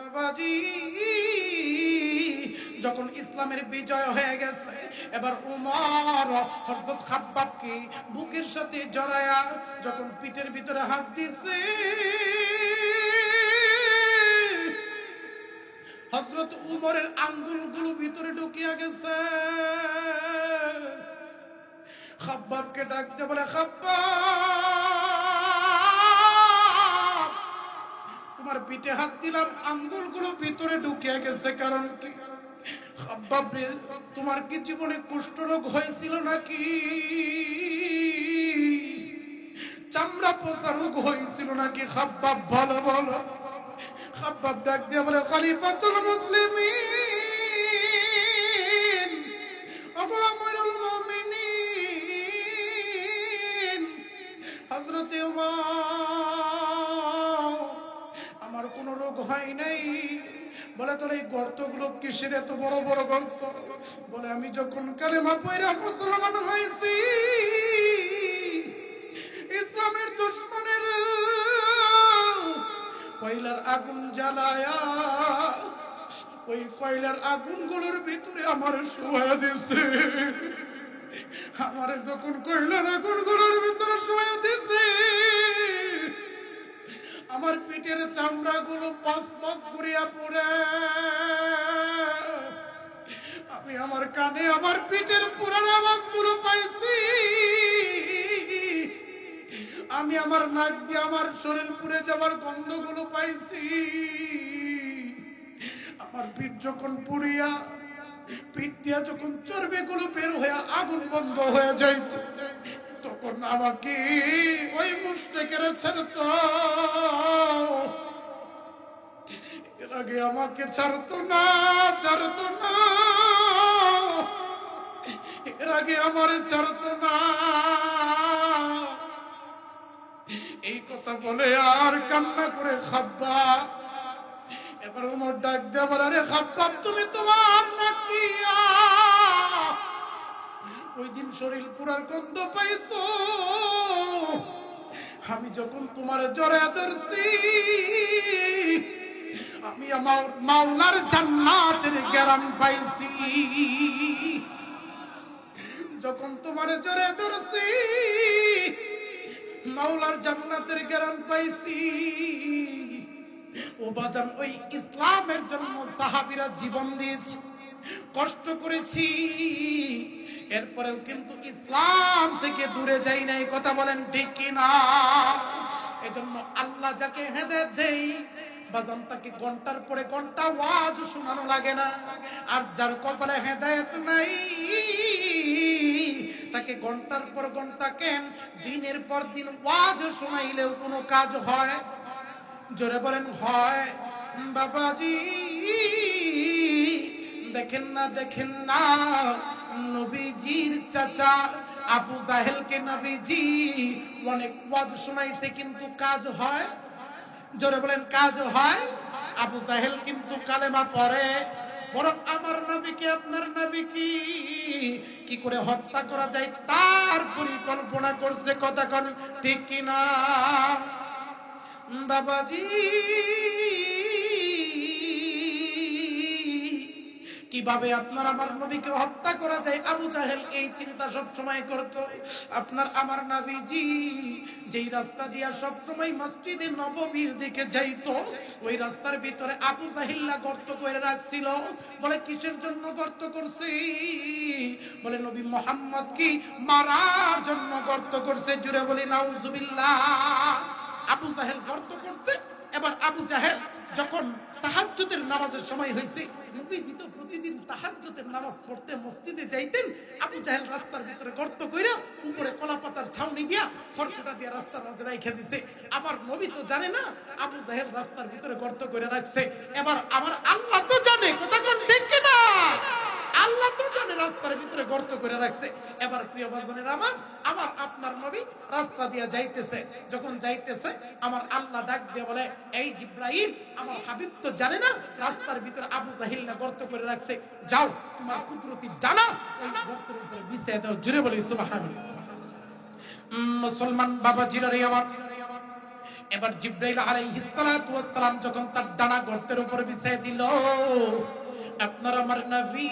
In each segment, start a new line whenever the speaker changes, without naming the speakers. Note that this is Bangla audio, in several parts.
বাবাজি যখন ইসলামের বিজয় হয়ে গেছে, এবার উমর হযরত খাব্বাবকে বুকের সাথে জড়ায়া যখন পিঠের ভিতরে হাত দিছে, হযরত উমরের আঙ্গুলগুলো ভিতরে ঢুকিয়া গেছে। খাব্বাবকে ডাকতে বলে, খাব্বাব তোমার পিঠে হাত দিলাম, আঙ্গুলগুলো ভিতরে ঢুকিয়া গেছে, কারণ কি? খাব্বাব রে, তোমার কি জীবনে কুষ্ঠরোগ হয়েছিল নাকি? চামড়া পচা রোগ হয়েছিল নাকি? খাব্বাব ভালো বলো। খাব্বাব ডাক দিয়ে বলে, খলিফাতুল মুসলিমিন, ওগো আমিরুল মুমিনিন হযরত উমর, আমার কোনো রোগ হয় নাই। বলে, তোর এই গর্তগুলো কিসের এত বড় বড় গর্ত? বলে, আমি যখন কালেমা পড়া মুসলমান হয়েছি, ইসলামের দুশমনের কয়লার আগুন জ্বালায়া ওই কয়লার আগুনগুলোর ভিতরে আমার শোয়া দিছে। আমার যখন কয়লার আগুনগুলোর ভিতরে শোয়া দিছে, আমার পিঠের চামড়াগুলো পস পস করিয়া পড়ে, আমি আমার কানে আমার পিঠের পুরার আওয়াজগুলো পাইছি, আমি আমার নাক দিয়ে আমার শরীর পুড়ে যাওয়ার গন্ধগুলো পাইছি। আমার পিঠ যখন পুড়িয়া পিঠ দিয়া যখন চর্বিগুলো বের হয়ে আগুন বন্ধ হয়ে যাইত, তখন আমাকে ওই মুশরিকেরা ছাড়তো। এর আগে আমাকে ছাড়তো না, ছাড়তো না, এর আগে আমার ছাড়তো না। এই কথা বলে আর কান্না করে খাব্বাব, এবার ওমর ডাক দিয়ে বলে, আরে খাব্বাব, তুমি তোমার নাক দিয়া ওই দিন শরীর পুরার গন্ধ পাইছো, আমি যখন তোমার জড়ায় ধরছি, আমি আমার মাওলার জান্নাতের গ্যারান পাইছি। যখন তোমার জড়ায় ধরছি, মাওলার জান্নাতের গ্যারান পাইছি। ও বাজান, ওই ইসলামের জন্য সাহাবীরা জীবন দিয়েছে, কষ্ট করেছি, এরপরেও কিন্তু ইসলাম থেকে দূরে যাই নাই। কথা বলেন ঠিক কি না? এজন্য আল্লাহ যাকে হেদায়েত দেয় বাজান, তাকে ঘন্টার পরে ঘন্টা ওয়াজ শোনানো লাগে না। আর যার কপালে হেদায়েত নাই, তাকে ঘন্টার পর ঘন্টা কেন দিনের পর দিন ওয়াজ শোনাইলেও কোনো কাজ হয়? জোরে বলেন হয়? বাবাজি দেখেন না, দেখেন না, নবীজির চাচা আবু জাহেলকে নবীজি অনেক ওয়াজ শোনাইছে, কিন্তু কাজ হয়? জোরে বলেন, কাজ হয়? আবু জাহেল কিন্তু কালেমা পড়ে, বরং আমার নবীকে, আপনার নবীকে কি করে হত্যা করা যায় তার পরিকল্পনা করছে। কথা কোন ঠিক কিনা? বাবাজি কিভাবে আপনার আমার নবীকে হত্যা করা যায়, আবু জাহেল এই চিন্তা সব সময় করত। আপনার আমার নবীজি যেই রাস্তা দিয়া সব সময় মসজিদে নববীর দিকে যাইতো, ওই রাস্তার ভিতরে আবু জাহিল্লা গর্ত করে রাখছিল। বলে, কিসের জন্য গর্ত করছে? বলে, নবী মুহাম্মদ কি মারার জন্য গর্ত করছে। জুড়ে বলি নাউজুবিল্লাহ। আবু জাহেল গর্ত করছে। এবার আবু জাহেল যখন তাহাজ্জুদের নামাজের সময় হয়েছে, নবীজি তো প্রতিদিন তাহাজ্জুদের নামাজ পড়তে মসজিদে যাইতেন, আবু জাহেল রাস্তার ভিতরে গর্ত কইরা উপরে কলা পাতার ছাউনি দিয়া খড়কুটা দিয়া রাস্তার মাঝে রাইখা দিছে। আবার নবী তো জানে না আবু জাহেল রাস্তার ভিতরে গর্ত করে রাখছে। এবার আমার আল্লাহ তো জানে, কথা কোন ঠিক কিনা? আল্লাহ তো জানে রাস্তার ভিতরে গর্ত করে রাখছে। এবার প্রিয় বাজানের আমার আপনার নবী রাস্তা দিয়া যাইতেছে, যখন যাইতেছে আমার আল্লাহ ডাক দিয়ে বলে, এই জিব্রাইল, আমার হাবিব তো জানে না রাস্তার ভিতরে আবু জাহিল না গর্ত করে রাখছে, যাও তোমার কুদরতি ডানা ওই গর্তের উপরে বিছিয়ে দাও। জুড়ে বলি সুবহানাল্লাহ। মুসলমান বাবা জিরারে আমার, এবার জিবরাইল আলাইহিস সালাতু ওয়াস সালাম যখন তার ডানা গর্তের উপর বিছিয়ে দিল, আপনার আমার নবী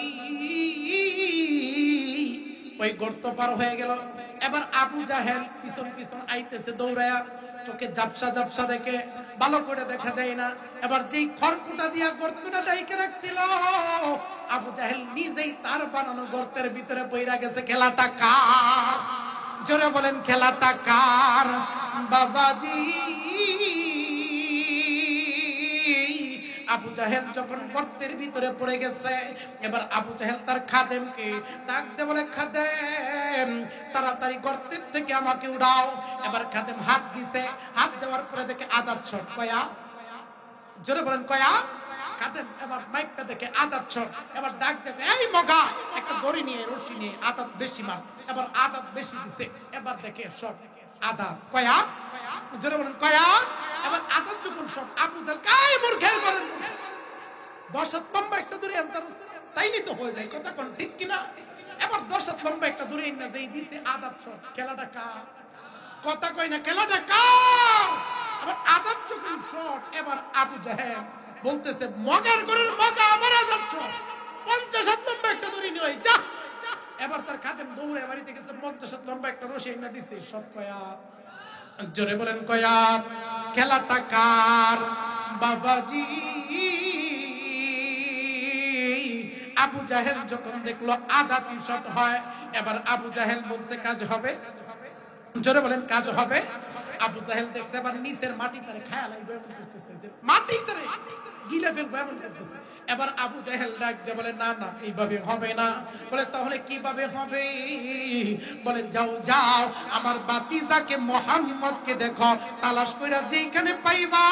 ওই গর্ত পার হয়ে গেল। এবার আবু জাহেল পিছন পিছন আইতেছে দৌড়ায়া, চোখে ঝাপসা ঝাপসা দেখে, ভালো করে দেখা যায় না। এবার যেই খড়কুটা দিয়া গর্তটা ঢাইকে রাখছিল, আবু জাহেল নিজেই তার বানানো গর্তের ভিতরে পইরা গেছে। খেলাটা কার? জোরে বলেন, খেলাটা কার? বাবাজি, আবু জাহেল যখন গর্তের ভিতরে পড়ে গেছে, এবার আবু জাহেল তার খাদেমকে ডাক দিয়ে বলে, খাদেম তাড়াতাড়ি গর্তের থেকে আমাকে উড়াও। এবার খাদেম হাত দিছে, হাত দেওয়ার পরে দেখে আদাত শট। কয়া? জোরে বলেন, কয়া? খাদেম এবার মাইকটা দেখে আদাত শট। এবার ডাক দেবে, এই মগা, একটা দড়ি নিয়ে রশি নিয়ে আদাত বেশি মার। এবার আদাত বেশি দিছে, এবার দেখে শট আদাত। কয়া? জোরে বলেন, কয়া? এবার আদাত যখন শট, আবু জাহেল কাই মূর্খের করেন 10 হাত লম্বা একটা দড়ি আনতার, তাইলে তো হয়ে যায়। কথা কোন ঠিক কিনা? এবার 10 হাত লম্বা একটা দড়ি না দেই দিছে আদাত শট। খেলাটা কার? কথা কই না, খেলাটা কার? এবার আদাত যখন শট, এবার আবু জাহেল বলতেছে, মগার করেন মগা, আমার আদাত শট। 50 হাত লম্বা একটা দড়ি নিয়ে যা। এবার তার খাদেম দৌড়ে বাড়িতে গেছে, 50 হাত লম্বা একটা রশি এনে দিছে। সব কয়া? জোরে বলেন, কয়া? খেলাটা কার? বাবাজি, আবু জাহেল যখন দেখলো আদাতি শট হয়, এবার আবু জাহেল বলছে, কাজ হবে। জোরে বলেন, কাজ হবে। আবু জাহেল দেখছে এবার নিচের মাটি তারে খায়া লাগবে এমন করতেছে, যে মাটি তারে গিলে ফেলবে এমন করতেছে। এবার আবু জাহেল ডাক দিয়ে বলে, না না, এইভাবে হবে না। বলে, তাহলে কিভাবে হবে? বলে, যাও যাও, আমার বাতিজাকে মুহাম্মদকে দেখো, তালাশ কইরা যেখানে পাইবা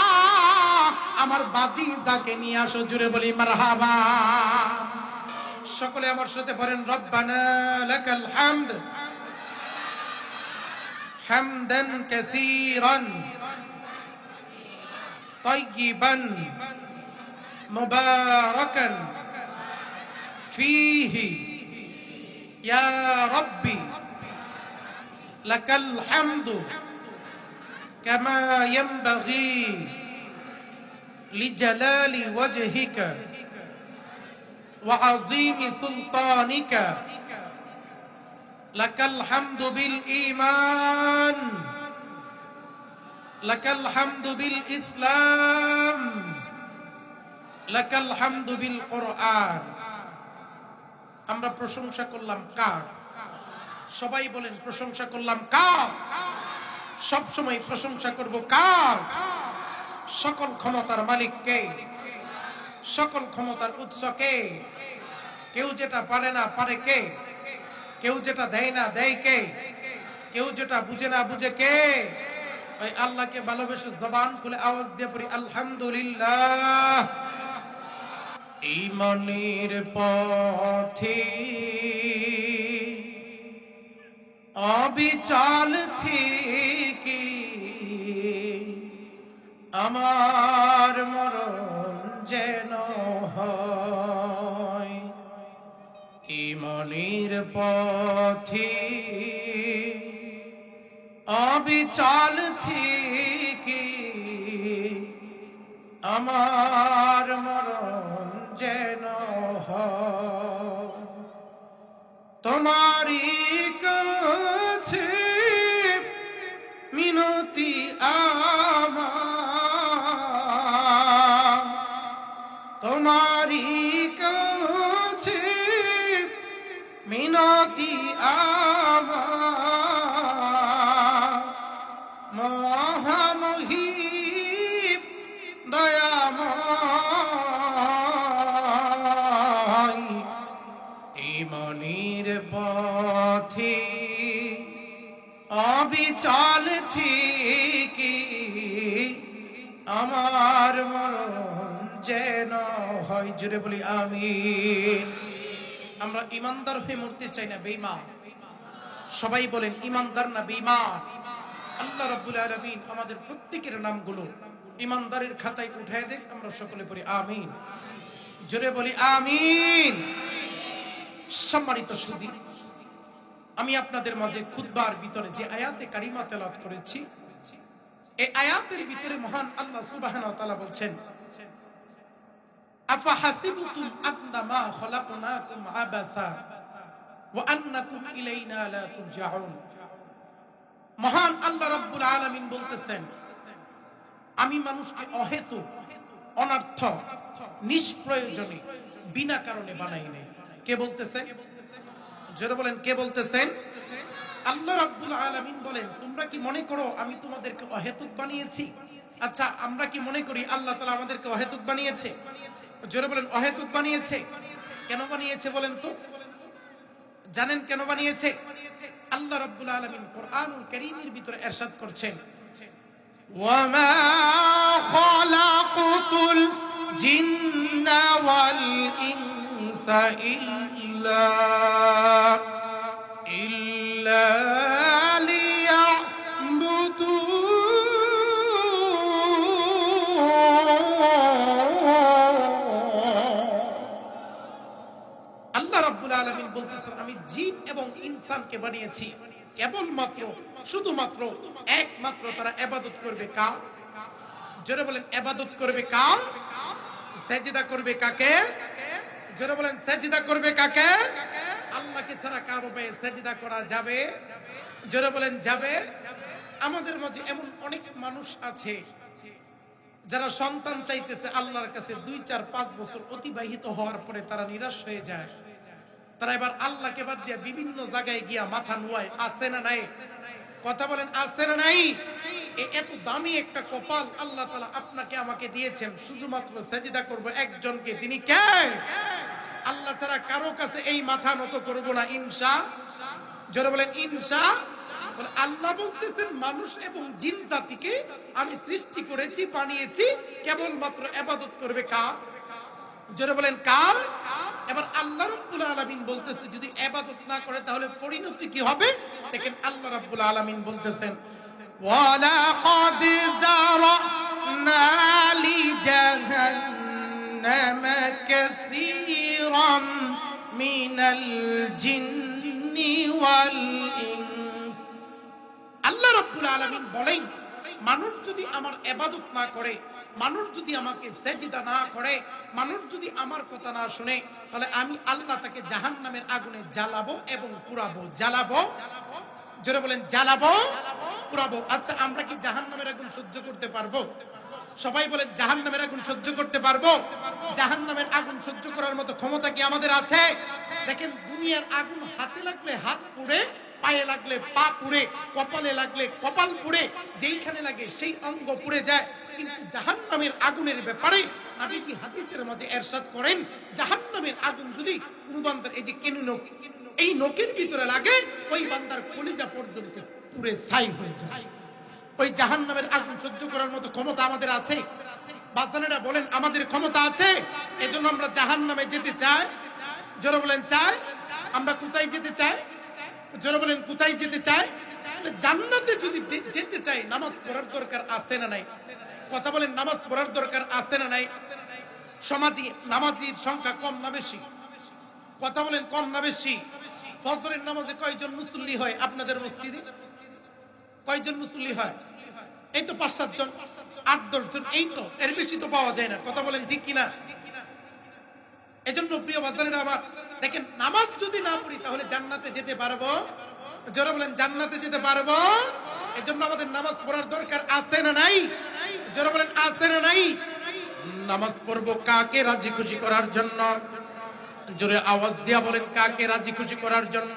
আমার বাতিজাকে নিয়ে আসো। জুড়ে বলি মারহাবা। সকলে আমার সাথে পড়েন, রব্বানা লাকাল হামদ হামদান কাসীরান তাইয়িবান মুবারাকান ফীহি ইয়া রাব্বি লাকাল হামদু কামা ইয়ানবাগী লিজালালি ওয়াজহিকা ওয়া আযীমি সুলতানিকা। লাকাল হামদু বিল ঈমান, লাকাল হামদু বিল ইসলাম, লাকাল হামদু বিল কুরআন। আমরা প্রশংসা করলাম কার? সবাই বলেন, প্রশংসা করলাম কার? সব সময় প্রশংসা করব কার? সকল ক্ষমতার মালিক কে? সকল ক্ষমতার উৎস কে? কেউ যেটা পারে না পারে কে? কেউ যেটা দেয় না দেয় কে? কেউ যেটা বুঝে না বুঝে কে? ওই আল্লাহকে ভালোবেসে জবান খুলে আওয়াজ দিয়ে পড়ি, আলহামদুলিল্লাহ। ঈমানের পথে অবিচল থেকে আমার মরণ যেন হয়। ঈমানের পথে অবিচল থেকে আমার মরণ যেন হয়। তোমারই কাছে মিনতি আমার, তোমারই কাছে মিনতি আমার। মহামহিম দয়াময়, ঈমানের পথে অবিচল থেকে আমার মরণ যেন হয়। জুড়ে বলি আমিন। আমরা ইমানদার হয়ে মরতে চাই না বেঈমান। সবাই বলেন, ইমানদার না বেঈমান? আল্লাহ রাব্বুল আলামিন আমাদের প্রত্যেকের নামগুলো ইমানদারের খাতায় উঠায় দেখ। আমরা সকলে পড়ি আমিন। জোরে বলি আমিন। সম্মানিত সুধী, আমি আপনাদের মাঝে খুতবার ভিতরে যে আয়াতে কারিমা তেলাওয়াত করেছি, এই আয়াতের ভিতরে মহান আল্লাহ সুবহানাহু ওয়া তাআলা বলছেন, আফা হাসিবতুম আন্নামা খলাকনাকুম আবাসা ওয়া আন্নাকুম ইলাইনা লা তুরজাউন। মহান আল্লাহ রাব্বুল আলামিন বলতেছেন, আমি মানুষকে অহেতুক, অনর্থ, নিষ্প্রয়োজনে, বিনা কারণে বানাই নাই। কে বলতেছেন? যারা বলেন কে বলতেছেন? আল্লাহ রাব্বুল আলামিন বলেন, তোমরা কি মনে করো আমি তোমাদেরকে অহেতুক বানিয়েছি? আচ্ছা, আমরা কি মনে করি আল্লাহ তাআলা আমাদেরকে অহেতুক বানিয়েছে? যারা বলেন অহেতুক বানিয়েছে। কেন বানিয়েছে বলেন তো? জানেন কেন বানিয়েছে? আল্লাহ রাব্বুল আলামিন কোরআনুল কারীমের ভিতরে ইরশাদ করছেন, ওয়ামা খালাকুতুল জিন্না ওয়াল ইনসা ইল্লা লিয়াবুদুন। আল্লাহ রাব্বুল আলামিন বলতেছেন, আমি জিন এবং ইনসানকে বানিয়েছি কেবলমাত্র, শুধুমাত্র, একমাত্র তারা ইবাদত করবে কার? জোরে বলেন ইবাদত করবে কার? সেজদা করবে কাকে? জোরে বলেন সেজদা করবে কাকে? আল্লাহকে ছাড়া কারো পায়ে সেজদা করা যাবে? জোরে বলেন যাবে? আমাদের মাঝে এমন অনেক মানুষ আছে যারা সন্তান চাইতেছে আল্লাহর কাছে, 2, 4, 5 বছর অতিবাহিত হওয়ার পরে তারা নিরাশ হয়ে যায়। তারা এবার আল্লাহকে বাদ দিয়ে বিভিন্ন জায়গায় গিয়া মাথা নুয়ায়। আছে না নাই? কথা বলেন আছে না নাই? এত দামি একটা কপাল আল্লাহ তাআলা আপনাকে আমাকে দিয়েছেন, শুধুমাত্র সেজদা করব একজনকে। তিনি কে? আল্লাহ ছাড়া কারো কাছে এই মাথা নত করব না, ইনশাআল্লাহ। জোরে বলেন ইনশাআল্লাহ। আল্লাহ বলতেছেন, মানুষ এবং জিন জাতিকে আমি সৃষ্টি করেছি, বানিয়েছি, কেবলমাত্র ইবাদত করবে কার? জোরে বলেন কার? এবার আল্লাহ রাব্বুল আলামিন বলতেছে, যদি ইবাদত না করে তাহলে পরিণতি কি হবে? দেখেন আল্লাহ রাব্বুল আলামিন বলতেছেন, ওয়ালাকাদ যারানা লিজাহান্নামা কাসীরাম মিনাল জিন্নি ওয়াল ইনস। আল্লাহ রাব্বুল আলামিন বলেন, মানুষ যদি আমার ইবাদত না করে, মানুষ যদি আমাকে সেজদা না করে, মানুষ যদি আমার কথা না শুনে, তাহলে আমি আল্লাহ তাকে জাহান্নামের আগুনে জ্বালাবো এবং পুরাবো। জ্বালাবো, জোরে বলেন জ্বালাবো, পুরাবো। আচ্ছা, আমরা কি জাহান্নামের আগুন সহ্য করতে পারবো? সবাই বলেন জাহান্নামের আগুন সহ্য করতে পারবো? জাহান্নামের আগুন সহ্য করার মতো ক্ষমতা কি আমাদের আছে? দেখেন, দুনিয়ার আগুন হাতে লাগলে হাত পুড়ে, পায়ে লাগলে পা পুড়ে, কপালে লাগলে কপাল পুড়ে, যেইখানে লাগে সেই অঙ্গ পুড়ে যায়। কিন্তু জাহান্নামের আগুনের ব্যাপারে নবীজি হাদিসের মাঝে ইরশাদ করেন, জাহান্নামের আগুন যদি কোন বান্দার এই যে কেনু নখ, এই নখের ভিতরে লাগে, ওই বান্দার কলিজা পর্যন্ত পুড়ে ছাই হয়ে যায়। ওই জাহান্নামের আগুন সহ্য করার মতো ক্ষমতা আমাদের আছে? বাচ্চারা বলেন আমাদের ক্ষমতা আছে? এজন্য আমরা জাহান্নামে যেতে চাই। জোরে বলেন চাই? আমরা কোথায় যেতে চাই? জোরে বলেন কোথায় যেতে চাই? জান্নাতে যদি যেতে চাই, নামাজ পড়ার দরকার আছে না নাই? কথা বলেন নামাজ পড়ার দরকার আছে না নাই? সমাজে নামাজির সংখ্যা কম না বেশি? কথা বলেন কম না বেশি? ফজরের নামাজে কয়জন মুসল্লি হয় আপনাদের মসজিদে? কয়জন মুসল্লি হয়? এই তো 5-7 জন, 8-10 জন, এই তো, এর বেশি তো পাওয়া যায় না। কথা বলেন ঠিক কিনা? এজন্য প্রিয় বাজারেরা আমার, দেখেন, নামাজ যদি না পড়ি তাহলে জান্নাতে যেতে পারবো? যারা বলেন জান্নাতে যেতে পারবো? এজন্য আমাদের নামাজ পড়ার দরকার আছে না নাই? যারা বলেন আছে না নাই? নামাজ পড়বো কাকে রাজি খুশি করার জন্য? জোরে আওয়াজ দিয়া বলেন, কাকে রাজি খুশি করার জন্য?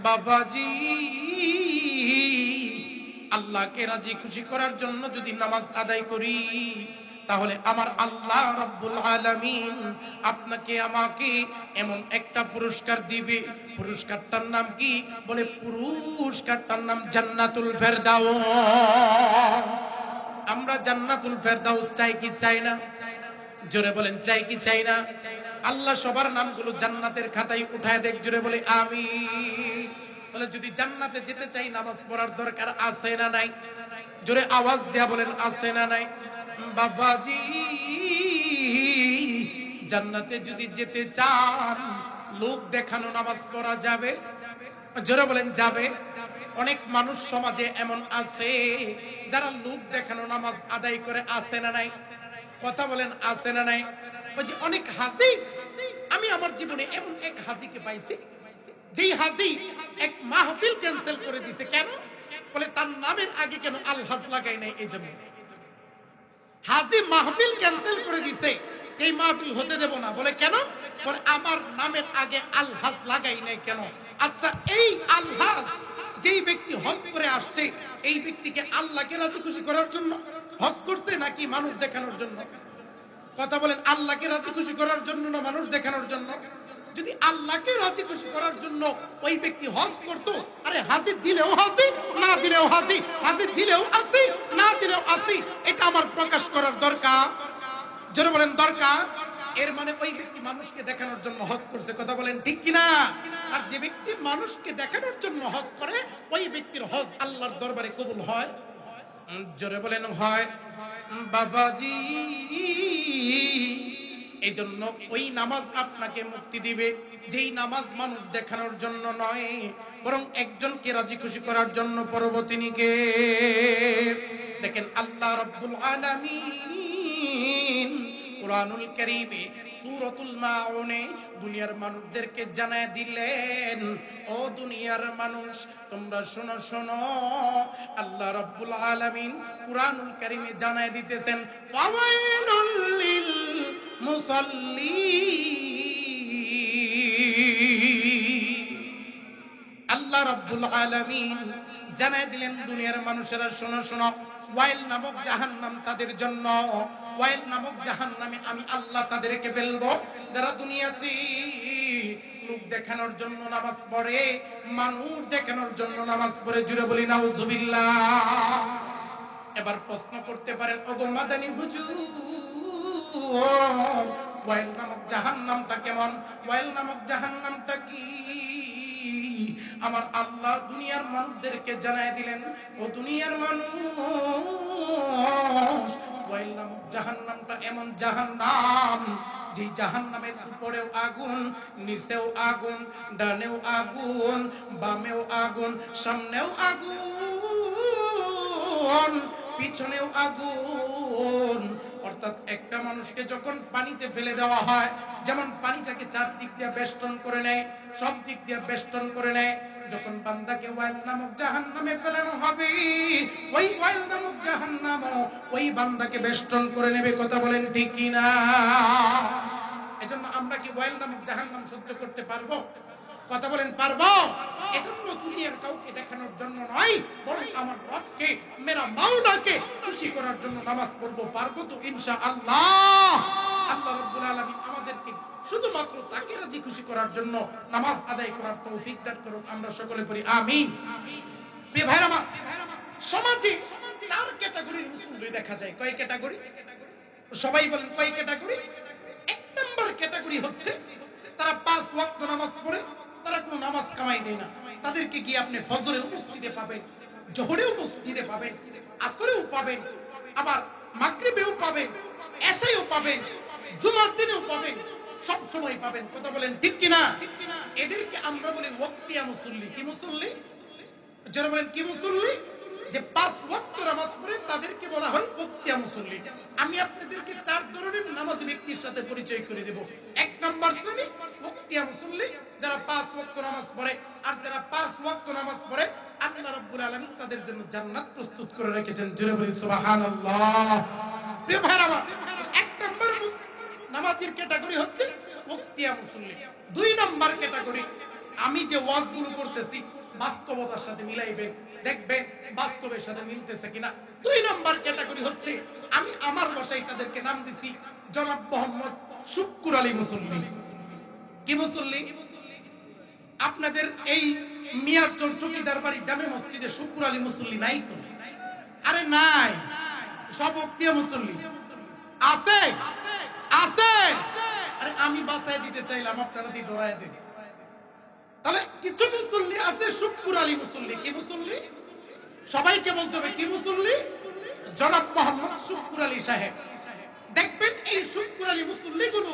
বাবাজি, আল্লাহকে রাজি খুশি করার জন্য যদি নামাজ আদায় করি, তাহলে আমার আল্লাহ রাব্বুল আলামিন আপনাকে আমাকে এমন একটা পুরস্কার দিবে। পুরস্কারটার নাম কি? বলে পুরস্কারটার নাম জান্নাতুল ফেরদাউস। আমরা জান্নাতুল ফেরদাউস চাই কি চাই না? জোরে বলেন চাই কি চাই না? আল্লাহ সবার নামগুলো জান্নাতের খাতায় উঠায় দেখ, জোরে বলে আমিন। তাহলে যদি জান্নাতে যেতে চাই, নামাজ পড়ার দরকার আছে না নাই? জোরে আওয়াজ দেয়া বলেন আছে না নাই? বাবাজি, জান্নাতে যদি যেতে চান, লোক দেখানো নামাজ পড়া যাবে? জোরে বলেন যাবে? অনেক মানুষ সমাজে এমন আছে যারা লোক দেখানো নামাজ আদায় করে, আছে না নাই? কথা বলেন, আছে না নাই? ওই যে অনেক হাজি, আমি আমার জীবনে এমন এক হাজিকে পাইছি, যেই হাজি এক মাহফিল ক্যান্সেল করে দিতে। কেন? বলে তার নামের আগে কেন আল হাজ লাগাই নাই, এই জন্য হাজি মাহফিল ক্যান্সেল করে দিতে, এই মাহফিল হতে দেব না। বলে কেন? বলে আমার নামের আগে আল হাজ লাগাই নাই কেন? আচ্ছা, এই আল হাজ যেই ব্যক্তি হজ করে আসছে, এই ব্যক্তিকে আল্লাহকে রাজি খুশি করার জন্য হজ করছে নাকি মানুষ দেখানোর জন্য? কথা বলেন, আল্লাহকে রাজি খুশি করার জন্য না মানুষ দেখানোর জন্য? যদি আল্লাহকে রাজি খুশি করার জন্য ওই ব্যক্তি হজ করতো, আরে হাজি দিলেও হাজি, না দিলেও হাজি, হাজি দিলেও হাজি, না দিলেও হাজি, এটা আমার প্রকাশ করার দরকার। জোরে বলেন দরকার। এর মানে ওই ব্যক্তি মানুষকে দেখানোর জন্য হজ করছে। কথা বলেন ঠিক কিনা? আর যে ব্যক্তি মানুষকে দেখানোর জন্য হজ করে, ওই ব্যক্তির হজ আল্লাহর দরবারে কবুল হয়। জোরে বলেন হয়। বাবাজি, এই জন্য ওই নামাজ আপনাকে মুক্তি দিবে, যেই নামাজ মানুষ দেখানোর জন্য নয়, বরং একজনকে রাজি খুশি করার জন্য। পরবর্তীকে দেখেন, আল্লাহ রাব্বুল আলামিন কুরআনুল কারীমে সূরাতুল মাউনে দুনিয়ার মানুষদেরকে জানায় দিলেন, ও দুনিয়ার মানুষ তোমরা শোনো শোনো, আল্লাহ রাব্বুল আলামিন কুরআনুল কারীমে জানায় দিতেছেন, ফাওয়াইলুল লিল মুসাল্লিন। আল্লাহ রাব্বুল আলামিন জানায় দিলেন, দুনিয়ার মানুষেরা শোনো শোনো, ওয়াইল নামক জাহান্নাম তাদের জন্য। ওয়াইল নামক জাহান্নামে আমি আল্লাহ তাদেরকে ফেলবো, যারা দুনিয়াতে লোক দেখানোর জন্য নামাজ পড়ে, মানুষ দেখানোর জন্য নামাজ পড়ে। জুড়ে বলি নাউজুবিল্লাহ। এবার প্রশ্ন করতে পারেন, ওগো মাদানী হুজুর, ওয়াইল নামক জাহান্নামটা কেমন? ওয়াইল নামক জাহান্নামটা কি? আমার আল্লাহ দুনিয়ার মানুষদেরকে জানায় দিলেন, ও দুনিয়ার মানুষ, ওয়াইল নামক জাহান্নামটা এমন জাহান্নাম, যে জাহান্নামের উপরেও আগুন, নিচেও আগুন, ডানেও আগুন, বামেও আগুন, সামনেও আগুন, পিছনেও আগুন। অর্থাৎ একটা মানুষকে যখন পানিতে ফেলে দেওয়া হয়, যেমন পানিটাকে চারদিক দিয়ে বেষ্টন করে নেয়, সব দিক দিয়ে বেষ্টন করে নেয়, যখন বান্দাকে ওয়াইল নামক জাহান্নামে ফেলানো হবে, ওই ওয়াইল নামক জাহান্নাম ওই বান্দাকে বেষ্টন করে নেবে। কথা বলেন ঠিক কিনা? এজন্য আমরা কি ওয়াইল নামক জাহান্নাম সহ্য করতে পারবো? কথা বলেন পারবো? এজন্য দুনিয়ার কাউকে দেখানোর জন্য নয়, বরং আমার রবকে, মেরা মাওলাকে খুশি করার জন্য নামাজ পড়বো। পারবো তো ইনশাআল্লাহ। আল্লাহ রাব্বুল আলামিন আমাদেরকে শুধুমাত্র তাকে রাজি খুশি করার জন্য নামাজ আদায় করার তৌফিক দান করুন। আমরা সকলে করি আমিন। প্রিয় ভাইরা আমার, সমাজে চার ক্যাটাগরির মুসলিম দেখা যায়। কয় ক্যাটাগরি? সবাই বলেন কয় ক্যাটাগরি? এক নম্বর ক্যাটাগরি হচ্ছে তারা 5 ওয়াক্ত নামাজ পড়ে, তারা কোনো নামাজ কামাই দেয় না। তাদেরকে কি আপনি ফজরে মসজিদে পাবেন, জোহরেও মসজিদে পাবেন, আসরেও পাবেন, আবার মাগরিবেও পাবেন, এশায়ও পাবেন, জুমার দিনেও পাবেন, সব সময় পাবেন। কথা বলেন ঠিক কিনা? এদেরকে আমরা বলি ওয়াক্তিয়া মুসল্লি। কি মুসল্লি? যারা বলেন কি মুসল্লি? যে 5 ওয়াক্ত নামাজ পড়ে তাদেরকে বলা হয় ওয়াক্তিয়া মুসল্লি। আমি আপনাদেরকে 4 ধরনের নামাজি ব্যক্তির সাথে পরিচয় করে দেব। এক নম্বর শ্রেণী ওয়াক্তিয়া মুসল্লি, যারা 5 ওয়াক্ত নামাজ পড়ে। আর যারা 5 ওয়াক্ত নামাজ পড়ে, আল্লাহ রাব্বুল আলামিন তাদের জন্য জান্নাত প্রস্তুত করে রেখেছেন। জোরে বলি সুবহানাল্লাহ। প্রিয় ভাইরা আমার, এক নম্বর নামাজের ক্যাটাগরি হচ্ছে ওয়াক্তিয়া মুসল্লি। 2 নম্বর ক্যাটাগরি, আমি যে ওয়াজগুলো করতেছি বাস্তবতার সাথে মিলাইবেন, দেখবেন বাস্তবের সাথে মিলতেছে কিনা। 2 নম্বর ক্যাটাগরি হচ্ছে, আমি আমার ভাষায় তাদেরকে নাম দিছি জনাব মোহাম্মদ শুক্কুর আলী মুসল্লি। কি মুসল্লি? আপনাদের এই মিয়ারচর চকিদার বাড়ি জামে মসজিদে শুক্কুর আলী মুসল্লি নাই তো? আরে নাই, সব ওয়াক্তিয়া মুসল্লি আছে আছে। আরে আমি বাসায় দিতে চাইলাম, আপনারা দিয়ে ডরায় দেন। তাহলে কিছু মুসল্লি আছে শুক্কুর আলী মুসল্লি। কি মুসল্লি? সবাইকে বলতে হবে কি মুসল্লি? জনাব মোহাম্মদ শুক্কুর আলী সাহেব। দেখবেন এই শুক্কুর আলী মুসল্লিগুলো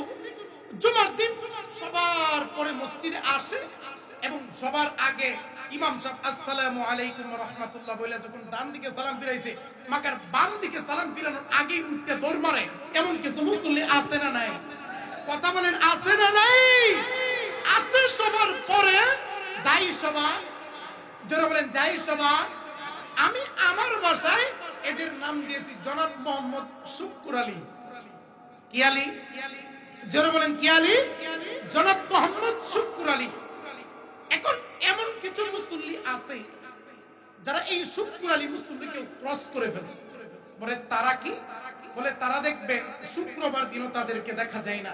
জুমার দিন সবার পরে মসজিদে আসে এবং সবার আগে ইমাম সাহেব আসসালামু আলাইকুম ওয়া রাহমাতুল্লাহ বলে যখন ডান দিকে সালাম ফিরাইছে, মাকার বাম দিকে সালাম ফিরানোর আগেই উঠতে দৌড় মারে। এমন কিছু মুসল্লি আছে না নাই? কথা বলেন, আছে না নাই? আছে। সবার পরে দায়ী সভা, যারা বলেন জাহির সভা। আমি আমার ভাষায় এদের নাম দিয়েছি জনাব মোহাম্মদ শুক্কুর আলী। কি আলী? যারা বলেন কি আলী? জনাব মোহাম্মদ শুক্কুর আলী। এখন এমন কিছু মুসল্লি আছে যারা এই শুক্কুর আলী মুসল্লিকে ক্রস করে ফেলছে। বলে তারা কি? বলে তারা দেখবেন শুক্রবার দিনও তাদেরকে দেখা যায় না।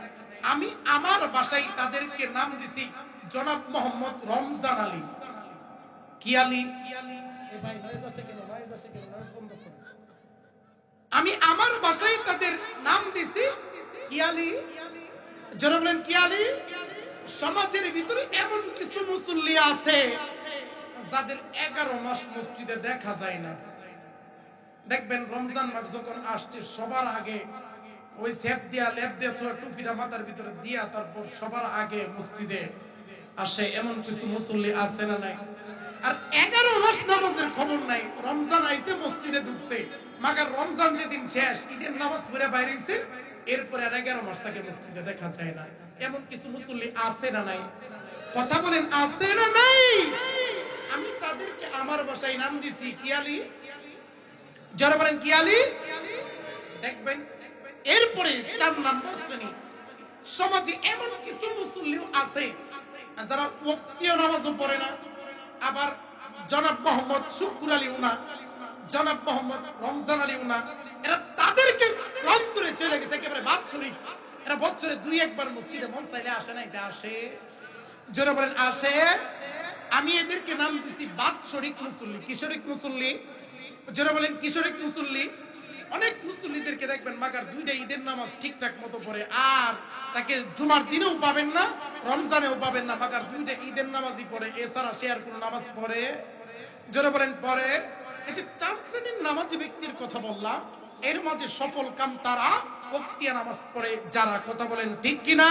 আমি আমার ভাষায় তাদেরকে নাম দিছি জনাব মোহাম্মদ রমজান আলী। কি আলী? আমি আমার ভাষায় তাদের নাম দিছি কি আলী? যারা বলেন কি আলী? সমাজের ভিতরে এমন কিছু মুসল্লি আছে যাদের 11 মাস মসজিদে দেখা যায় না। দেখবেন রমজান মাস যখন আসছে সবার আগে ওই সেপ দিয়া লেপ দিয়া টুপিটা মাথার ভিতরে দিয়া তারপর সবার আগে মসজিদে আসে। এমন কিছু মুসল্লি আছে না নাই? আর 11 মাস নামাজের খবর নাই। রমজান আইতে মসজিদে ঢুকছে, মাগার রমজান যেদিন শেষ ঈদের নামাজ পড়ে বাইরে হইছে, এরপরে আর 11 মাস তাকে মসজিদে দেখা যায় না। এমন কিছু মুসল্লি আছে না নাই? কথা বলেন, আছে না নাই? আমি তাদেরকে আমার ভাষায় নাম দিছি কি আলী? যারা বলেন কি আলী? দেখবেন এরপরে 4 নম্বর শ্রেণী, সমাজে এমন কিছু মুসল্লিও আছে যারা ওয়াক্তীয় নামাজও পড়ে না। আবার জনাব মোহাম্মদ শুক্কুর আলী উনা, জনাব মোহাম্মদ রমজান আলী উনা, এরা তাদেরকে ক্রস করে চলে গেছে একেবারে বাৎসরিক। এরা বছরে 2-1 বার মসজিদে মন চাইলে আসে না। এটা আসে। যারা বলেন আসে। আমি এদেরকে নাম দিচ্ছি বাৎসরিক মুসল্লি। কিশোরিক মুসল্লি। যারা বলেন কিশোরিক মুসল্লি। অনেক মুসল্লিদেরকে দেখবেন মাগার 2টা ঈদের নামাজ ঠিকঠাক মতো পড়ে, আর তাকে জুমার দিনেও পাবেন না, রমজানেও পাবেন না, মাগার 2টা ঈদের নামাজই পড়ে, এছাড়া সে আর কোন নামাজ পড়ে? যারা বলেন পড়ে। এই যে 4 শ্রেণীর নামাজি ব্যক্তির কথা বললাম, এর মাঝে সফল কাম তারা ওয়াক্তিয়া নামাজ পড়ে যারা। কথা বলেন ঠিক কিনা?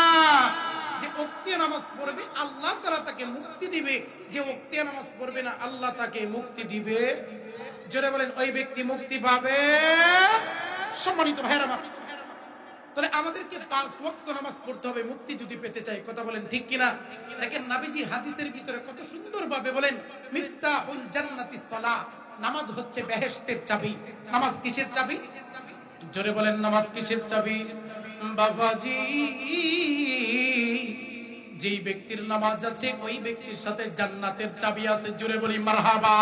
যে ওয়াক্তিয়া নামাজ পড়বে আল্লাহ তাআলা তাকে মুক্তি দিবে, যে ওয়াক্তিয়া নামাজ পড়বে না আল্লাহ তাকে মুক্তি দিবে। যারা বলেন ওই ব্যক্তি মুক্তি পাবে। সম্মানিত ভাইরা আমার, তাহলে আমাদেরকে 5 ওয়াক্ত নামাজ পড়তে হবে মুক্তি যদি পেতে চাই। কথা বলেন ঠিক কিনা? দেখেন নবীজি হাদিসের ভিতরে কত সুন্দর ভাবে বলেন, মিফতাহুল জান্নাতিস সালাহ, নামাজ হচ্ছে বেহেশতের চাবি। নামাজ কিসের চাবি? জোরে বলেন, নামাজ কিসের চাবি? বাবাজি, যেই ব্যক্তির নামাজ আছে ওই ব্যক্তির সাথে জান্নাতের চাবি আছে। জোরে বলি মারহাবা।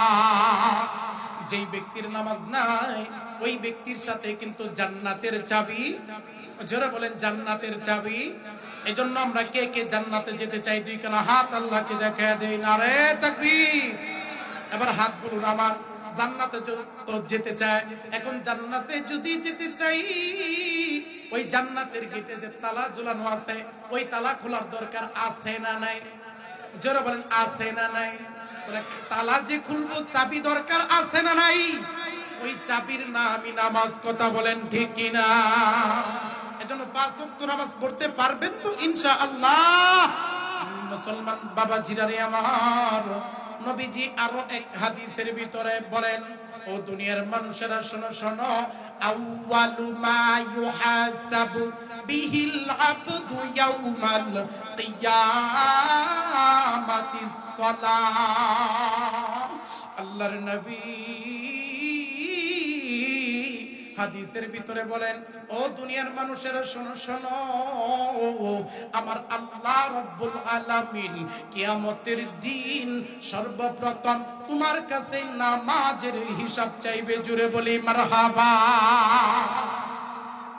যেই ব্যক্তির নামাজ নাই ওই ব্যক্তির সাথে কিন্তু জান্নাতের চাবি। যারা বলেন জান্নাতের চাবি। এজন্য আমরা কে কে জান্নাতে যেতে চাই? 2 খানা হাত আল্লাহকে দেখায় দেই। নারে তাকবীর। এবার হাত বলুন আমার। জান্নাতে তো যেতে চাই। এখন জান্নাতে যদি যেতে চাই, ওই জান্নাতের গেটে যে তালা ঝুলানো আছে ওই তালা খোলার দরকার আছে না নাই? যারা বলেন আছে না নাই? তালা যে খুলবো চাবি দরকার আছে না নাই? ওই চাবির নামই নামাজ। কথা বলেন ঠিক কিনা? এজন্য 5 ওয়াক্ত নামাজ পড়তে পারবেন তো ইনশাআল্লাহ? মুসলমান বাবা জিরারে আমার, নবীজি আরো এক হাদিসের ভিতরে বলেন, ও দুনিয়ার মানুষেরা শোনো শোনো, আউয়ালু মা ইউহাসাবু বিহিল আবদু ইয়াউমাল কিয়ামাতিস সালাহ। আল্লাহর নবী হাদিসের ভিতরে বলেন, ও দুনিয়ার মানুষেরা শোনো শোনো, আমার আল্লাহ রাব্বুল আলামিন কিয়ামতের দিন সর্বপ্রথম তোমার কাছে নামাজের হিসাব চাইবে। জুড়ে বলি মারহাবা।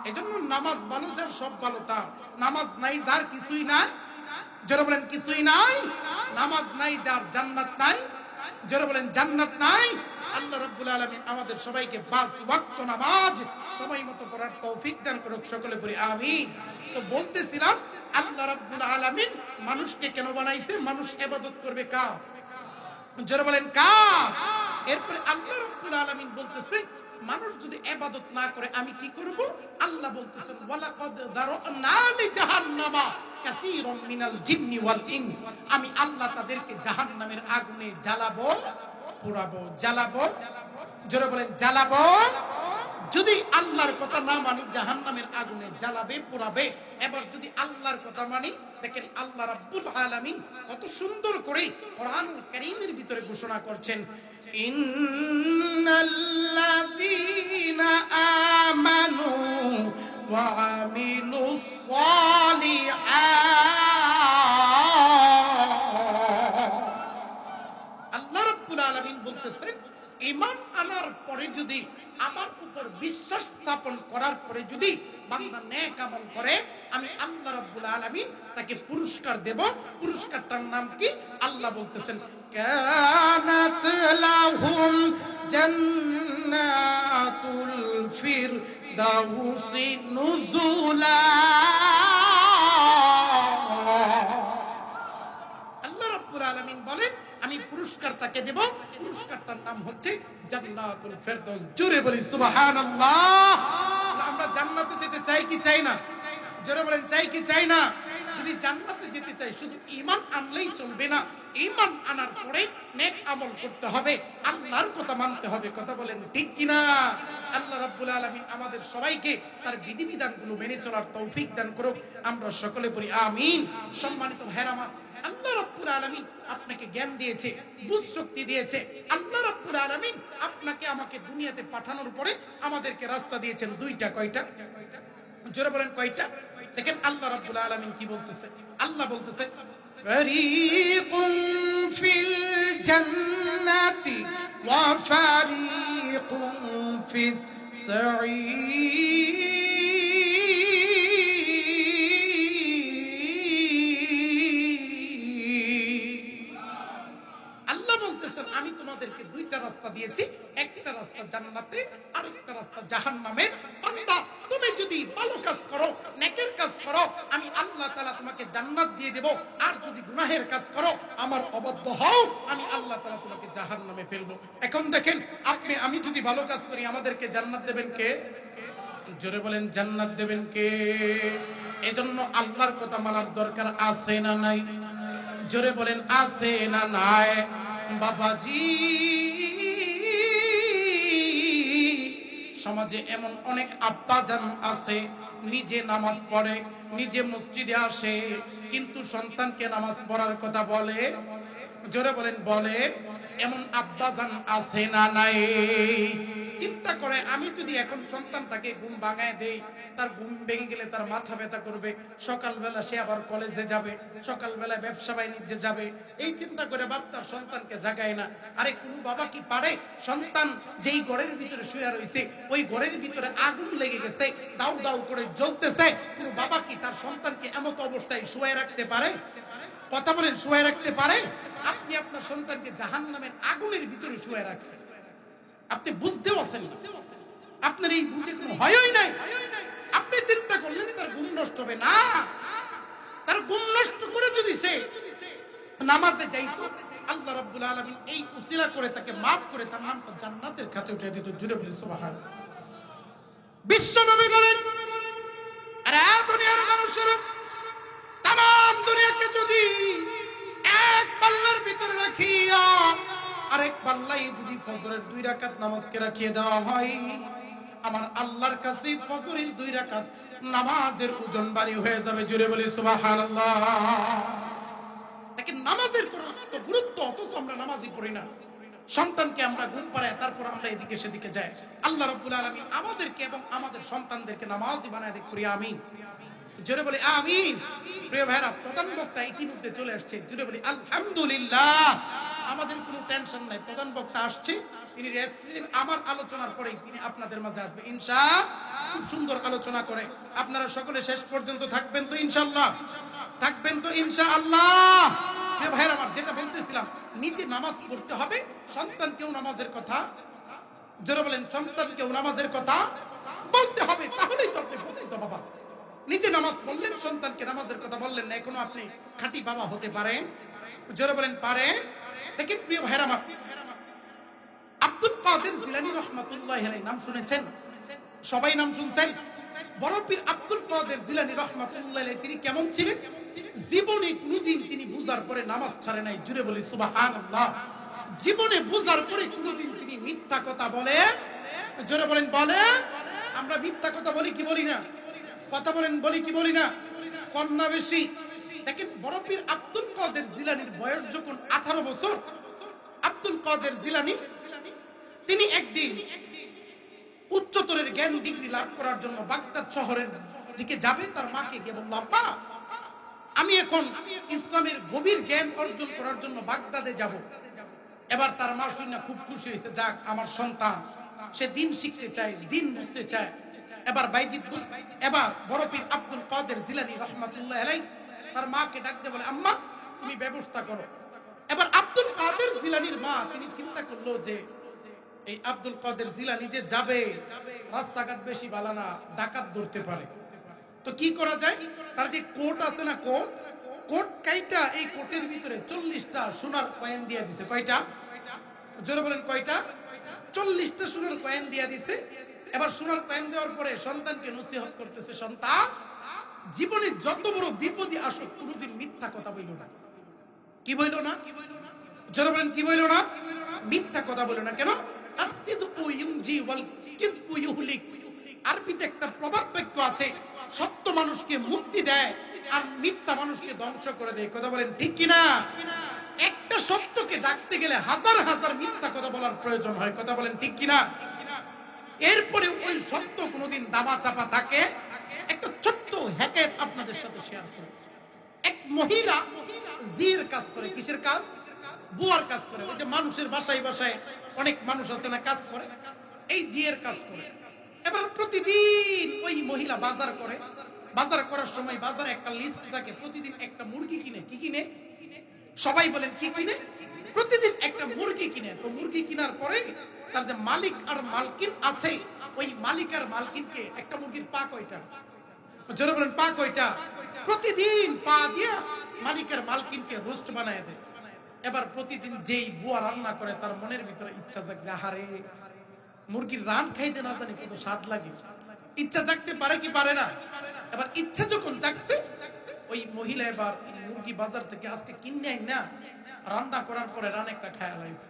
এজন্য নামাজ ভালো যার সব ভালো তার, নামাজ নাই যার কিছুই নাই। যারা বলেন কিছুই নাই। নামাজ নাই যার জান্নাত নাই। যারা বলেন জান্নাত নাই। আল্লাহ রাব্বুল আলামিন আমাদের সবাইকে 5 ওয়াক্ত নামাজ সময় মতো পড়ার তৌফিক দান করুক। সকলে বলি আমিন। তো বলতেছিলাম আল্লাহ রাব্বুল আলামিন মানুষকে কেন বানাইছে? মানুষ ইবাদত করবে কার? যারা বলেন কার? এরপরে আল্লাহ রাব্বুল আলামিন বলতেছে মানুষ যদি ইবাদত না করে আমি কি করব? আল্লাহ বলতেছেন ওয়ালাকাদ দারানা লি জাহান্নামা কাসীরুম মিনাল জিন্নি ওয়াল ইনস, আমি আল্লাহ তাদেরকে জাহান্নামের আগুনে জ্বালাবো, পোড়াবো। জ্বালাবো, জোরে বলেন জ্বালাবো। যদি আল্লাহর কথা না মানি জাহান্নামের আগুনে জ্বালাবে, পোড়াবে। এবার যদি আল্লাহর কথা মানি, দেখেন আল্লাহ রাব্বুল আলামিন কত সুন্দর করে কোরআনুল কারীমের ভিতরে ঘোষণা করছেন, ইন্নাল্লাযীনা আমানু ওয়া আমিলুস সালিহাত। আল্লাহ রাব্বুল আলামিন বলতেছেন, ঈমান আনার পরে যদি, আমার উপর বিশ্বাস স্থাপন করার পরে যদি বান্দা নেক আমল করে, আমি আল্লাহ রাব্বুল আলামিন তাকে পুরস্কার দেব। পুরস্কারটার নাম কি? আল্লাহ বলতেছেন, কানাত লাহুম জান্নাতুল ফিরদাউসি নুজুলা। আল্লাহ রাব্বুল আলামিন বলেন, আমি পুরস্কার তাকে দেব। পুরস্কারটার নাম হচ্ছে জান্নাতুল ফেরদৌস। জোরে বলি সুবহানাল্লাহ। আমরা জান্নাতে যেতে চাই কি চাই না? জোরে বলেন চাই কি চাই না? যদি জান্নাতে যেতে চাই শুধু ঈমান আনলেই চলবে না, ঈমান আনার পরে নেক আমল করতে হবে, আল্লাহর কথা মানতে হবে। কথা বলেন ঠিক কি না? আল্লাহ রাব্বুল আলামিন আমাদের সবাইকে তার বিধিবিধানগুলো মেনে চলার তৌফিক দান করুক। আমরা সকলে বলি আমিন। সম্মানিত ভাইরা আমার, আল্লাহ রাব্বুল আলামিন আপনাকে জ্ঞান দিয়েছে, বুঝ শক্তি দিয়েছে। আল্লাহ রাব্বুল আলামিন আপনাকে আমাকে দুনিয়াতে পাঠানোর পরে আমাদেরকে রাস্তা দিয়েছেন দুইটা। কয়টা? জোরে বলেন কয়টা? দেখেন আল্লাহ রাব্বুল আলামিন কি বলতেছে। আল্লাহ বলতেছে, ফারিকুন ফিল জান্নাতি ওয়া ফারিকুন ফিস সাঈর। আমি তোমাদেরকে দুইটা রাস্তা দিয়েছি, একটা রাস্তা জান্নাতে, আরেকটা রাস্তা জাহান্নামে। বান্দা, তুমি যদি ভালো কাজ করো, নেকের কাজ করো, আমি আল্লাহ তাআলা তোমাকে জান্নাত দিয়ে দেব। আর যদি গুনাহের কাজ করো, আমার অবাধ্য হও, আমি আল্লাহ তাআলা তোমাকে জাহান্নামে ফেলবো। এখন দেখেন, আপনি আমি যদি ভালো কাজ করি, আমাদেরকে জান্নাত দেবেন কে? জোরে বলেন জান্নাত দেবেন কে? এজন্য আল্লাহর কথা মানার দরকার আছে না নাই? জোরে বলেন আছে না নাই? বাবাজি, সমাজে এমন অনেক আব্বাজান আছে, নিজে নামাজ পড়ে, নিজে মসজিদে আসে, কিন্তু সন্তানকে নামাজ পড়ার কথা বলে। জোরে বলেন বলে। এমন আব্বাজান আছে না নাই? চিন্তা করে, আমি যদি এখন সন্তানটাকে ঘুম ভাঙায় দেই, তার ঘুম ভেঙে গেলে তার মাথা ব্যথা করবে, সকালবেলা সে আবার কলেজে যাবে, সকালবেলা ব্যবসা বাণিজ্যে যাবে, এই চিন্তা করে বাপ তার সন্তানকে জাগায় না। আরে কোন বাবা কি পারে, সন্তান যেই ঘরের ভিতরে শুয়ে রয়েছে, ওই ঘরের ভিতরে আগুন লেগে গেছে, দাউ দাউ করে জ্বলতেছে, কোন বাবা কি তার সন্তানকে এমত অবস্থায় শুয়ে রাখতে পারে? কথা বলেন, শুয়ে রাখতে পারে? আপনি আপনার সন্তানকে জাহান্নামের আগুনের ভিতরে শুয়ে রাখছেন, আপনি বুঝতেও আছেন না, আপনার এই বুঝে কোনো হয়ই নাই। আপনি চিন্তা করলেন তার ঘুম নষ্ট হবে না, তার ঘুম নষ্ট করে যদি সে নামাজে যাইতো, আল্লাহ রাব্বুল আলামিন এই উসিলা করে তাকে মাফ করে তার নামটা জান্নাতের খাতে উঠিয়ে দিত। জুড়ে বলি সুবহানাল্লাহ। বিশ্বনবী বলেন, আরে দুনিয়ার মানুষেরা, তাম দুনিয়াকে যদি এক পাল্লার ভিতরে রাখিয়া আরেক পাল্লাই যদি ফজরের 2 রাকাত নামাজকে রাখিয়ে দেওয়া হয়, আমার আল্লাহর কাছে ফজরের 2 রাকাত নামাজের ওজন ভারী হয়ে যাবে। জুড়ে বলি সুবহানাল্লাহ। দেখেন নামাজের কত গুরুত্ব, অথচ আমরা নামাজই পড়ি না। সন্তানকে আমরা ঘুম পাড়াই, তারপর আমরা এদিকে সেদিকে যাই। আল্লাহ রাব্বুল আলামিন আমাদেরকে এবং আমাদের সন্তানদেরকে নামাজি বানায় দিক করি আমিন। জোরে বলি আমিন। প্রিয় ভাইরা, প্রধান বক্তা ইতিমধ্যে চলে আসছে। জোরে বলি আলহামদুলিল্লাহ। আমাদের কোনো টেনশন নাই, প্রধান বক্তা আসছে, তিনি আমার আলোচনার পরেই তিনি আপনাদের মাঝে আসবে ইনশাআল্লাহ। খুব সুন্দর আলোচনা করে। আপনারা সকলে শেষ পর্যন্ত থাকবেন তো ইনশাআল্লাহ? থাকবেন তো ইনশাআল্লাহ? প্রিয় ভাইরা আমার, যেটা বলতেছিলাম, নিচে নামাজ পড়তে হবে, সন্তানকেও নামাজের কথা, জোরে বলেন সন্তানকেও নামাজের কথা বলতে হবে, তাহলেই তো আপনি প্রকৃত বাবা। নিচে নামাজ পড়লেন, সন্তানকে নামাজের কথা বললেন না, এখনো আপনি খাঁটি বাবা হতে পারেন? জোরে বলেন পারেন? দেখেন প্রিয় ভাইরা আমার, আব্দুল কাদের জিলানী রাহমাতুল্লাহি আলাইহি নাম শুনেছেন? সবাই নাম শুনতেন? বড় পীর আব্দুল কাদের জিলানী রাহমাতুল্লাহ আলাইহি তিনি কেমন ছিলেন? জীবনে কোনদিন তিনি বুঝার পরে নামাজ ছাড়ে নাই। জুড়ে বলি সুবহানাল্লাহ। জীবনে বুঝার পরে কোনদিন তিনি মিথ্যা কথা বলে, জোরে বলেন বলে। আমরা মিথ্যা কথা বলি কি বলি না? কথা বলেন, বলি কি বলি না? কম না বেশি? দেখেন বড় পীর আব্দুল কাদের জিলানীর বয়স যখন 18 বছর, আব্দুল কাদের জিলানী তিনি একদিন উচ্চতরের জ্ঞান ডিগ্রি লাভ করার জন্য বাগদাদ শহরের দিকে যাবে। তার মাকে গিয়ে বলল, আব্বা আমি এখন ইসলামের গভীর জ্ঞান অর্জন করার জন্য বাগদাদে যাব। এবার তার মা শুনে খুব খুশি হয়েছে, যাক আমার সন্তান সে দিন শিখতে চায়, দিন বুঝতে চায়। এবার বড় পীর আব্দুল কাদের জিলানী রাহমাতুল্লাহ আলাইহি তার মাকে ডাকতে বলে, আম্মা তুমি ব্যবস্থা করো। এবার আব্দুল কাদের জিলানীর মা তিনি চিন্তা করলো যে এই আব্দুল কাদের জিলানী যে যাবে, রাস্তাঘাট বেশি ভালো না, ডাকাত ধরতে পারে। তো কি করা যায়? তার যে কোট আছে না, কোট কাইটা এই কোটের ভিতরে 40টা সোনার কয়েন দিয়ে দিছে। কয়টা? জোরে বলেন কয়টা? 40টা সোনার কয়েন দিয়ে দিছে। এবার সোনার কয়েন দেওয়ার পরে সন্তানকে নসিহত করতেছে, সন্তান জীবনে যত বড় বিপদই আসুক কোনোদিন মিথ্যা কথা বইল না। কি বইল না? জোরে বলেন কি বইল না? মিথ্যা কথা বইল না। কেন? আসিদকু ইউনজি ওয়াল কিযবু ইউহলিক। আরবিতে একটা প্রবাদ বাক্য আছে, সত্য মানুষকে মুক্তি দেয় আর মিথ্যা মানুষকে ধ্বংস করে দেয়। কথা বলেন ঠিক কি না? একটা সত্যকে ডাকতে গেলে হাজার হাজার মিথ্যা কথা বলার প্রয়োজন হয়। কথা বলেন ঠিক কি না? এরপরে ওই সত্য কোনোদিন দাবা চাপা থাকে। একটা ছোট্ট হ্যাকেট আপনাদের সাথে শেয়ার করি। এক মহিলা জির কাজ করে। কিসের কাজ? বুয়ার কাজ করে। ওই যে মানুষের বাসায় বাসায় অনেক মানুষ আছে না, কাজ করে, এই জিয়ের কাজ করে। এবার প্রতিদিন ওই মহিলা বাজার করে। বাজার করার সময় বাজারে একটা লিস্ট থাকে, প্রতিদিন একটা মুরগি কিনে। কি কিনে? সবাই বলেন কি কিনে? প্রতিদিন একটা মুরগি কিনে। তো মুরগি কেনার পরে তার যে মালিক আর মালকিন আছে, ওই মালিক আর মালকিনকে একটা মুরগির পা কয়টা? জোরে বলেন পা কয়টা? প্রতিদিন পা দিয়া মালিক আর মালকিনকে রোস্ট বানায় দেয়। এবার প্রতিদিন যেই বুয়া রান্না করে তার মনের ভিতরে ইচ্ছা জাগে, আহারে মুরগির রান খাইতে না জানি কত স্বাদ লাগে। ইচ্ছা জাগতে পারে কি পারে না? এবার ইচ্ছা যখন জাগছে, ওই মহিলা এবার মুরগি বাজার থেকে আজকে কিনে আইন না, রান্না করার পরে রান একটা খেয়াল আইছে।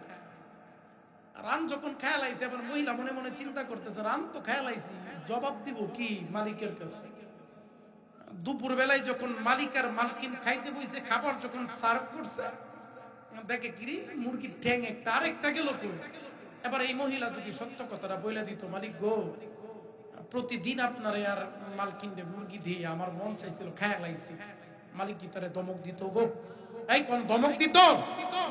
রান যখন খেয়াল আইছে, এবার মহিলা মনে মনে চিন্তা করতেছে, রান তো খেয়াল আইছি, জবাব দিব কি মালিকের কাছে? দুপুর বেলায় যখন মালিক আর মালকিন খাইতে বইছে, খাবার যখন সার্ভ করছে, দেখে কি মুরগির ঠ্যাং একটা, আরেকটা গেল কই। এবার এই মহিলা যদি সত্য কথাটা বলে দিত, মালিক গো প্রতিদিন আপনারে আর মালকিনরে মুরগি দিয়ে আমার মন চাইছিল, খেয়াল আইছি, মালিক কি তারে দমক দিত গো? এই কোন দমক দিত?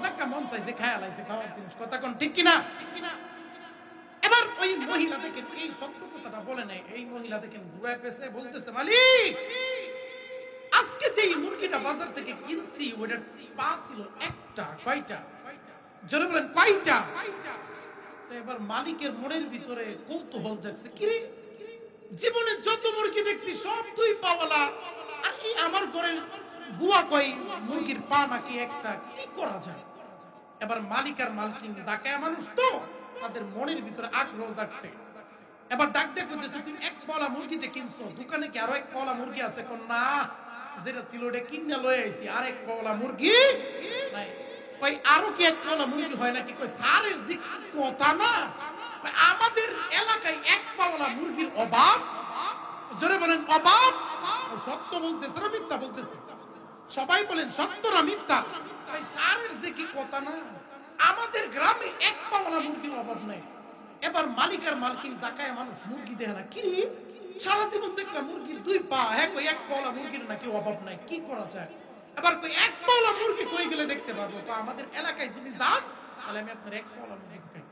দেখা মন চাইছে, খেয়াল আইছে, খাওয়ার জিনিস। কথা কোন ঠিক কিনা? এবার ওই মহিলা দেখেন এই সত্য কথাটা বলে নাই, এই মহিলা দেখেন ঘুরায় পেছে বলতেছে, মালিক আজকে যে মুরগিটা বাজার থেকে কিনছি ওটার পা ছিল একটা। কয়টা? জোরে বলেন কয়টা? তো এবার মালিকের মনের ভিতরে কৌতূহল জাগছে, কিরে জীবনে যত মুরগি দেখছি সব দুই পাওয়ালা, আর এই আমার ঘরের বুয়া কই মুরগির পা নাকি একটা, কি করা যায়? এবার মালিক আর মালকিন ডাকায়া মানুষ তো, তাদের মনের ভিতরে আগ্রহ জাগছে। এবার ডাক দিয়ে বলতেছে, তুমি এক পাওয়ালা মুরগি যে কিনছো, দোকানে কি আরো এক পাওয়ালা মুরগি আছে? কোন না, যেটা ছিল ওটা কিনে লয়ে আইছি, আর এক পাওয়ালা মুরগি নাই। কই আরো কি এক পাওয়ালা মুরগি হয় নাকি? কই সারের দিক কথা না, আমাদের এলাকায় এক পাওয়ালা মুরগির অভাব। জোরে বলেন অভাব। সত্য বলতেছে না মিথ্যা বলতেছে? সবাই বলেন সত্য না মিথ্যা? কই সারের দিক কথা না, আমাদের গ্রামে এক পাওয়ালা মুরগির অভাব নাই। এবার মালিক আর মালকিন ডাকায় মানুষ মুরগি দেয় না, কি সারা জীবন দেখলাম মুরগির দুই পা, এক পাওয়ালা মুরগির নাকি অভাব নাই, কি করা যায়? এবার কই এক পাওয়ালা মুরগি কই গেলে দেখতে পাবো? তো আমাদের এলাকায় যদি যান তাহলে আমি আপনার এক পাওয়ালা মুরগি দেখাই।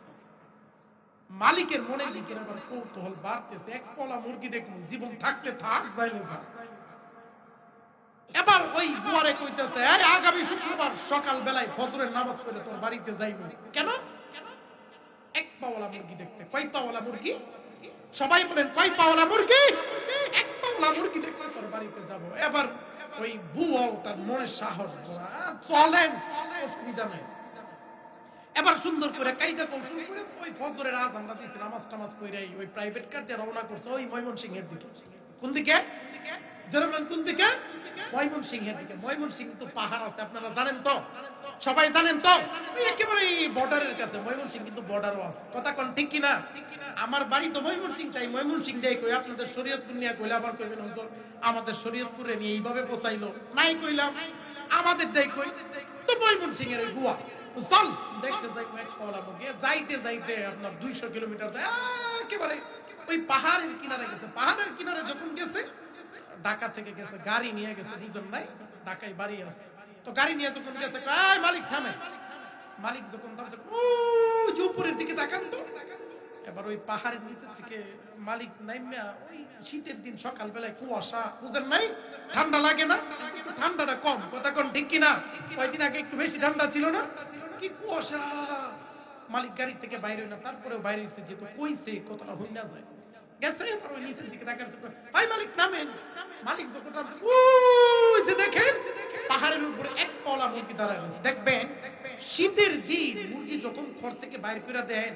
মালিকের মনের ভিতরে আবার কৌতূহল বাড়তেছে, এক পাওয়ালা মুরগি দেখবো, জীবন থাকতে থাক, যাইলে যা। এবার ওই বুয়ারে কইতেছে, এই আগামী শুক্রবার সকাল বেলায় ফজরের নামাজ পড়ে তোর বাড়িতে যাইব। কেন? এক পাওয়ালা মুরগি দেখতে। কয় পাওয়ালা মুরগি? সবাই বলেন কয় পাওয়ালা মুরগি? এক পাওয়ালা মুরগি দেখতে তোর বাড়িতে যাব। এবার ওই বুয়াও তার মনে সাহস, চলেন, অসুবিধা নাই। এবার সুন্দর করে কায়দা কৌশল করে ওই ফজরের আজানটা দিয়েছে, নামাজ টামাজ পড়াই ওই প্রাইভেট কার দিয়ে রওনা করছে ওই ময়মনসিংহের দিকে। কোন দিকে? যারা বলেন কোন দিকে? ময়মনসিংহের দিকে। ময়মনসিংহ তো পাহাড় আছে, আপনারা জানেন তো, সবাই জানেন তো, একেবারে বর্ডারের কাছে ময়মনসিংহ, কিন্তু বর্ডারও আছে। কথা কোন ঠিক কিনা? আমার বাড়ি তো ময়মনসিংহ, তাই ময়মনসিংহ দেয় কই। আপনাদের শরীয়তপুর নিয়ে কইলে আবার কইবেন হুজুর আমাদের শরীয়তপুরে নিয়ে এইভাবে পৌঁছাইলো, নাই কইলাম আমাদের দেয় কই। তো ময়মনসিংহের ওই গুয়া চল দেখতে যাই, এক পাওলা মুখে যাইতে যাইতে আপনার 200 কিলোমিটার যায়, একেবারে ওই পাহাড়ের কিনারে গেছে। পাহাড়ের কিনারে যখন গেছে, ঢাকা থেকে গেছে, গাড়ি নিয়ে গেছে, বুঝলেন নাই, ঢাকায় বাড়ি আছে। তো গাড়ি নিয়ে যখন গেছে, মালিক থামে। মালিক যখন থামছে, ও যে উপরের দিকে তাকান তো। এবার ওই পাহাড়ের নিচের থেকে মালিক নাইমা, ওই শীতের দিন সকাল বেলায় কুয়াশা, বুঝেন নাই, ঠান্ডা লাগে না, ঠান্ডাটা কম। কথা কোন ঠিক কিনা? কয়েকদিন আগে একটু বেশি ঠান্ডা ছিল না, কি কুয়াশা। মালিক গাড়ি থেকে বাইরে না, তারপরেও বাইরে এসে যেহেতু কইছে কতটা হই না যায় গেছে। এবার ওই নিচের দিকে তাকাচ্ছে, ভাই মালিক নামেন। মালিক যখন নামছে, ওই যে দেখেন পাহাড়ের উপরে এক পলা মুরগি দাঁড়ায় আছে। দেখবেন শীতের দিন মুরগি যখন ঘর থেকে বাইর করে দেন,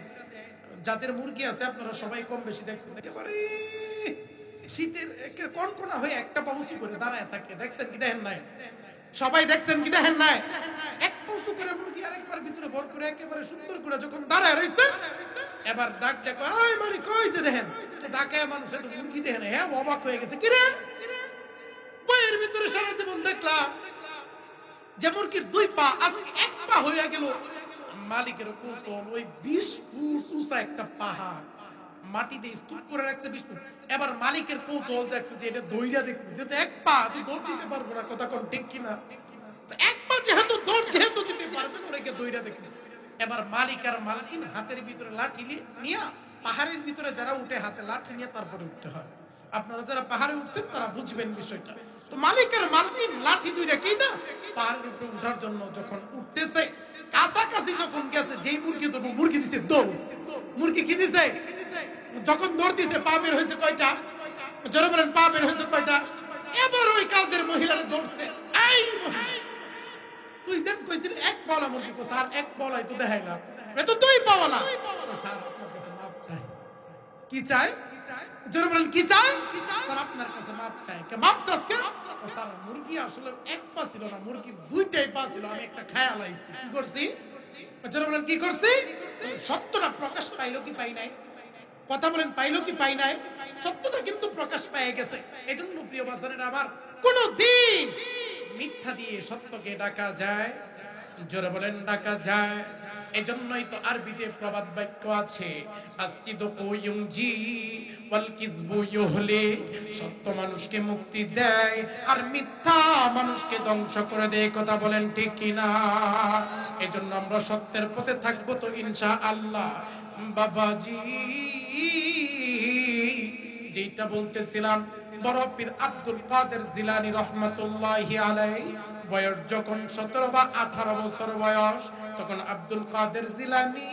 যাদের মুরগি আছে আপনারা সবাই কম বেশি দেখছেন, একেবারে শীতের কনকনা হয়ে একটা পা উঁচু করে দাঁড়ায় থাকে। দেখছেন কি দেখেন নাই? সবাই দেখছেন কি দেখেন নাই? এক উঁচু করে মুরগি আরেকবার ভিতরে ভর করে একেবারে সুন্দর করে যখন দাঁড়ায় রইছে, এবার ডাক দেখো, ওই মালিক কই যে দেখেন, ডাকায় মানুষ এত মুরগি দেখেন, হ্যাঁ অবাক হয়ে গেছে। কিরে বইয়ের ভিতরে সারা জীবন দেখলাম যে মুরগির 2 পা, আজকে 1 পা হইয়া গেল। মালিকের কৌতূহল, ওই 20 ফুট উঁচা একটা পাহাড় মাটি দিয়ে স্তূপ করে রাখছে 20 ফুট। এবার মালিকের কৌতূহল দেখছে যে এটা দইরা দেখবে, যেহেতু 1 পা তুই দৌড় দিতে পারবো না। কথা কোন ঠিক কিনা? 1 পা যেহেতু দৌড় যেহেতু দিতে পারবেন, ওটাকে দইরা দেখবে। এবার মালিক আর মালকিন হাতের ভিতরে লাঠি নিয়ে, পাহাড়ের ভিতরে যারা উঠে হাতে লাঠি নিয়ে তারপরে উঠতে হয়। আপনারা যারা পাহাড়ে উঠছেন তারা বুঝবেন বিষয়টা। তো মালিক আর মালকিন লাঠি দুইটা কি না পাহাড়ের উপরে উঠার জন্য যখন উঠতেছে, কাছাকাছি যখন গেছে, যেই মুরগি দেবো মুরগি দিছে দৌড়। মুরগি কি দিছে? যখন দৌড় দিছে, পা বের হয়েছে কয়টা? জোরে বলেন, পা বের হয়েছে কয়টা? এবার ওই কাজের মহিলারা দৌড়ছে, এই তুই দেন কইছিস 1 পাওলা মুরগি, কো স্যার 1 পাওলাই তো দেখাইলাম, এ তো 2 পাওলা। স্যার আপনার কাছে মাপ চাই। কি চাই? জোরে বলেন কি চাই? স্যার আপনার কাছে মাপ চাই। কে মাপ চাস কে? স্যার মুরগি আসলে 1 পা ছিল না, মুরগি 2টাই পা ছিল, আমি একটা খায়া লাইছি। কি করছি? জোরে বলেন কি করছি? সত্যটা প্রকাশ পাইলো কি পাই নাই? কথা বলেন, পাইলো কি পাই নাই? সত্যটা কিন্তু প্রকাশ পেয়ে গেছে। এজন্য প্রিয় বাজারের আমার কোনদিন মিথ্যা দিয়ে সত্যকে ডাকা যায়? জোরে বলেন ডাকা যায়। এজন্যই তো আরবিতে প্রবাদ বাক্য আছে, আসিদকু ইউনজি ওয়াল কিযবু ইউহলিক। সত্য মানুষকে মুক্তি দেয় আর মিথ্যা মানুষকে ধ্বংস করে দেয়। কথা বলেন ঠিক কিনা? এজন্য আমরা সত্যের পথে থাকবো তো ইনশাআল্লাহ। বাবাজি যেটা বলতেছিলাম, বড় পীর আব্দুল কাদের জিলানী রহমাতুল্লাহি আলাইহি বয়স যখন 17 বা 18 বছর বয়স, তখন আব্দুল কাদের জিলানী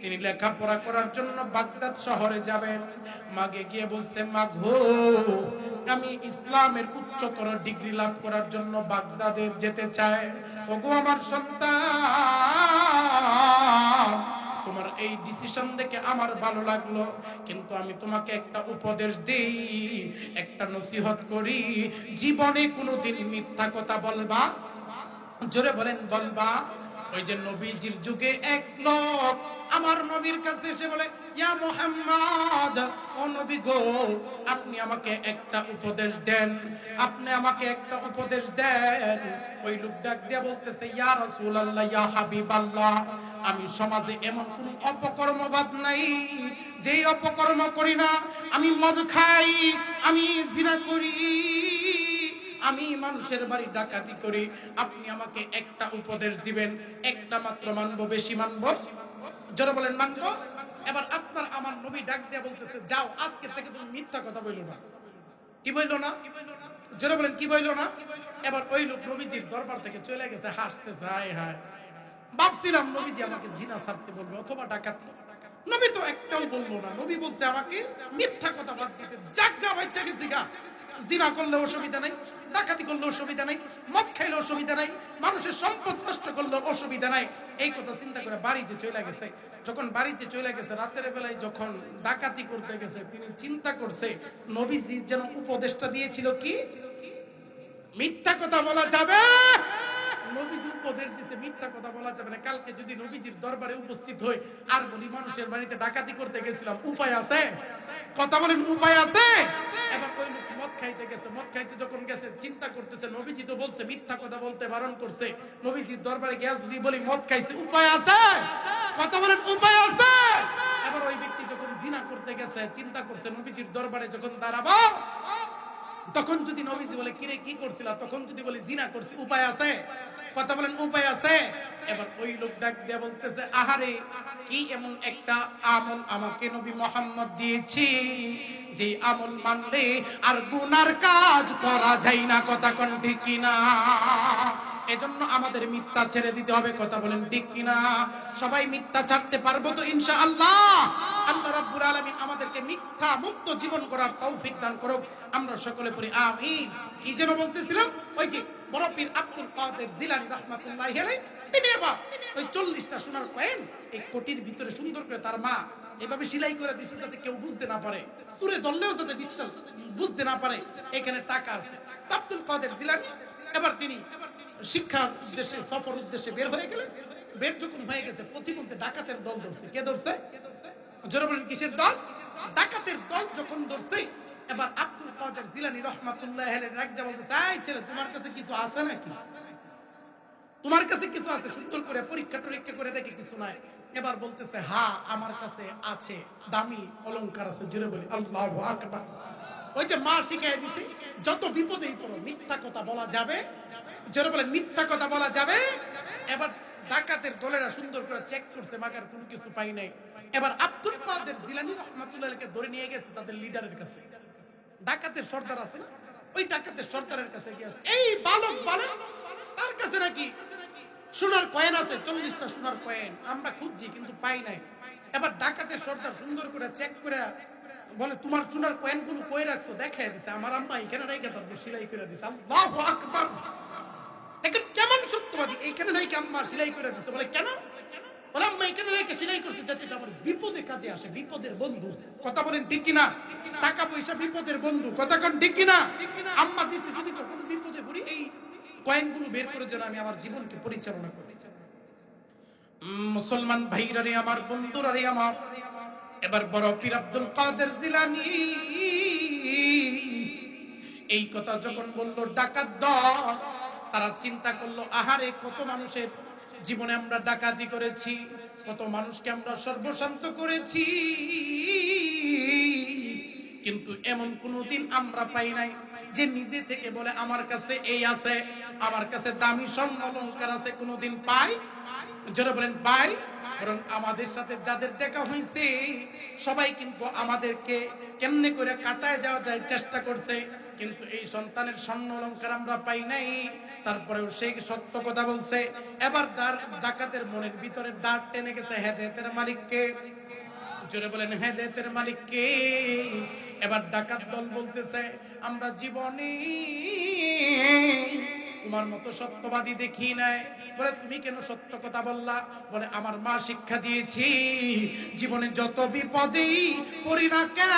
তিনি লেখাপড়া করার জন্য বাগদাদ শহরে যাবেন। মাগে গিয়ে বলছে, মা গো আমি ইসলামের উচ্চতর ডিগ্রি লাভ করার জন্য বাগদাদে যেতে চাই। ওগো আমার সন্তান, তোমার এই ডিসিশন দেখে আমার ভালো লাগলো, কিন্তু আমি তোমাকে একটা উপদেশ দেই, একটা নসিহত করি, জীবনে কোনোদিন মিথ্যা কথা বলবা। জোরে বলেন বলবা। ওই যে নবীজির যুগে এক লোক আমার নবীর কাছে এসে বলে, ইয়া মুহাম্মদ, ও নবী গো আপনি আমাকে একটা উপদেশ দেন, আপনি আমাকে একটা উপদেশ দেন। ওই লোক ডাক দিয়া বলতেছে, ইয়া রাসূলুল্লাহ, ইয়া হাবিবাল্লাহ, আমি সমাজে এমন কোন অপকর্মবাদ নাই যেই অপকর্ম করি না। আমি মদ খাই, আমি জিনা করি, আমি মানুষের বাড়ি ডাকাতি করি। আপনি আমাকে একটা উপদেশ দিবেন, একটা মাত্র মানবো, বেশি মানবো? জোরে বলেন মানবো। এবার আপনার আমার নবী ডাক দিয়ে বলতেছে, যাও আজকে থেকে তুমি মিথ্যা কথা বইলো না। কি বইলো না? জোরে বলেন কি বইলো না? এবার ওই লোক নবীজির দরবার থেকে চলে গেছে, হাসতেছে, হায় হায় ভাবছিলাম নবীজি আমাকে জিনা ছাড়তে বলবে অথবা ডাকাতি। নবী তো একটাও বললো না। নবী বলছে আমাকে মিথ্যা কথা বাদ দিতে। জাগা বাচ্চা গেছি গা, জিনা করলে অসুবিধা নাই, ডাকাতি করলে অসুবিধা নাই, মদ খাইলে অসুবিধা নাই, মানুষের সম্পদ নষ্ট করলে অসুবিধা নাই। এই কথা চিন্তা করে বাড়িতে চলে গেছে। যখন বাড়িতে চলে গেছে, রাতের বেলায় যখন ডাকাতি করতে গেছে, তিনি চিন্তা করছে নবীজি যেন উপদেশটা দিয়েছিল কি মিথ্যা কথা বলা যাবে। নবীজি উপদেশ দিতে মিথ্যা কথা বলা যাবে না। কালকে যদি নবীজির দরবারে উপস্থিত হই আর বলি মানুষের বাড়িতে ডাকাতি করতে গেছিলাম, উপায় আছে? কথা বলেন, উপায় আছে? এবার ওই লোক মদ খাইতে গেছে, মদ খাইতে যখন গেছে চিন্তা করতেছে নবীজি তো বলছে মিথ্যা কথা বলতে বারণ করছে, নবীজির দরবারে গিয়ে যদি বলি মদ খাইছে, উপায় আছে? কথা বলেন, উপায় আছে? এবার ওই ব্যক্তি যখন জিনা করতে গেছে চিন্তা করছে নবীজির দরবারে যখন দাঁড়াবো, তখন যদি নবীজি বলে কিরে কি করছিলা, তখন যদি বলি জিনা করছি, উপায় আছে? কথা বলেন, উপায় আছে? এবার ওই লোক ডাক দিয়ে বলতেছে, আহারে কি এমন একটা আমল আমাকে নবী মুহাম্মদ দিয়েছি যে আমল মানলে আর গুনার কাজ করা যায় না। কথা কোন ঠিক কিনা? এজন্য আমাদের মিথ্যা ছেড়ে দিতে হবে। কথা বলেন ঠিক কিনা? সবাই মিথ্যা ছাড়তে পারবো তো ইনশাআল্লাহ? আল্লাহ রাব্বুল আলামিন আমাদেরকে মিথ্যা মুক্ত জীবন করার তৌফিক দান করুক। আমরা সকলে পড়ি আমিন। কি যেন বলতেছিলাম, ওই যে বড় পীর আব্দুল কাদের জিলানী রাহমাতুল্লাহি আলাইহি, তিনি এবার ওই 40টা সোনার কয়েন এই কোটির ভিতরে সুন্দর করে তার মা এভাবে সেলাই করে দিয়েছে যাতে কেউ বুঝতে না পারে, সুরে ধরলেও যাতে বিশ্বাস বুঝতে না পারে এখানে টাকা আছে। আব্দুল কাদের জিলানী এবার তিনি শিক্ষার উদ্দেশ্যে সফর উদ্দেশ্যে বের হয়ে গেলেন। বের যখন হয়ে গেছে, প্রতিমধ্যে ডাকাতের দল ধরছে। কে ধরছে? জোরে বলেন, কিসের দল? ডাকাতের দল যখন ধরছে, এবার আব্দুল কাদের জিলানী রাহমাতুল্লাহি আলাইহি রাগ দিয়ে বলতেছে, এই ছেলে তোমার কাছে কিছু আছে নাকি? তোমার কাছে কিছু আছে? সুন্দর করে পরীক্ষা টরীক্ষা করে দেখে কিছু নাই। এবার বলতেছে, হ্যাঁ আমার কাছে আছে, দামি অলংকার আছে। জোরে বলি আল্লাহু আকবার। ওই যে মা শিখাই দিতে, যত বিপদেই পড়ো মিথ্যা কথা বলা যাবে। জোরে বলে, মিথ্যা কথা বলা যাবে। এবার ডাকাতের দলেরা সুন্দর করে চেক করছে, মাগার কোনো কিছু পাই নাই। এবার আব্দুল কাদের জিলানী রাহমাতুল্লাহি আলাইহি ধরে নিয়ে গেছে তাদের লিডারের কাছে। ডাকাতের সর্দার আছে, ওই ডাকাতের সর্দারের কাছে গিয়েছে। এই বালক বালক তার কাছে নাকি সোনার কয়েন আছে, 40টা সোনার কয়েন আমরা খুঁজছি কিন্তু পাই নাই। এবার ডাকাতের সর্দার সুন্দর করে চেক করে বলে, তোমার সোনার কয়েন গুলো কই রাখছো? দেখাই দিছে, আমার আম্মা এখানে রেখে তারপর সেলাই করে দিছে। আল্লাহু আকবার। এখন কেমন সত্যবাদী, এইখানে নাকি আম্মা সেলাই করে দিছে। বলে কেন? বলে আম্মা এখানে রেখে সেলাই করছে যাতে আমার বিপদে কাজে আসে, বিপদের বন্ধু। কথা বলেন ঠিক কিনা? টাকা পয়সা বিপদের বন্ধু। কথা কোন ঠিক কিনা? আম্মা দিছে যদি কখনো বিপদে পড়ি, এই কয়েনগুলো বের করে যেন আমি আমার জীবনকে পরিচালনা করি। মুসলমান ভাইরা রে আমার, বন্ধুরা রে আমার, এবার বড় পীর আব্দুল কাদের জিলানী এই কথা যখন বলল, ডাকাত দল তারা চিন্তা করলো, আহারে কত মানুষের জীবনে আমরা ডাকাতি করেছি, কত মানুষকে আমরা সর্বশান্ত করেছি, কিন্তু এমন কোনদিন আমরা পাই নাই যে নিজে থেকে বলে আমার কাছে এই আছে, আমার কাছে দামি স্বর্ণ অলংকার আছে। কোনদিন পাই? যারা বলেন পাই। বরং আমাদের সাথে যাদের দেখা হয়েছে সবাই কিন্তু আমাদেরকে কেমনে করে কাটায় যাওয়া যায় চেষ্টা করছে, কিন্তু এই সন্তানের স্বর্ণ অলংকার আমরা পাই নাই। তারপরেও সে সত্য কথা বলছে। এবার ডাকাতের মনের ভিতরে দাঁড় টেনে গেছে, হেদায়েতের মালিককে। জোরে বলেন, হেদায়েতের মালিককে। এবার ডাকাত দল বলতেছে, আমরা জীবনে তোমার মতো সত্যবাদী দেখি নাই। বলে তুমি কেন সত্য কথা বললা? বলে আমার মা শিক্ষা দিয়েছি, জীবনে যত বিপদেই পড়ি না কেন,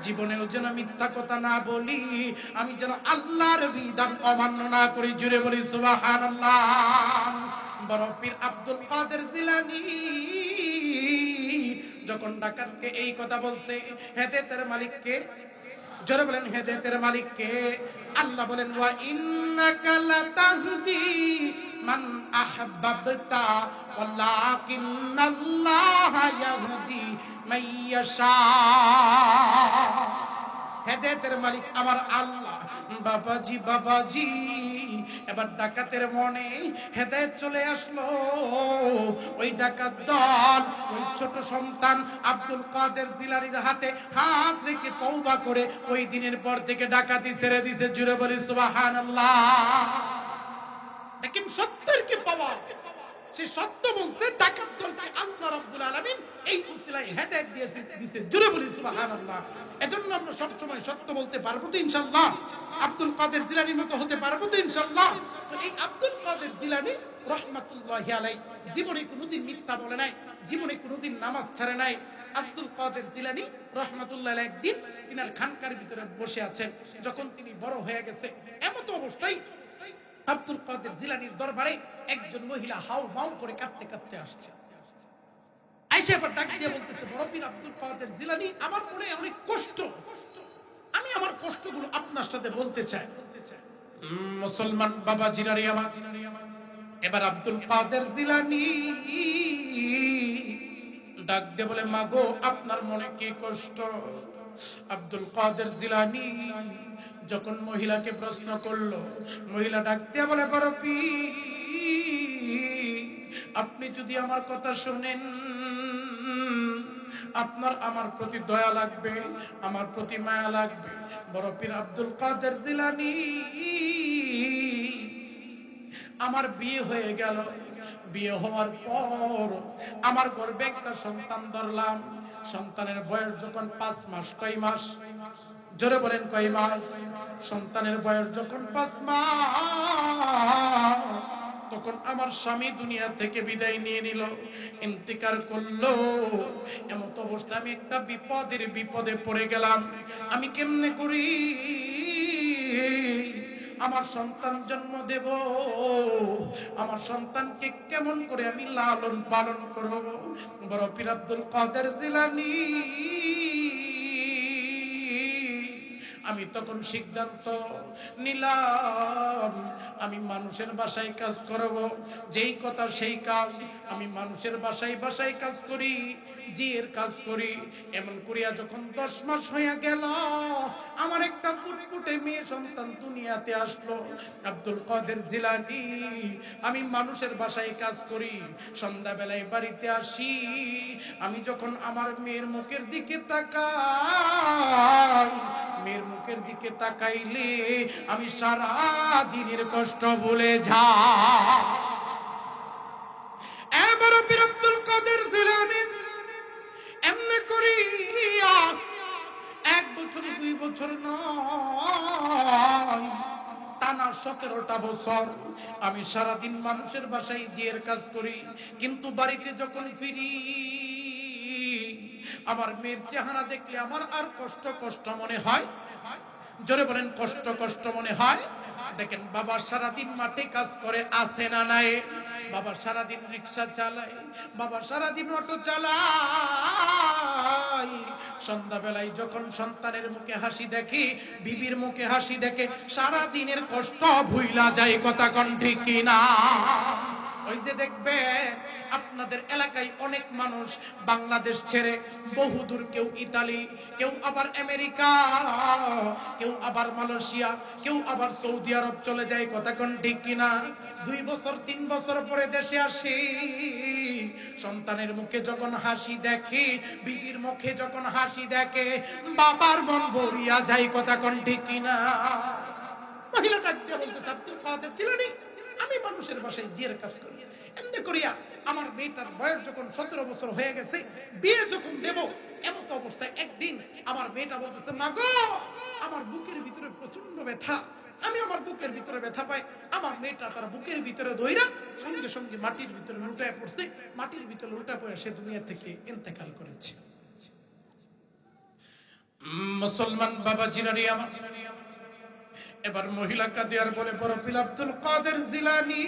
জীবনেও যেন মিথ্যা কথা না বলি, আমি যেন আল্লাহর বিধান অমান্য না করি। জুড়ে বলি সুবহানাল্লাহ। বড় পীর আব্দুল কাদের জিলানী যখন ডাকাতকে এই কথা বলছে, হেদায়েতের মালিককে, জোরে বলেন হেদায়েতের মালিককে, আল্লাহ বলেন, ওয়া ইন্নাকা লাতাহদি মান আহবাবতা ওয়ালাকিন্নাল্লাহা ইয়াহদি মাইয়াশা। হেদায়েতের মালিক আমার আল্লাহ। বাবাজি বাবাজি, এবার ডাকাতের মনে হেদায়েত চলে আসলো। ওই ডাকাত দল ওই ছোট সন্তান আব্দুল কাদের জিলানীর হাতে হাত রেখে তওবা করে ওই দিনের পর থেকে ডাকাতি ছেড়ে দিয়েছে। জুড়ে বলি সুবহানাল্লাহ। দেখেন সত্যের কি পাওয়া, সে সত্য বলছে, ডাকাত দলকে আল্লাহ রাব্বুল আলামিন এই উসিলায় হেদায়েত দিয়েছে। জোরে বলি সুবহানাল্লাহ। এজন্য আমরা সব সময় সত্য বলতে পারবো তো ইনশাআল্লাহ? আব্দুল কাদের জিলানীর মতো হতে পারবো তো ইনশাআল্লাহ? তো এই আব্দুল কাদের জিলানী রাহমাতুল্লাহি আলাইহি জীবনে কোনোদিন মিথ্যা বলে নাই, জীবনে কোনোদিন নামাজ ছাড়ে নাই। আব্দুল কাদের জিলানী রাহমাতুল্লাহি আলাইহি একদিন তিনার খানকার ভিতরে বসে আছেন। যখন তিনি বড় হয়ে গেছে, এমত অবস্থায় আব্দুল কাদের জিলানীর দরবারে একজন মহিলা হাউ মাউ করে কাঁদতে কাঁদতে আসছে। আয়েশা আবার ডাক দিয়ে বলতেছে, বড় পীর আব্দুল কাদের জিলানী, আমার মনে অনেক কষ্ট, আমি আমার কষ্টগুলো আপনার সাথে বলতে চাই। মুসলমান বাবা জিনারি আমার, এবার আব্দুল কাদের জিলানী ডাক দিয়ে বলে, মাগো আপনার মনে কি কষ্ট? আব্দুল কাদের জিলানী যখন মহিলাকে প্রশ্ন করলো, মহিলা ডাক দিয়ে বলে, বড় পীর আপনি যদি আমার কথা শুনেন, আপনার আমার প্রতি দয়া লাগবে, আমার প্রতি মায়া লাগবে। বড় পীর আব্দুল কাদের জিলানী, আমার বিয়ে হয়ে গেল, বিয়ে হওয়ার পর আমার গর্ভে একটা সন্তান ধরলাম। সন্তানের বয়স যখন 5 মাস, কয় মাস? জোরে বলেন কয় মাস? সন্তানের বয়স যখন 5 মাস, তখন আমার স্বামী দুনিয়া থেকে বিদায় নিয়ে নিল, ইন্তিকাল করলো। এমত অবস্থা আমি একটা বিপদে পড়ে গেলাম। আমি কেমনে করি আমার সন্তান জন্ম দেব? আমার সন্তানকে কেমন করে আমি লালন পালন করব? বড় পীর আব্দুল কাদের জিলানী, আমি তখন সিদ্ধান্ত নিলাম, আমি মানুষের বাসায় কাজ করব। যেই কথা সেই কাজ। আমি মানুষের বাসায় কাজ করি, জিয়ের কাজ করি। এমন করিয়া যখন 10 মাস হয়ে গেল, আমার একটা ফুটফুটে মেয়ে সন্তান দুনিয়াতে আসলো। আব্দুল কাদের জিলানী, আমি মানুষের বাসায় কাজ করি, সন্ধ্যাবেলায় বাড়িতে আসি। আমি যখন আমার মেয়ের মুখের দিকে তাকাই, মেয়ের মুখের দিকে তাকাইলে আমি সারা দিনের কষ্ট ভুলে যাই। এবার পীর আব্দুল কাদের জিলানী এমনি করিয়া 1 বছর 2 বছর নয়, টানা 17টা বছর আমি সারাদিন মানুষের বাসায় জিয়ের কাজ করি। কিন্তু বাড়িতে যখন ফিরি, আমার মেয়ের চেহারা দেখলে আমার আর কষ্ট মনে হয়। জোরে বলেন কষ্ট মনে হয়। দেখেন, বাবা সারাদিন মাঠে কাজ করে, আছে না নাই? বাবা সারাদিন রিক্সা চালায়, বাবা সারাদিন অটো চালায়। সন্ধ্যাবেলায় যখন সন্তানের মুখে হাসি দেখি, বিবির মুখে হাসি দেখে, সারাদিনের কষ্ট ভুইলা যায়। কথা কোন ঠিক কিনা? ওই যে দেখবে আপনাদের এলাকায় অনেক মানুষ বাংলাদেশ ছেড়ে বহুদূর, কেউ ইতালি, কেউ আবার আমেরিকা, কেউ আবার মালয়েশিয়া, কেউ আবার সৌদি আরব চলে যায়। কথা কোন ঠিক কিনা? 2 বছর 3 বছর পরে দেশে আসি, সন্তানের মুখে যখন হাসি দেখি, বিবির মুখে যখন হাসি দেখে, বাবার মন ভরিয়া যায়। কথা কোন ঠিক কিনা? মহিলা ডাক দিয়ে বলতেছে, আব্দুল কাদের জিলানী, আমি মানুষের বাসায় জিয়ের কাজ করি। এমনি করিয়া আমার মেয়েটার বয়স যখন 17 বছর হয়ে গেছে, বিয়ে যখন দেব, এমত অবস্থায় একদিন আমার মেয়েটা বলতেছে, মা গো, আমার বুকের ভিতরে প্রচন্ড ব্যথা। আমি আমার বুকের ভিতরে ব্যথা পাই। আমার মেয়েটা তার বুকের ভিতরে ধইরা সঙ্গে সঙ্গে মাটির ভিতরে লুটায় পড়ছে। মাটির ভিতরে লুটায় পড়ে সে দুনিয়া থেকে ইন্তেকাল করেছে। মুসলমান বাবা জিনারি আমার, এবার মহিলা কাদিয়ার বলে, বড় পীর আব্দুল কাদের জিলানী,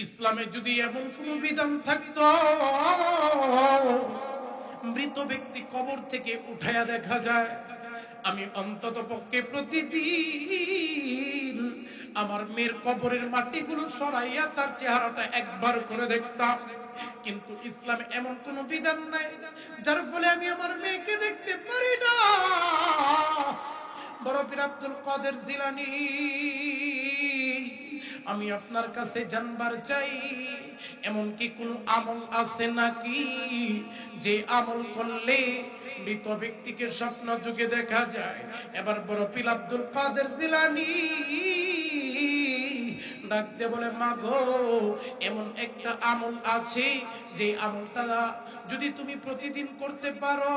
ইসলামে যদি এমন কোন বিধান থাকতো, মৃত ব্যক্তি কবর থেকে উঠায়া দেখা যায়, আমি অন্তত পক্ষে প্রতিদিন আমার মেয়ের কবরের মাটিগুলো সরাইয়া তার চেহারাটা একবার করে দেখতাম। কিন্তু ইসলামে এমন কোন বিধান নাই যার ফলে আমি আমার মেয়েকে দেখতে পারি না। বড় পীর আব্দুল কাদের জিলানী আমি আপনার কাছে জানবার চাই এমন কি কোনো আমল আছে নাকি যে আমল করলে মৃত ব্যক্তিকে স্বপ্ন যুগে দেখা যায়? এবার বড় পীর আব্দুল কাদের জিলানী ডাকতে বলে, মাগো এমন একটা আমল আছে যে আমলটা যদি তুমি প্রতিদিন করতে পারো,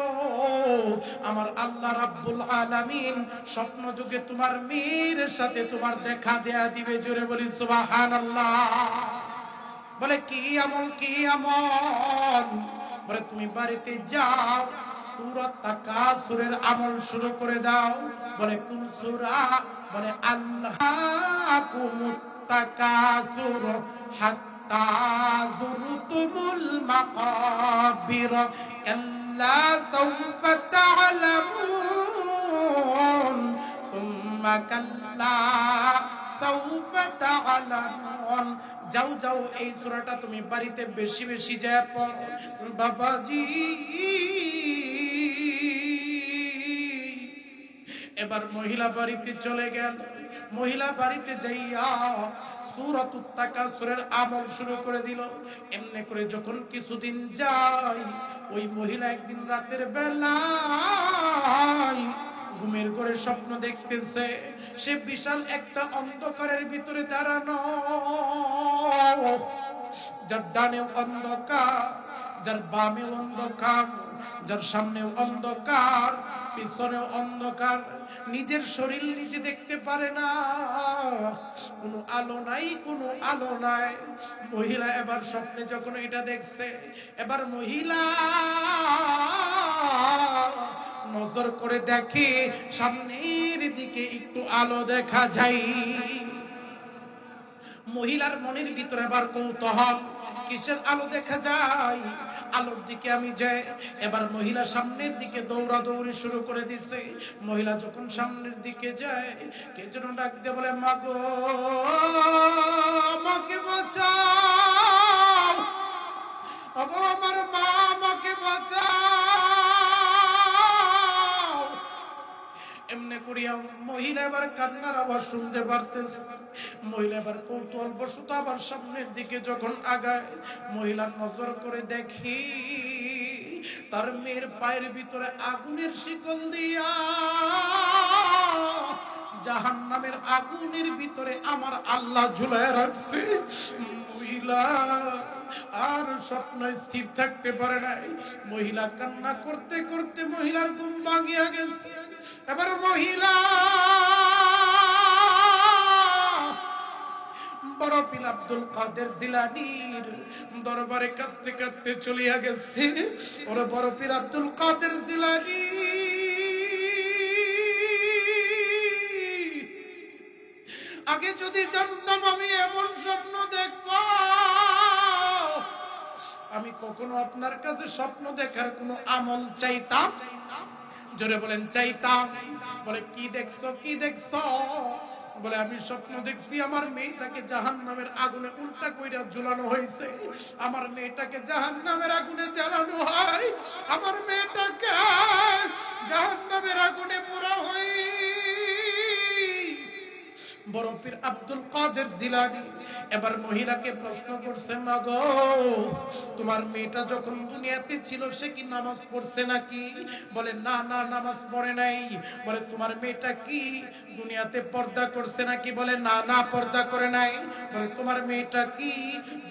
আমার আল্লাহ রাব্বুল আলামিন স্বপ্ন যুগে তোমার মেয়ের সাথে তোমার দেখা দেয়া দিবে। জোরে বলি সুবহানাল্লাহ। বলে কি আমল, কি আমল? বলে তুমি বাড়িতে যাও, সূরা তাকাসুরের আমল শুরু করে দাও। বলে কোন সূরা? বলে আল্লাহকুমুত তাকাসুর হাত্তা যুরতুমুল মাকাবির কাল্লা সাওফা তা'লামুন সুম্মা কাল্লা সাওফা তা'লামুন। যাও যাও, এই সূরাটা তুমি বাড়িতে বেশি বেশি যায় পড়ো বাবাজি। এবার মহিলা বাড়িতে চলে গেল। মহিলা বাড়িতে যাইয়া সূরাতুত তাকাসুরের আমল শুরু করে দিল। এমনি করে যখন কিছুদিন যায়, ওই মহিলা একদিন রাতের বেলায় ঘুমের ঘরে স্বপ্ন দেখতেছে সে বিশাল একটা অন্ধকারের ভিতরে দাঁড়ানো, যার ডানে অন্ধকার, যার বামে অন্ধকার, যার সামনে অন্ধকার, পিছনে অন্ধকার। নিজের শরীর নিজে দেখতে পারে না, কোনো আলো নাই, কোনো আলো নাই। মহিলা এবার স্বপ্নে যখন এটা দেখছে, এবার মহিলা নজর করে দেখে সামনের দিকে একটু আলো দেখা যায়। মহিলার মনের ভিতরে এবার কৌতূহল, কিসের আলো দেখা যায়? আলোর দিকে আমি যাই। এবার মহিলা সামনের দিকে দৌড়াদৌড়ি শুরু করে দিছে। মহিলা যখন সামনের দিকে যায়, কে যেন ডাক দিয়ে বলে, মাগো আমাকে বাঁচাও, ওগো আমার মা আমাকে বাঁচাও। এমনি করিয়া মহিলা এবার কান্নার আওয়াজ শুনতে পারতেছে। মহিলা এবার কৌতূহল বশত আবার সামনের দিকে যখন আগায়, মহিলার নজর করে দেখি তার মেয়ের পায়ের ভিতরে আগুনের শিকল দিয়া, জাহান্নামের আগুনের ভিতরে আমার আল্লাহ ঝুলায় রাখছে। মহিলা আর স্বপ্ন স্থির থাকতে পারে নাই। মহিলা কান্না করতে করতে মহিলার ঘুম ভাঙিয়া গেছে। এবার মহিলা বড় পীর আব্দুল কাদের জিলানীর দরবারে কাঁদতে কাঁদতে চলিয়া গেছে। ওরে বড় পীর আব্দুল কাদের জিলানী, আগে যদি জানতাম আমি এমন স্বপ্ন দেখব, আমি কখনো আপনার কাছে স্বপ্ন দেখার কোনো আমল চাইতাম। জোরে বলেন চাইতাম। বলে কি দেখছো, কি দেখছো? বলে আমি স্বপ্ন দেখছি আমার মেয়েটাকে জাহান্নামের আগুনে উল্টা কইরা ঝুলানো হয়েছে। আমার মেয়েটাকে জাহান্নামের আগুনে জ্বালানো হয়, আমার মেয়েটাকে জাহান্নামের আগুনে পোড়া হয়। বড় পীর আব্দুল কাদের জিলানী এবার মহিলাকে প্রশ্ন করছে, মাগো তোমার মেয়েটা যখন দুনিয়াতে ছিল সে কি নামাজ পড়ছে নাকি? বলে না না, নামাজ পড়ে নাই। বলে তোমার মেয়েটা কি দুনিয়াতে পর্দা করছে নাকি? বলে না না, পর্দা করে নাই। বলে তোমার মেয়েটা কি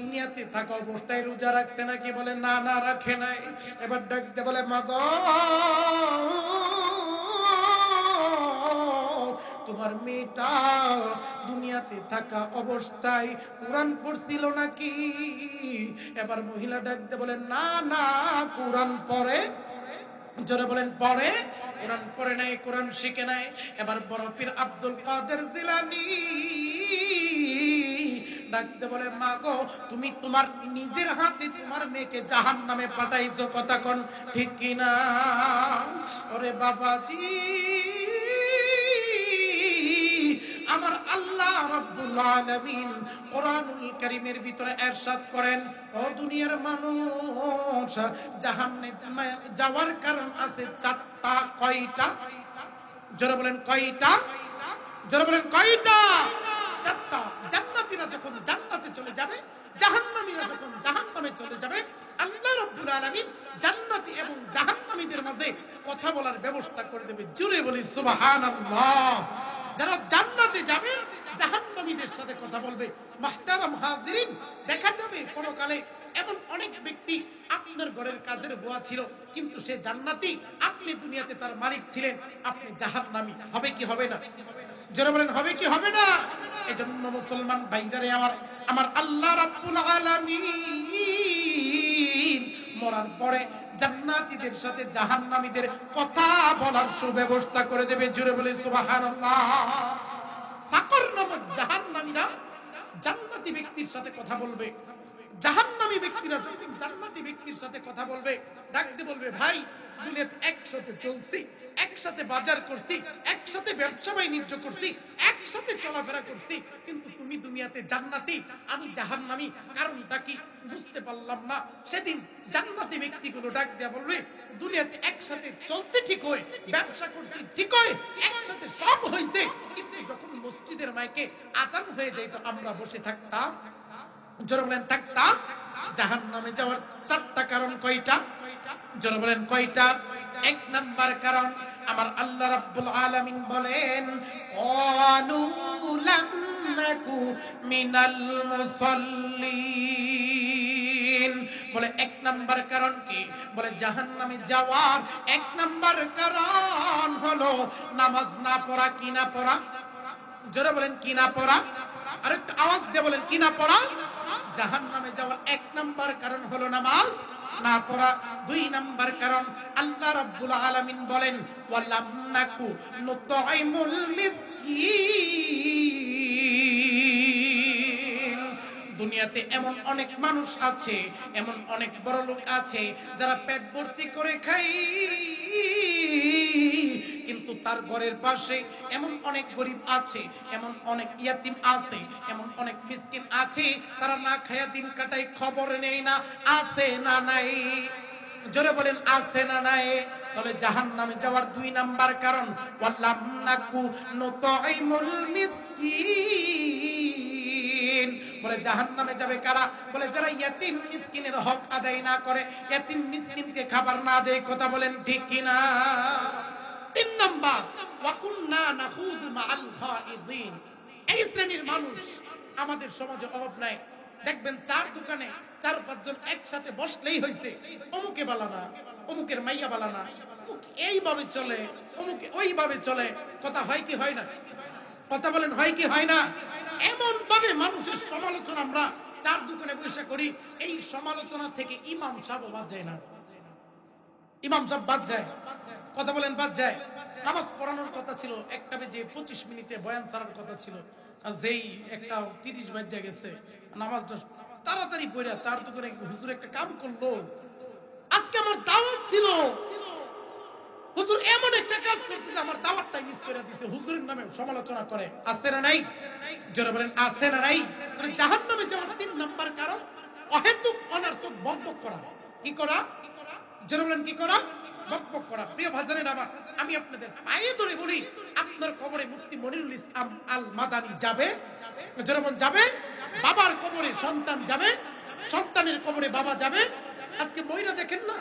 দুনিয়াতে থাকা অবস্থায় রোজা রাখছে নাকি? বলে না না, রাখে নাই। এবার ডাকতে বলে, মাগো তোমার মেয়েটা দুনিয়াতে থাকা অবস্থায় কোরআন পড়ছিল নাকি? এবার মহিলা ডাকতে বলে, না না, কোরআন পড়ে। জোরে বলেন পড়ে। কোরআন পড়ে নাই, কোরআন শিখে নাই। এবার বড় পীর আব্দুল কাদের জিলানী ডাকতে বলে, মাগো তুমি তোমার নিজের হাতে তোমার মেয়েকে জাহান্নামে পাঠাইছো, কথা কোন ঠিক কিনা? ওরে বাবাজি, আমার আল্লাহ রাব্বুল আলামিন কোরআনুল কারীমের ভিতরে ইরশাদ করেন, ও দুনিয়ার মানুষ, জাহান্নামে যাওয়ার কারণ আছে চারটা। কয়টা? জোরে বলেন কয়টা? জোরে বলেন কয়টা? চারটা। জান্নাতীরা যখন জান্নাতে চলে যাবে, জাহান্নামীরা যখন জাহান্নামে চলে যাবে, আল্লাহ রাব্বুল আলামিন জান্নাতি এবং জাহান্নামীদের মাঝে কথা বলার ব্যবস্থা করে দেবে। জোরে বলি সুবহানাল্লাহ। যারা জান্নাতে যাবে জাহান্নামীদের সাথে কথা বলবে। মুহতারাম হাজিরিন, দেখা যাবে পরকালে এমন অনেক ব্যক্তি আপনার ঘরের কাজের বুয়া ছিল, কিন্তু সে জান্নাতি, আপনি দুনিয়াতে তার মালিক ছিলেন, আপনি জাহান্নামী। হবে কি হবে না? যারা বলেন হবে কি হবে না? এজন্য মুসলমান ভাইরারে আমার আল্লাহ রাব্বুল আলামিন মরার পরে জান্নাতীদের সাথে জাহান্নামীদের কথা বলার সুব্যবস্থা করে দেবে। জোরে বলে সুবহানাল্লাহ। সাকর নামক জাহান্নামীরা জান্নাতি ব্যক্তির সাথে কথা বলবে। জাহান্নামী ব্যক্তিরা যখন জান্নাতি ব্যক্তির সাথে কথা বলবে, ডাকতে বলবে, ভাই দুনিয়াতে একসাথে চলছি, একসাথে বাজার করছি, একসাথে ব্যবসা বাণিজ্য করছি, একসাথে চলাফেরা করছি, কিন্তু তুমি দুনিয়াতে জান্নাতি, আমি জাহান্নামী, কারণটা কি বুঝতে পারলাম না। সেদিন জান্নাতি ব্যক্তিগুলো ডাক দেয়া বলবে, দুনিয়াতে একসাথে চলছে ঠিক হয়, ব্যবসা করছি ঠিক হয়, একসাথে সব হইছে, কিন্তু যখন মসজিদের মাইকে আজান হয়ে যায় তো আমরা বসে থাকতাম। জোরে বলেন থাকতাম। জাহান্নামে যাওয়ার চারটা কারণ কয়টা? জোরে বলেন কয়টা? এক নাম্বার কারণ আমার আল্লাহ রাব্বুল আলামিন বলেন, ক্বালু লাম নাকু মিনাল মুসাল্লিন। বলে এক নাম্বার কারণ কি? বলে জাহান্নামে যাওয়ার এক নাম্বার কারণ হলো নামাজ না পড়া। কি না পড়া? জোরে বলেন কি না পড়া? আরেকটু আওয়াজ দিয়ে বলেন কি না পড়া? জাহান্নামে যাওয়ার এক নাম্বার কারণ হলো নামাজ না পড়া। দুই নাম্বার কারণ আল্লাহ রাব্বুল আলামিন বলেন, ওয়ালাম নাকু নুতঈমুল মিসকিন। দুনিয়াতে এমন অনেক মানুষ আছে, এমন অনেক বড় লোক আছে যারা পেট ভর্তি করে খায়, কিন্তু তার ঘরের পাশে এমন অনেক গরিব আছে, এমন অনেক ইয়াতিম আছে, এমন অনেক মিসকিন আছে, তারা না খায়া দিন কাটায়, খবর নেই না আছে না নাই। জোরে বলেন আছে না নাই? তাহলে জাহান্নামে যাওয়ার দুই নাম্বার কারণ ওয়ালাম নাকু নুতঈমুল মিসকিন। বলে জাহান্নামে যাবে কারা? বলে যারা ইয়াতিম মিসকিনের হক আদায় না করে, ইয়াতিম মিসকিনকে খাবার না দেয়। কথা বলেন ঠিক কিনা? তিন নাম্বার ওয়া কুননা নাখুযু মাআল খাইদিন। এই শ্রেণীর মানুষ আমাদের সমাজে অভাব নাই। দেখবেন চার দোকানে চার পাঁচজন একসাথে বসলেই হইছে, অমুকে বালা না, অমুকের মাইয়া বালা না, অমুক এইভাবে চলে, অমুকে ওইভাবে চলে। কথা হয় কি হয় না? কথা বলেন হয় কি হয় না? এমন ভাবে মানুষের সমালোচনা আমরা চার দোকানে বসে করি, এই সমালোচনা থেকে ইমাম সাহেব বাদ যায় না। ইমাম সাহেব বাদ যায়। কথা বলেন বাদ যায়। নামাজ পড়ানোর কথা ছিল 1টা বেজে 25 মিনিটে, বয়ান ছাড়ার কথা ছিল, আর যেই 1:30 বাজে গেছে, নামাজটা তাড়াতাড়ি পড়া চার দোকানে হুজুর একটা কাম করলো, আজকে আমার দাওয়াত ছিল, হুজুর এমন একটা কাজ করতে যে আমার দাওয়াতটাই মিস করে দিতে, হুজুরের নামে সমালোচনা করে। আছে না নাই? যারা বলেন আছে না নাই? জাহান্নামে যাওয়ার 3 নাম্বার কারণ অহেতুক অনর্থক বকবক করা। কি করা? যারা বলেন কি করা? বকবক করা। প্রিয় ভাইজানেরা আমার, আমি আপনাদের পায়ে ধরে বলি, আপনার কবরে মুফতি মনিরুল ইসলাম আল মাদানী যাবে। যারা বলেন যাবে। বাবার কবরে সন্তান যাবে, সন্তানের কবরে বাবা যাবে। আজকে বইরা দেখেন না,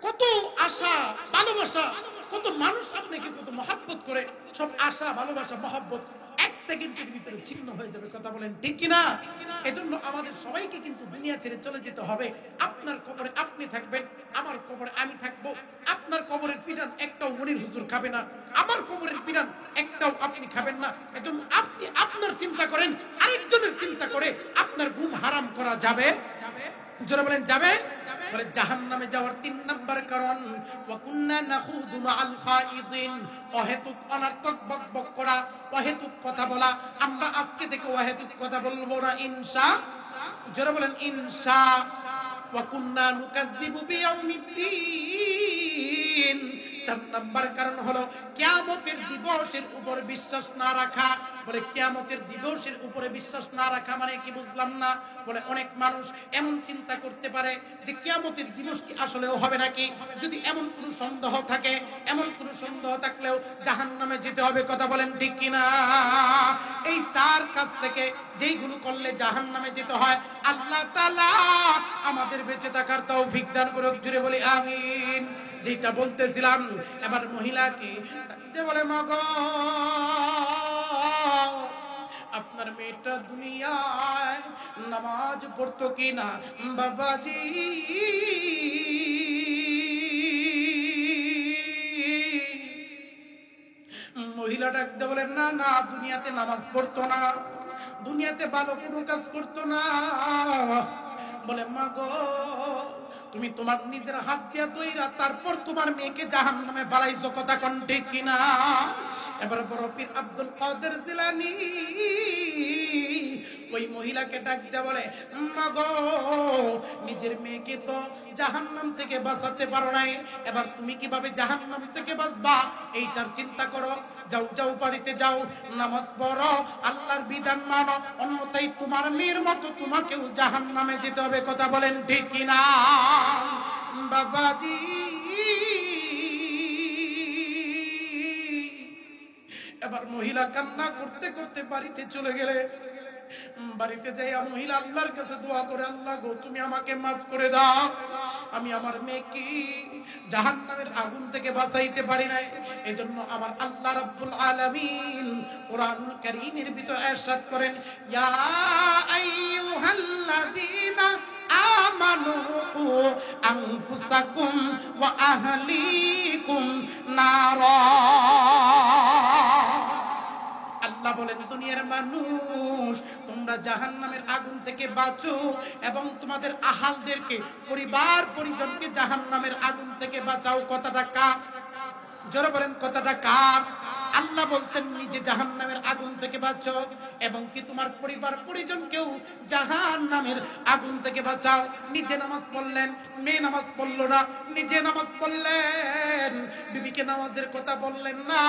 কত আশা ভালোবাসা, কত মানুষ আপনাকে কত মহব্বত করে, সব আশা ভালোবাসা মহব্বত 1 সেকেন্ডের ভিতরে ছিন্ন হয়ে যাবে। কথা বলেন ঠিক কিনা? এজন্য আমাদের সবাইকে কিন্তু দুনিয়া ছেড়ে চলে যেতে হবে। আপনার কবরে আপনি থাকবেন, আমার কবরে আমি থাকবো। আপনার কবরের পিরান একটাও মনির হুজুর খাবে না, আমার কবরের পিরান একটাও আপনি খাবেন না। এজন্য আপনি আপনার চিন্তা করেন, আরেকজনের চিন্তা করে আপনার ঘুম হারাম করা যাবে? যারা বলেন যাবে। বলে জাহান্নামে যাওয়ার 3 নাম্বার কারণ ওয়া কুননা নাখুযু মাআল খাইদিন। অহেতুক অনর্থক বকবক করা, অহেতুক কথা বলা। আমরা আজকে থেকে অহেতুক কথা বলবো না ইনশাআল্লাহ। যারা বলেন ইনশাআল্লাহ। ওয়া কুননা নুকাযযিবু বিয়াউমিদ্দিন। 4 নাম্বার কারণ হলো কিয়ামতের দিবসের উপর বিশ্বাস না রাখা। বলে কিয়ামতের দিবসের উপরে বিশ্বাস না রাখা মানে কি বুঝলাম না। বলে অনেক মানুষ এমন চিন্তা করতে পারে যে কিয়ামতের দিবস কি আসলেও হবে নাকি। যদি এমন কোনো সন্দেহ থাকে, এমন কোনো সন্দেহ থাকলেও জাহান্নামে যেতে হবে, কথা বলেন ঠিক কিনা। এই 4 কাজ থেকে যেইগুলো করলে জাহান্নামে যেতে হয়, আল্লাহ তাআলা আমাদের বেঁচে থাকার তৌফিক দান করুক, জুড়ে বলি আমিন। যেটা বলতেছিলাম, এবার মহিলাকে বলে মাগো আপনার মেয়েটা দুনিয়ায় নামাজ পড়তো কিনা বাবাজি। মহিলা ডাকতে বলেন না না, দুনিয়াতে নামাজ পড়তো না, দুনিয়াতে ভালো কোনো কাজ করতো না। বলে মা গো তুমি তোমার নিজের হাত দিয়া দইরা তারপর তোমার মেয়েকে জাহান্নামে ফেলাইছো, কথা কোন ঠিক কিনা। এবার বড় পীর আব্দুল কাদের জিলানী ওই মহিলাকে ডাক দিয়া বলে মা গো নিজের মেয়েকে তো জাহান্নাম থেকে বাঁচাতে পারো নাই, এবার তুমি কিভাবে জাহান্নাম থেকে বাঁচবা এইটার চিন্তা করো। যাও যাও বাড়িতে যাও, নামাজ পড়ো, আল্লাহর বিধান মানো, অন্যথায় তোমার মেয়ের মতো তোমাকেও জাহান্নামে যেতে হবে, কথা বলেন ঠিক কিনা বাবাজি। এবার মহিলা কান্না করতে করতে বাড়িতে চলে গেলে, বাড়িতে যাইয়া মহিলা আল্লাহর কাছে দোয়া করে, আল্লাহ গো তুমি আমাকে মাফ করে দাও, আমি আমার মেয়েকে জাহান্নামের আগুন থেকে বাঁচাইতে পারি নাই। এজন্য আমার আল্লাহ রাব্বুল আলামিন কোরআনুল কারীমের ভিতর ইরশাদ করেন, ইয়া আইয়ুহাল্লাযীনা আমানু কু আনফুসাকুম ওয়া আহলিকুম নারা। আল্লাহ বলেন দুনিয়ার মানুষ তোমরা জাহান্নামের আগুন থেকে বাঁচো এবং তোমাদের আহালদেরকে, পরিবার পরিজনকে জাহান্নামের আগুন থেকে বাঁচাও। কথাটা কার? জোরে বলেন কথাটা কার? আল্লাহ বলছেন নিজে জাহান্নামের আগুন থেকে বাঁচো এবং কি তোমার পরিবার পরিজনকেও জাহান্নামের আগুন থেকে বাঁচাও। নিজে নামাজ পড়লেন, মেয়ে নামাজ পড়লো না, নিজে নামাজ পড়লেন, বিবিকে নামাজের কথা বললেন না।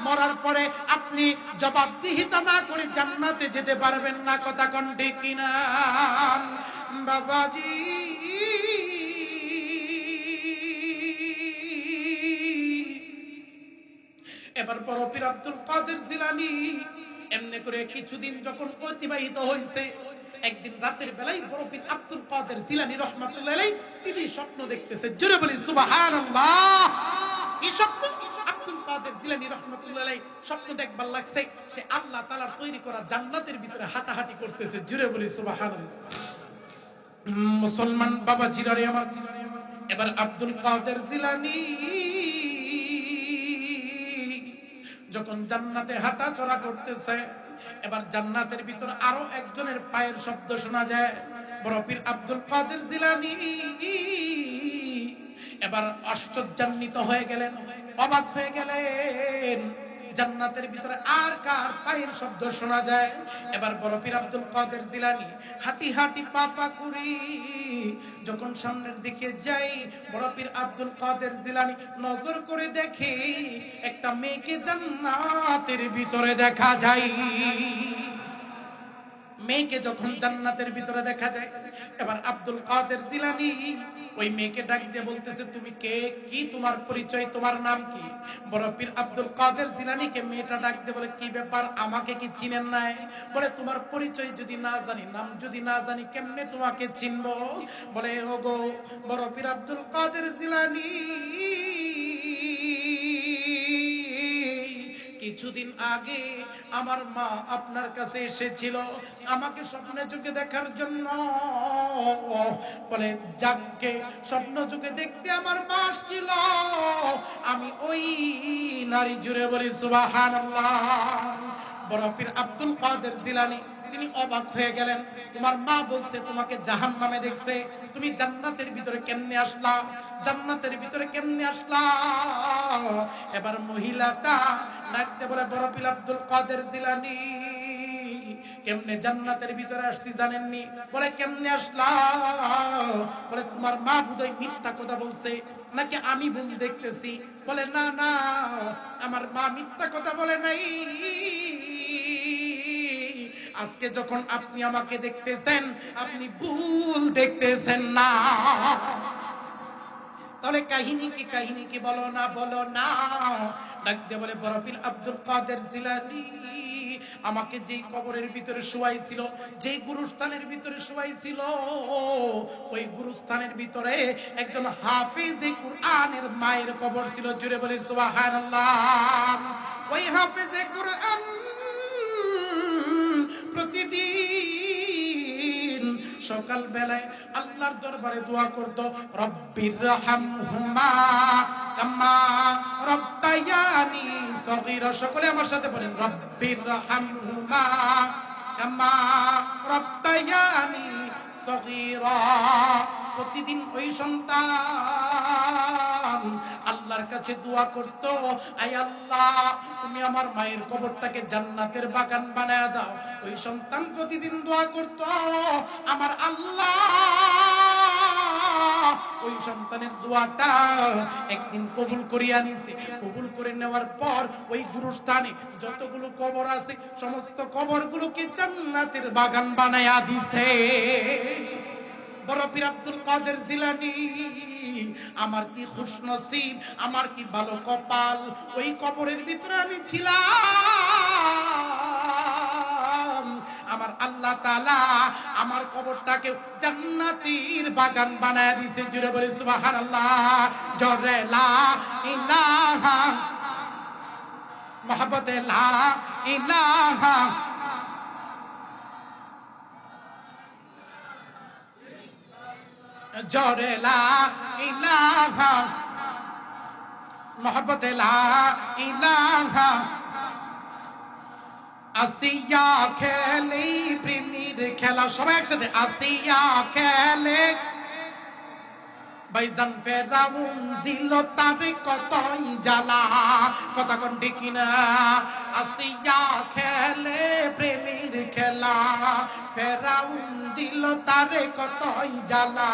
মরার পরে আপনি জবাবদিহিতা না করে জান্নাতে যেতে পারবেন না, কথা কোন ঠিক কিনা বাবাজি। এবার বড় পীর আব্দুল কাদের জিলানী এমনি করে কিছুদিন যখন অতিবাহিত হয়েছে, একদিন রাতের বেলায় বড় পীর আব্দুল কাদের জিলানী রাহমাতুল্লাহ আলাইহি তিনি স্বপ্ন দেখতেছে। জোরে বলি সুবহানাল্লাহ। কি স্বপ্ন? আব্দুল কাদের জিলানী রাহমাতুল্লাহ আলাইহি স্বপ্ন দেখবার লাগছে সে আল্লাহ তাআলার তৈরি করা জান্নাতের ভিতরে হাঁটাহাঁটি করতেছে। জোরে বলি সুবহানাল্লাহ। মুসলমান বাবা জিরারে আমার, এবার আব্দুল কাদের জিলানী যখন জান্নাতে হাঁটা চলা করতেছে, এবার জান্নাতের ভিতর আরো একজনের পায়ের শব্দ শোনা যায়। বড় পীর আব্দুল কাদের জিলানী এবার আশ্চর্যান্বিত হয়ে গেলেন, অবাক হয়ে গেলেন, জান্নাতের ভিতরে আর কার পায়ের শব্দ শোনা যায়। এবার বড় পীর আব্দুল কাদের জিলানী হাঁটি হাঁটি পা করি যখন সামনের দিকে যাই, বড় পীর আব্দুল কাদের জিলানী নজর করে দেখে একটা মেয়েকে জান্নাতের ভিতরে দেখা যায়। মেয়েকে যখন জান্নাতের ভিতরে দেখা যায়, এবার আব্দুল কাদের জিলানী ওই মেয়েকে ডাক দিয়ে বলতেছে তুমি কে, কি তোমার পরিচয়, তোমার নাম কি? বড় পীর আব্দুল কাদের জিলানীকে মেয়েটা ডাক দিয়ে বলে কি ব্যাপার, আমাকে কি চিনেন নাই? বলে তোমার পরিচয় যদি না জানি, নাম যদি না জানি কেমনে তোমাকে চিনবো? বলে ওগো বড় পীর আব্দুল কাদের জিলানী, কিছুদিন আগে আমার মা আপনার কাছে এসেছিল আমাকে স্বপ্নে চোখে দেখার জন্য। বলে যাকে স্বপ্ন চোখে দেখতে আমার মা আসছিল, আমি ওই নারী। জুড়ে বলি সুবহানাল্লাহ। বড় পীর আব্দুল কাদের জিলানী তিনি অবাক হয়ে গেলেন, তোমার মা বলছে তোমাকে জাহান্নামে দেখছে, তুমি জান্নাতের ভিতরে কেমনে আসলা, জান্নাতের ভিতরে কেমনে আসলা? এবার মহিলাটা ডাকতে বলে বড় পীর আব্দুল কাদের জিলানী কেমনে জান্নাতের ভিতরে আসছি জানেননি? বলে কেমনে আসলা? বলে তোমার মা বোধহয় মিথ্যা কথা বলছে, নাকি আমি ভুল দেখতেছি? বলে না না, আমার মা মিথ্যা কথা বলে নাই। আজকে যখন আপনি আমাকে দেখতেছেন, আপনি ভুল দেখতেছেন না। তাহলে কাহিনী কি বলো না, বলো না। ডাক দিয়ে বলে, বড় পীর আব্দুল কাদের জিলানী আমাকে যেই কবরের ভিতরে শুয়াইছিল, যেই গুরুস্থানের ভিতরে শুয়াইছিল, ওই গুরুস্থানের ভিতরে একজন হাফেজে কুরআনের মায়ের কবর ছিল। জুড়ে বলে সুবহানাল্লাহ। ওই হাফেজে কুরআন প্রতিদিন সকাল বেলায় আল্লাহর দরবারে দোয়া করত, রব্বির রহমহুমা কামা রব্বায়ানি সগীরা। সকলে আমার সাথে বলেন, রব্বির রহমহুমা কামা রব্বায়ানি সগীরা। প্রতিদিন ওই সন্তান আল্লাহর কাছে দোয়া করত, আয় আল্লাহ তুমি আমার মায়ের কবরটাকে জান্নাতের বাগান বানায় দাও। ওই সন্তান প্রতিদিন দোয়া করত, আমার আল্লাহ ওই সন্তানের দোয়াটা একদিন কবুল করিয়া নিছে। কবুল করে নেওয়ার পর ওই গুরুস্থানে যতগুলো কবর আছে সমস্ত কবরগুলোকে জান্নাতের বাগান বানায়া দিছে। বড় পীর আব্দুল কাদের জিলানী, আমার কি খুশনসিব, আমার কি ভালো কপাল, ওই কবরের ভিতরে আমি ছিলাম। আমার আল্লাহ তাআলা আমার কবরটাকে জান্নাতের বাগান বানায় দিতে। জুড়ে বলি সুবহানাল্লাহ। জোরে লা ইলাহা মুহাব্বতে লা ইলাহা জোরে লা ইলাহা মুহাব্বতে লা ইলাহা। আসিয়া খেলে প্রেমের খেলা, সবাই একসাথে আসিয়া খেলে। ভাইজান ফেরাউন দিল তারে কতই জ্বালা, কথা কোন ঠিক কিনা? আসিয়া খেলে প্রেমের খেলা, ফেরাউন দিল তারে কতই জ্বালা।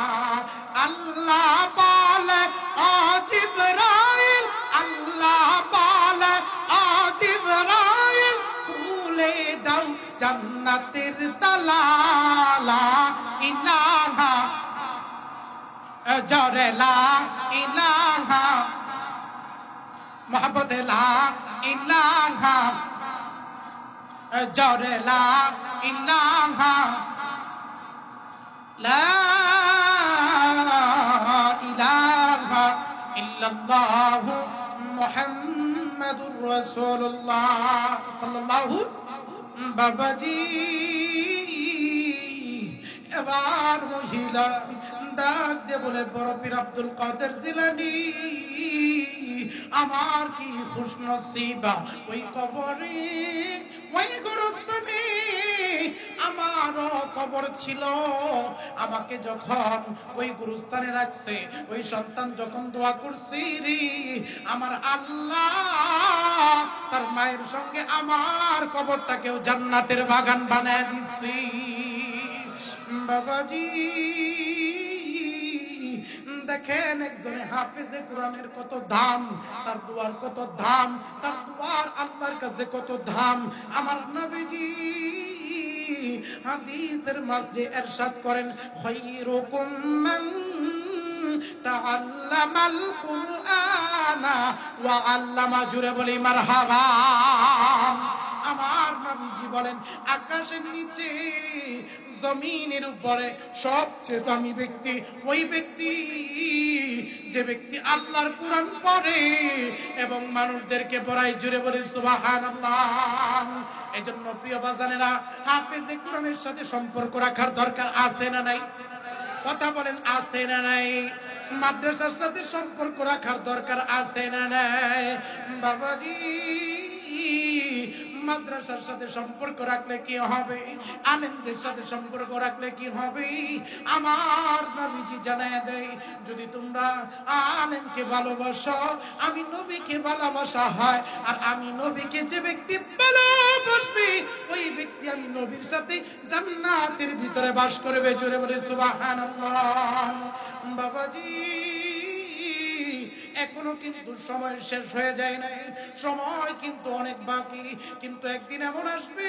আল্লাহ বলে ও জিবরাইল, আল্লাহ বলে ও জিবরাইল, খুলে দাও জান্নাতের তালা। লা ইলাহা জোরে লা ইলাহা মুহাব্বতে লা ইলাহা জোরে লা ইলাহা। লা ইলাহা ইল্লাল্লাহ মুহাম্মাদুর রাসূলুল্লাহ সাল্লাল্লাহু। বাবাজি এবার মহিলা ডাক দিয়ে বলে, বড় পীর আব্দুল কাদের জিলানী আমার কি খুশনসিব, ওই কবরে ওই গোরস্থানে আমারও কবর ছিল। আমাকে যখন ওই গুরুস্থানে রাখছে, ওই সন্তান যখন দোয়া করছি রে, আমার আল্লাহ তার মায়ের সঙ্গে আমার কবরটাকেও জান্নাতের বাগান বানায় দিচ্ছি। বাবাজি দেখেন একজনে হাফেজে কোরআনের কত দাম, তার দুয়ার কত দাম, তার দুয়ার আল্লাহর কাছে কত দাম। আমার নবীজি হাদিসের মাঝে ইরশাদ করেন, খায়রুকুম মান তাআল্লামাল কুরআনা ওয়া আল্লামা। জুড়ে বলি মারহাবা। আমার নবীজি বলেন, আকাশের নিচে জমিনের উপরে সবচেয়ে দামি ব্যক্তি ওই ব্যক্তি যে ব্যক্তি আল্লাহর কোরআন পড়ে এবং মানুষদেরকে পড়ায়। জুড়ে বলে সুবহানাল্লাহ। এজন্য প্রিয় বাজানেরা, হাফেজে কোরআনের সাথে সম্পর্ক রাখার দরকার আছে না নাই? কথা বলেন, আছে না নাই? মাদ্রাসার সাথে সম্পর্ক রাখার দরকার আছে না নাই? বাবাজি মাদ্রাসার সাথে সম্পর্ক রাখলে কি হবে? আলেমদের সাথে সম্পর্ক রাখলে কি হবে? আমার নবীজি জানায় দেয়, যদি তোমরা আলেমকে ভালোবাসো, আমি নবীকে ভালোবাসা হয়। আর আমি নবীকে যে ব্যক্তি ভালোবাসবে, ওই ব্যক্তি আমি নবীর সাথে জান্নাতের ভিতরে বাস করবে। জোরে বলে সুবহানাল্লাহ। বাবাজি এখনো কিন্তু সময় শেষ হয়ে যায় নাই, সময় কিন্তু অনেক বাকি। কিন্তু একদিন এমন আসবে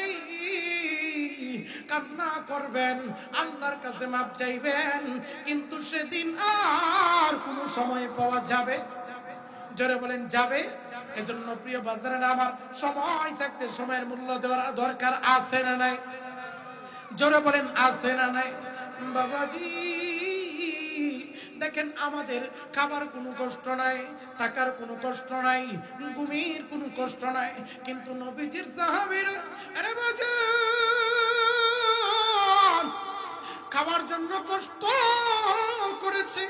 কান্না করবেন, আল্লাহর কাছে মাপ চাইবেন, কিন্তু সেদিন আর কোনো সময় পাওয়া যাবে? জোরে বলেন যাবে? এজন্য প্রিয় বাজারের আমার, সময় থাকতে সময়ের মূল্য দেওয়ার দরকার আছে না নাই? জোরে বলেন আছে না নাই? বাবাজি দেখেন, আমাদের খাবার কোনো কষ্ট নাই, টাকার কোনো কষ্ট নাই, ঘুমের কোনো কষ্ট নাই, কিন্তু নবীজির সাহাবীরা আরে বাজার খাবার জন্য কষ্ট করেছে,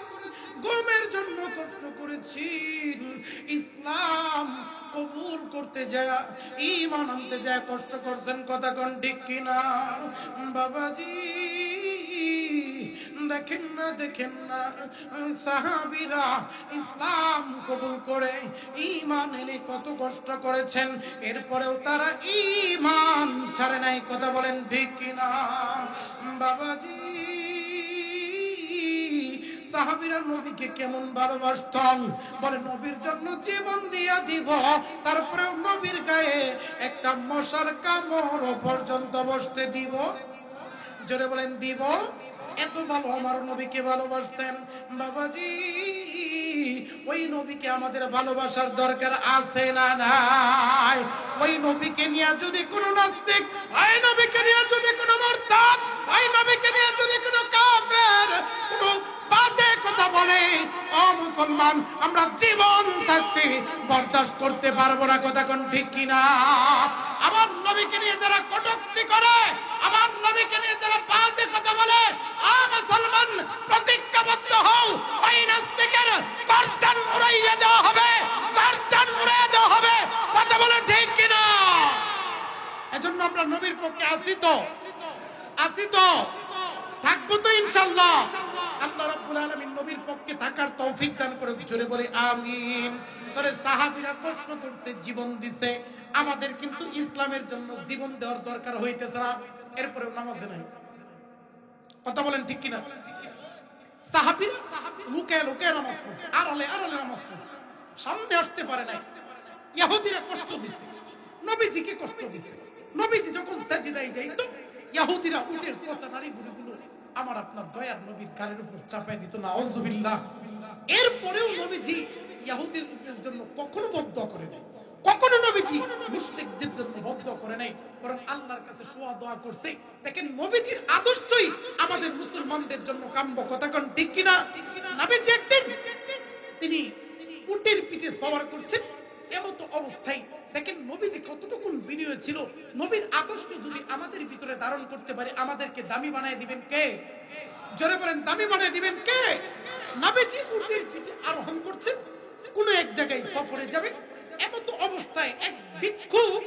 ঘুমের জন্য কষ্ট করেছি, ইসলাম কবুল করতে যায়, ঈমান আনতে যায় কষ্ট করছেন। কথা কোন ঠিক কিনা বাবাজি? দেখেন না সাহাবীরা ইসলাম কবুল করে ঈমান এনে কত কষ্ট করেছেন, এরপরেও তারা ঈমান ছাড়ে নাই। কথা বলেন ঠিক কিনা বাবাজি? সাহাবীরা নবীকে কেমন ভালোবাসতেন, বলে নবীর জন্য জীবন দিয়া দিব, তারপরেও নবীর গায়ে একটা মশার কামড় পর্যন্ত বসতে দিব। জোরে বলেন দিব। এত ভালো আমার নবীকে ভালোবাসতেন বাবাজি। ওই নবীকে আমাদের ভালোবাসার দরকার আছে না নাই? ওই নবীকে নিয়ে যদি কোনো নাস্তিক, ওই নবীকে নিয়ে যদি কোনো মুরতাদ, ওই নবীকে নিয়ে যদি কোনো কাফের কোনো বাজে কথা বলে, ও মুসলমান, আমরা জীবন থাকতে বরদাস্ত করতে পারবো না। কথা কোন ঠিক কিনা? আমার নবীকে নিয়ে যারা কটূক্তি করে, আমার নবীকে নিয়ে যারা বাজে কথা বলে, ও মুসলমান, প্রতিজ্ঞাবদ্ধ হও, ওই নাস্তিকের গর্দান উড়াইয়া দেওয়া হবে, গর্দান উড়াইয়া দেওয়া হবে। কথা বলে ঠিক কিনা? এজন্য আমরা নবীর পক্ষে আসি তো, থাকবো তো ইনশাআল্লাহ। আল্লাহ রাব্বুল আলামিন নবীর পক্ষে থাকার তৌফিক দান করে। জোরে বলে আমিন। তাহলে সাহাবীরা কষ্ট করতে জীবন দিছে, আমাদের কিন্তু ইসলামের জন্য জীবন দেওয়ার দরকার হইতেছে না, এরপরে নামাজে নাই। কথা বলেন ঠিক কিনা? সাহাবীরা লুকায় লুকায় নামাজ পড়ছে, আড়ালে আড়ালে নামাজ পড়ছে, সামনে আসতে পারে নাই। ইহুদিরা কষ্ট দিছে, নবীজিকে কষ্ট দিছে। নবীজি যখন সাজদায় যাইতো, ইহুদিরা উটের পচা নাড়িগুলো আমার আপনার দয়ার নবীর গালের উপর চাপায় দিত। নাউযুবিল্লাহ। এরপরেও নবীজি ইহুদিদের জন্য কখনো বদদুয়া করে নাই, কখনো নবীজি মুশরিকদের জন্য বদদুয়া করে নাই, বরং আল্লাহর কাছে শুয়া দোয়া করছে। দেখেন, নবীজির আদর্শই আমাদের মুসলমানদের জন্য কাম্য। কথা কোন ঠিক কিনা? নবীজি একদিন তিনি উটের পিঠে সওয়ার করছেন, এমত অবস্থায় দেখেন নবীজি কতটুকু বিনয় ছিল। নবীর আদর্শ যদি আমাদের ভিতরে ধারণ করতে পারে, আমাদেরকে দামি বানায় দিবেন কে? জোরে বলেন, দামি বানায় দিবেন কে? নবীজি উটের পিঠে আরোহণ করছেন, কোন এক জায়গায় সফরে যাবেন, এমত অবস্থায় এক ভিক্ষুক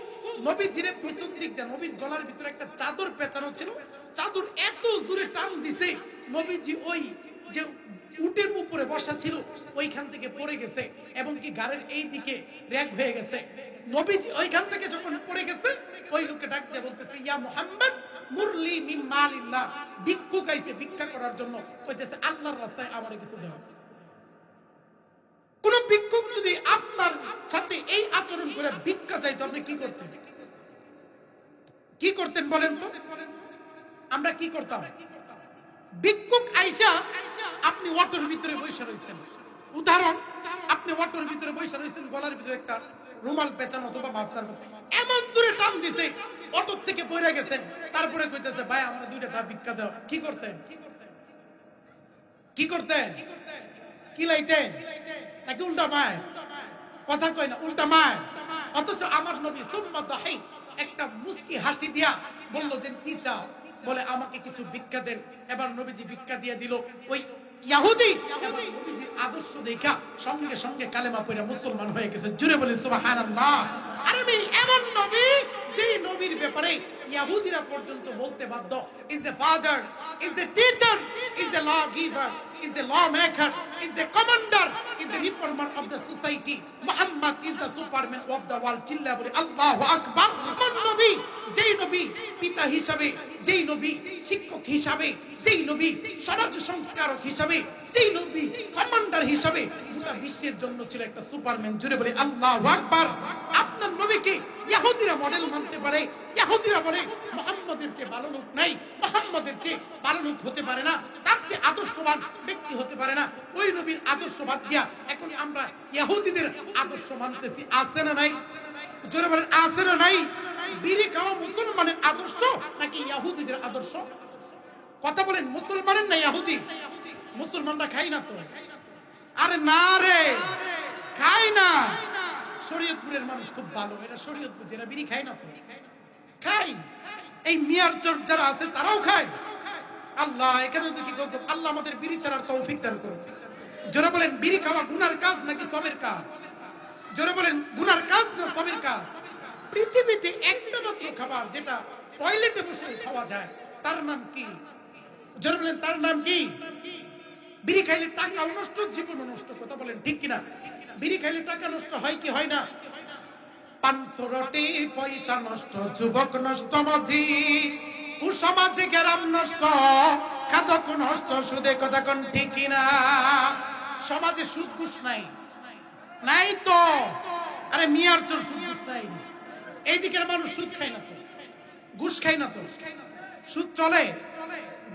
নবীজির পিছন দিক দিয়ে, নবীর গলার ভিতরে একটা চাদর পেঁচানো ছিল, চাদর এত জোরে টান দিছে, নবীজি ওই যে উটের উপরে বসা ছিল ওইখান থেকে পড়ে গেছে, এবং কি গাড়ির এই দিকে র্যাক হয়ে গেছে। নবীজি ওইখান থেকে যখন পড়ে গেছে, ওই লোককে ডাক দিয়ে বলতেছে, ইয়া মুহাম্মদ মুরলি মিন মালিল্লাহ, ভিক্ষুক আইছে ভিক্ষা করার জন্য, কইতেছে আল্লাহর রাস্তায় আমারে কিছু দাও। কোন ভিক্ষুক যদি আপনার সাথে এই আচরণ করে ভিক্ষা চাইতো, আপনি কি করতেন? কি করতেন বলেন তো? আমরা কি করতাম? ভিক্ষুক আইসা আপনি অটোর ভিতরে বসে রয়েছেন, উদাহরণ, আপনি অটোর ভিতরে বসে রয়েছেন, গলার ভিতরে একটা রুমাল পেঁচানো অথবা মাফলার মতো, এমন জোরে টান দিছে অটোর থেকে পড়ে গেছেন, তারপরে কইতেছে ভাই আমরা দুইটা টাকা ভিক্ষা দাও। কি করতেন? কি করতেন? কি লাইতেন? নাকি উল্টা মায়? কথা কয় না, উল্টা মায়। অথচ আমার নবী সুম্মা দাহি, একটা মুস্কি হাসি দিয়া বলল যে কি চাও? বলে আমাকে কিছু ভিক্ষা দেন। এবার নবীজি ভিক্ষা দিয়ে দিল। ওই ইহুদি নবীজির আদর্শ দেখা সঙ্গে সঙ্গে কালেমা পড়ে মুসলমান হয়ে গেছে। জুড়ে বলে সুবহানাল্লাহ। আর আমি এমন নবী, যে নবীর ব্যাপারে ইহুদিরা পর্যন্ত বলতে বাধ্য, is the father, is the teacher, is the law giver, is the law maker, is the commander, is the reformer of the society, Muhammad is the superman of the world. চিল্লা বলে আল্লাহু আকবার। এমন নবী যেই নবী পিতা হিসাবে, যেই নবী শিক্ষক হিসাবে, যেই নবী সমাজ সংস্কারক হিসাবে, যেই নবী কমান্ডার হিসাবে গোটা বিশ্বের জন্য ছিল একটা সুপারম্যান। জুড়ে বলে আল্লাহু আকবার। আপনার নবীকে ইহুদিরা মডেল মানতে পারে, ইহুদিরা বলে মুহাম্মদের চেয়ে ভালো লোক নাই, মুহাম্মদের চেয়ে ভালো লোক হতে পারে না, তার চেয়ে আদর্শবান ব্যক্তি হতে পারে না। ওই নবীর আদর্শবাদ দিয়া এখন আমরা ইহুদিদের আদর্শ মানতেছি। আছে না নাই? জোরে বলেন আছে না নাই? বিড়ি খাওয়া মুসলমানের আদর্শ নাকি ইহুদিদের আদর্শ? কথা বলেন, মুসলমানের না ইহুদি? মুসলমানরা খাই না তো? আরে না রে, খাই না। শরীয়তপুরের মানুষ খুব ভালো, এরা শরীয়তপুর, যারা বিড়ি খায় না তো খাই। এই মিয়ার চোর যারা আছে তারাও খায়। আল্লাহ এখানে দেখি গজব। আল্লাহ আমাদের বিড়ি ছাড়ার তৌফিক দান করুন। জোরে বলেন বিড়ি খাওয়া গুনার কাজ নাকি সবের কাজ? জোরে বলেন গুনার কাজ না সবের কাজ? পৃথিবীতে একটা মাত্র খাবার যেটা টয়লেটে বসে খাওয়া যায়, তার নাম কি? জোরে বলেন তার নাম কি? বিড়ি খাইলে টাকা নষ্ট, জীবন নষ্ট। কথা বলেন ঠিক কিনা? বিড়ি খাইলে টাকা নষ্ট হয় কি হয় না? 500 রুটি পয়সা নষ্ট, যুবক নষ্ট, মজি ও সমাজে গ্রাম নষ্ট, খাদক নষ্ট, সুদে। কথা কোন ঠিক কিনা? সমাজে সুদ ঘুষ নাই, নাই তো। আরে মিয়ার চোর সুদ ঘুষ নাই। এইদিকের মানুষ সুদ খায় না তো, ঘুষ খায় না তো। সুদ চলে,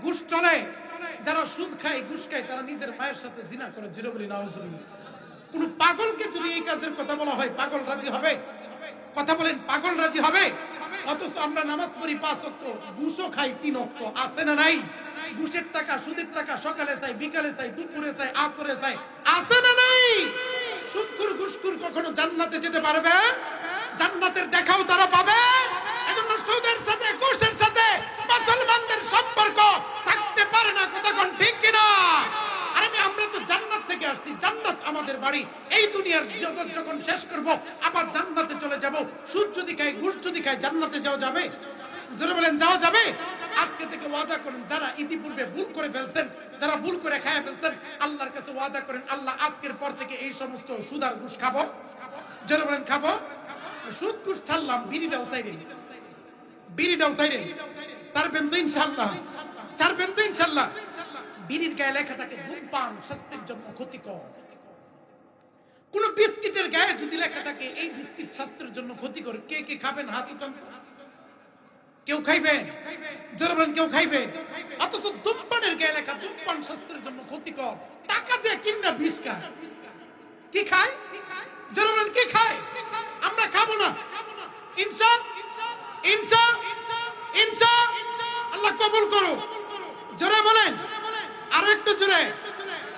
ঘুষ চলে। যারা সুদ খায়, ঘুষ খায়, তারা নিজের মায়ের সাথে জিনা করে। জিরো বলি নাউজুবিল্লাহ। কোন পাগলকে যদি এই কাজের কথা বলা হয়, পাগল রাজি হবে? কথা বলেন পাগল রাজি হবে? অথচ আমরা নামাজ পড়ি 5 ওয়াক্ত, ঘুষও খাই 3 ওয়াক্ত। আছে না নাই? ঘুষের টাকা, সুদের টাকা সকালে চাই, বিকালে চাই, দুপুরে চাই, আসরে চাই। আছে না নাই? সুদখোর ঘুষখোর কখনো জান্নাতে যেতে পারবে? জান্নাতের দেখাও তারা পাবে? এজন্য সুদের সাথে, ঘুষের সাথে মুসলমানদের সম্পর্ক থাকতে পারে না। কথা কোন ঠিক কিনা? আরে আমরা তো জান্নাত থেকে আসছি, জান্নাত আমাদের বাড়ি। এই দুনিয়ার জগৎ যখন শেষ করব, আবার জান্নাতে চলে যাব। সুদ যদি খাই, ঘুষ যদি খাই, জান্নাতে যাওয়া যাবে? জোরে বলেন যাওয়া যাবে? আজকে থেকে ওয়াদা করেন, যারা ইতিপূর্বে ভুল করে ফেলছেন, যারা ভুল করে খায় ফেলছেন, আল্লাহর কাছে ওয়াদা করেন, আল্লাহ আজকের পর থেকে এই সমস্ত সুদ আর ঘুষ খাবো। জোরে বলেন খাবো। সুদ ঘুষ ছাড়লাম, বিড়িটাও চাইলেন, বিড়িটাও চাইলেন। ছাড়বেন তো ইনশাআল্লাহ? ছাড়বেন তো ইনশাআল্লাহ? বিড়ির গায়ে লেখা থাকে ধূমপান স্বাস্থ্যের জন্য ক্ষতিকর। কোন বিস্কিটের গায়ে যদি লেখা থাকে এই বিস্কিট স্বাস্থ্যের জন্য ক্ষতিকর, কে কে খাবেন? হাত উঠান। কেউ খাইবেন? জোরে বলেন কেউ খাইবেন? অথচ ধূমপানের গায়ে লেখা ধূমপান স্বাস্থ্যের জন্য ক্ষতিকর, টাকা দিয়ে কিনা বিষ খায়। কি খায়? জোরে বলেন কি খায়? আমরা খাবো না ইনশাআল্লাহ। ইনশাআল্লাহ আল্লাহ কবুল করুন। জোরে বলেন আরো একটু জোরে।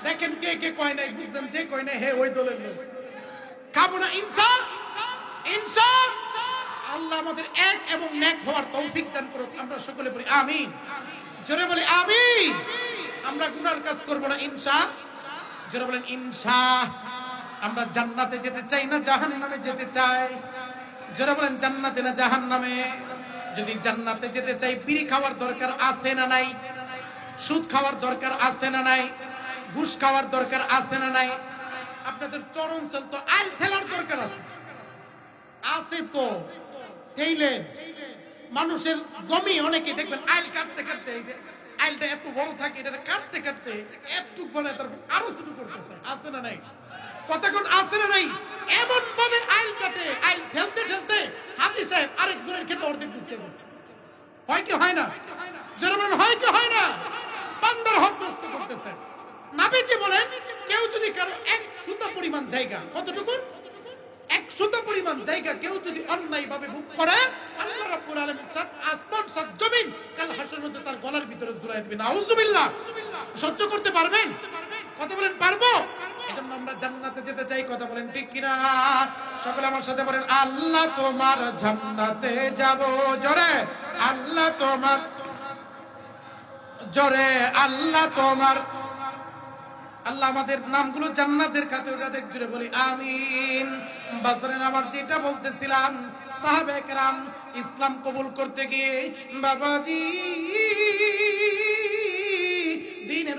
দেখেন কে কে কয় নাই, বুঝবেন যে কয় নাই হে ওই দলের লোক। খাবো না ইনশাআল্লাহ। আল্লাহ আমাদের এক এবং নেক হওয়ার তৌফিক দান করুন। আমরা সকলে বলি আমিন। জোরে বলি আমিন। আমরা গুনার কাজ করব না ইনশাআল্লাহ। জোরে বলেন ইনশাআল্লাহ। আমরা জান্নাতে যেতে চাই না জাহান্নামে যেতে চাই? জোরে বলেন জান্নাতে না জাহান্নামে? যদি জান্নাতে যেতে চাই, বিড়ি খাওয়ার দরকার আছে না নাই? সুদ খাওয়ার দরকার আছে না নাই? ঘুষ খাওয়ার দরকার আছে না নাই? আপনাদের চরঞ্চল তো আইল ঠেলার দরকার আছে। আছে তো ঠেইলেন। মানুষের জমি অনেকে দেখবেন আইল কাটতে কাটতে, এই যে আইলটা এত বড় থাকে, এটা কাটতে কাটতে একটু বলে তারপর আরো শুরু করতেছে। আছে না নাই? কতক্ষণ আছে না নাই? এমন ভাবে আইল কাটে, আইল ঠেলতে ঠেলতে হাজী সাহেব আরেকজনের ক্ষেত্রে অর্ধেক ঢুকতে গেছে। হয় কি হয় না? জনগণ হয় কি হয় না? বান্দার হক নষ্ট করতেছেন। নবীজি বলেন কেউ যদি কারো 1 সুতা পরিমাণ জায়গা, কতটুকু? 1 সুতা পরিমাণ জায়গা কেউ যদি অন্যায় ভাবে ভোগ করে, আল্লাহ রাব্বুল আলামিন 7 আসমান 7 জমিন কাল হাসরের মধ্যে তার গলার ভিতরে ঝুলাই দিবেন। নাউজুবিল্লাহ। সহ্য করতে পারবেন? কথা বলেন পারবো? এজন্য আমরা জান্নাতে যেতে চাই। কথা বলেন ঠিক কিনা? সকলে আমার সাথে বলেন আল্লাহ তোমার জান্নাতে যাব। জোরে আল্লাহ তোমার, জোরে আল্লাহ তোমার। আল্লাহ আমাদের নামগুলো জান্নাতের খাতায় উঠা দেখ। জোরে বলি আমিন। বাজারের আমার যেটা বলতেছিলাম, সাহাবে কেরাম ইসলাম কবুল করতে গিয়ে বাবাজি দিনের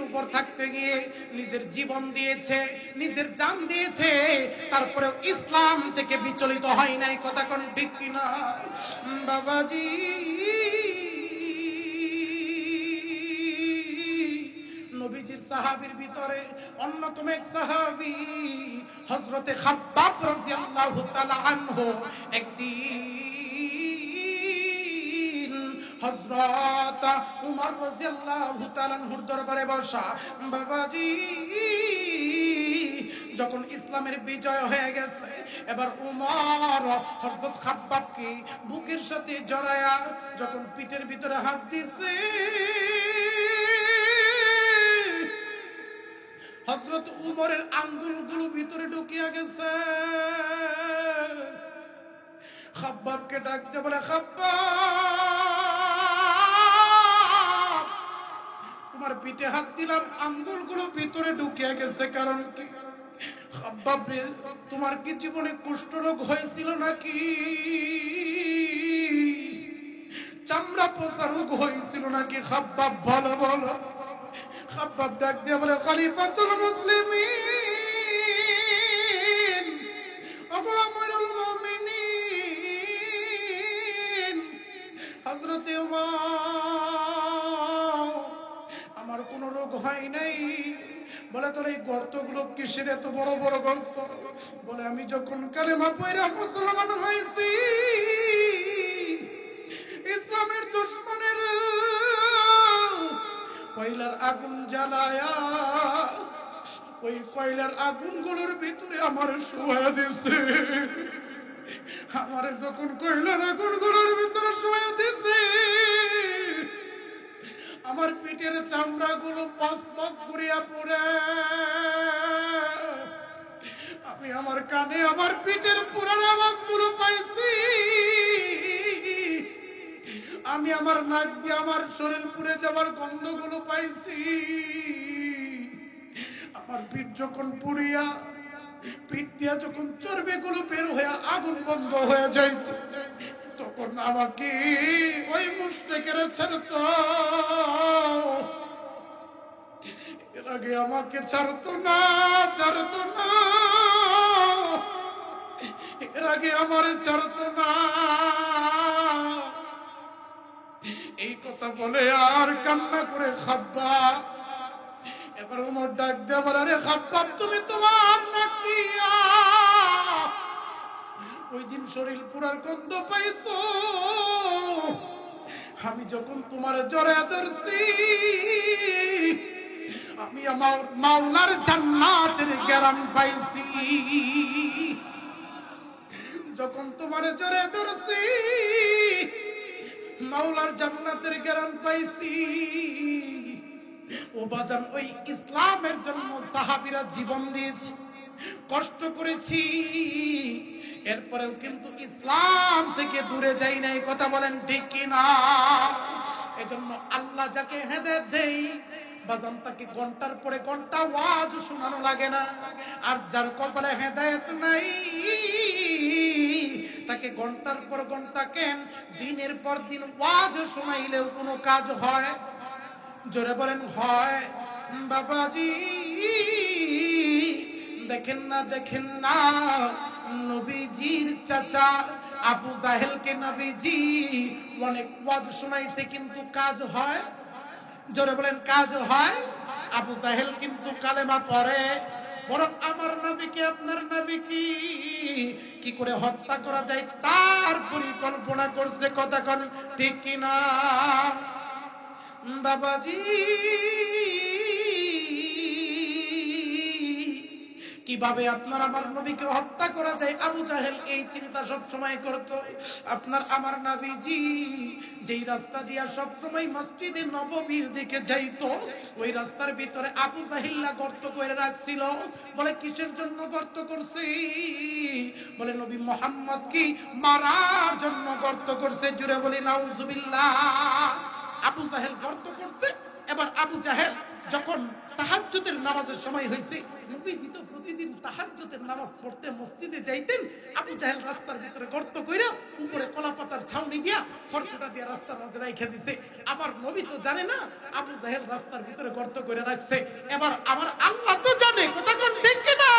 তাহাজ্জুদের নামাজের সময় হয়েছে, নবীজি তো প্রতিদিন তাহাজ্জুদের নামাজ পড়তে মসজিদে যাইতেন। আবু জাহেল রাস্তার ভিতরে গর্ত কইরা উপরে কলা পাতার ছাউনি দিয়া খড়কুটা দিয়ে রাস্তার মাঝে রাইখা দিছে। আবার নবী তো জানে না আবু জাহেল রাস্তার ভিতরে গর্ত করে রাখছে। এবার আমার আল্লাহ তো জানে, কথা কোন ঠিক কিনা?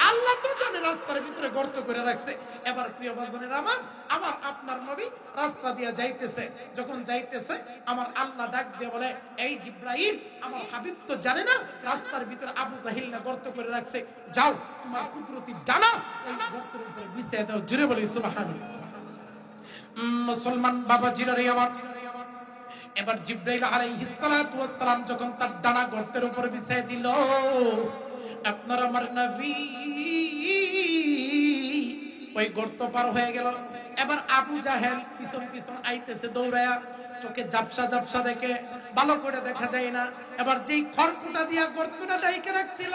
আল্লাহ তো জানে রাস্তার ভিতরে গর্ত করে রাখছে। এবার প্রিয় বাজানের আমার আপনার নবী রাস্তা দিয়ে যাইতেছে, যখন যাইতেছে আমার আল্লাহ ডাক দিয়ে বলে, এই জিব্রাইল, আমার হাবিব তো জানে না রাস্তার ভিতরে আবু জাহিল না গর্ত করে রাখছে, যাও তোমার কুদরতি ডানা ওই গর্তের উপরে বিছিয়ে দাও। জুড়ে বলি সুবহানাল্লাহ। মুসলমান বাবাজিরা রে আমার, এবার জিব্রাইল আলাইহিস সালাতু ওয়াস সালাম যখন তার ডানা গর্তের উপর বিছিয়ে দিল, আপনার আমার নবী ওই গর্ত পার হয়ে গেল। এবার আবু জাহেল পিছন পিছন আইতেছে দৌড়ায়া, চোখে ঝাপসা ঝাপসা দেখে, ভালো করে দেখা যায় না। এবার যেই খড়কুটা দিয়া গর্তটা ঢাইকে রাখছিল,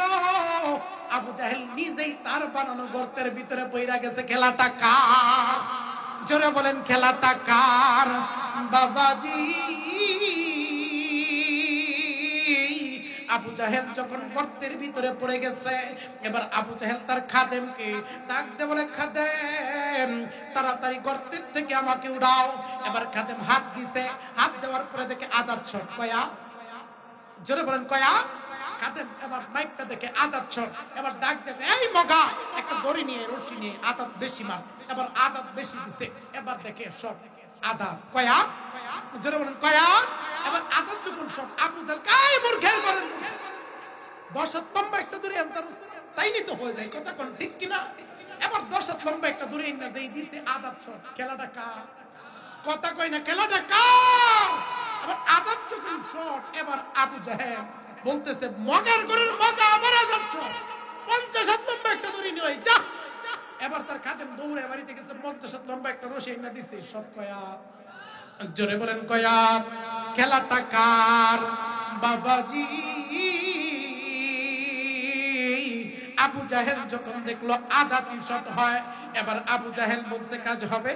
আবু জাহেল নিজেই তার বানানো গর্তের ভিতরে পইরা গেছে। খেলাটা কার? জোরে বলেন, খেলাটা কার? বাবাজি, আবু জাহেল যখন গর্তের ভিতরে পড়ে গেছে, এবার আবু জাহেল তার খাদেমকে ডাক দিয়ে বলে, খাদেম তাড়াতাড়ি গর্তের থেকে আমাকে উঠাও। এবার খাদেম হাত দিছে, হাত দেওয়ার পরে দেখে আদাত শট। কয়া? জোরে বলেন, কয়া? খাদেম এবার মাইকটা দেখে আদাত শট। এবার ডাক দেবে, এই মগা, একটা দড়ি নিয়ে রশি নিয়ে আদাত বেশি মার। এবার আদাত বেশি দিছে, এবার দেখে শট আদাত। কয়া? জোরে বলেন, কয়া? এবার আদাত যখন শট, আবু জাহেল কাই মূর্খের করেন, 10 হাত লম্বা একটা দড়ি আনতার, তাইলে তো হয়ে যায়, কথা কোন ঠিক কিনা? এবার 10 হাত লম্বা একটা দড়ি এনে দেই দিছে আদাত শট। খেলাটা কার? কথা কই না, খেলাটা কার? এবার আদাত যখন শট, এবার আবু জাহেল বলতেছে, মগার করেন মগা, আবার আদাত শট। 50 হাত লম্বা একটা দড়ি নিয়ে যা। এবার তার খাদেম দৌড়ে বাড়িতে গেছে, 50 হাত লম্বা একটা রশি এনে দিছে। সব কয়া? জোরে বলেন, কয়া? খেলাটা কার? বাবাজি, আবু জাহেল যখন দেখলো আদাতি শট হয়, এবার আবু জাহেল বলছে, কাজ হবে।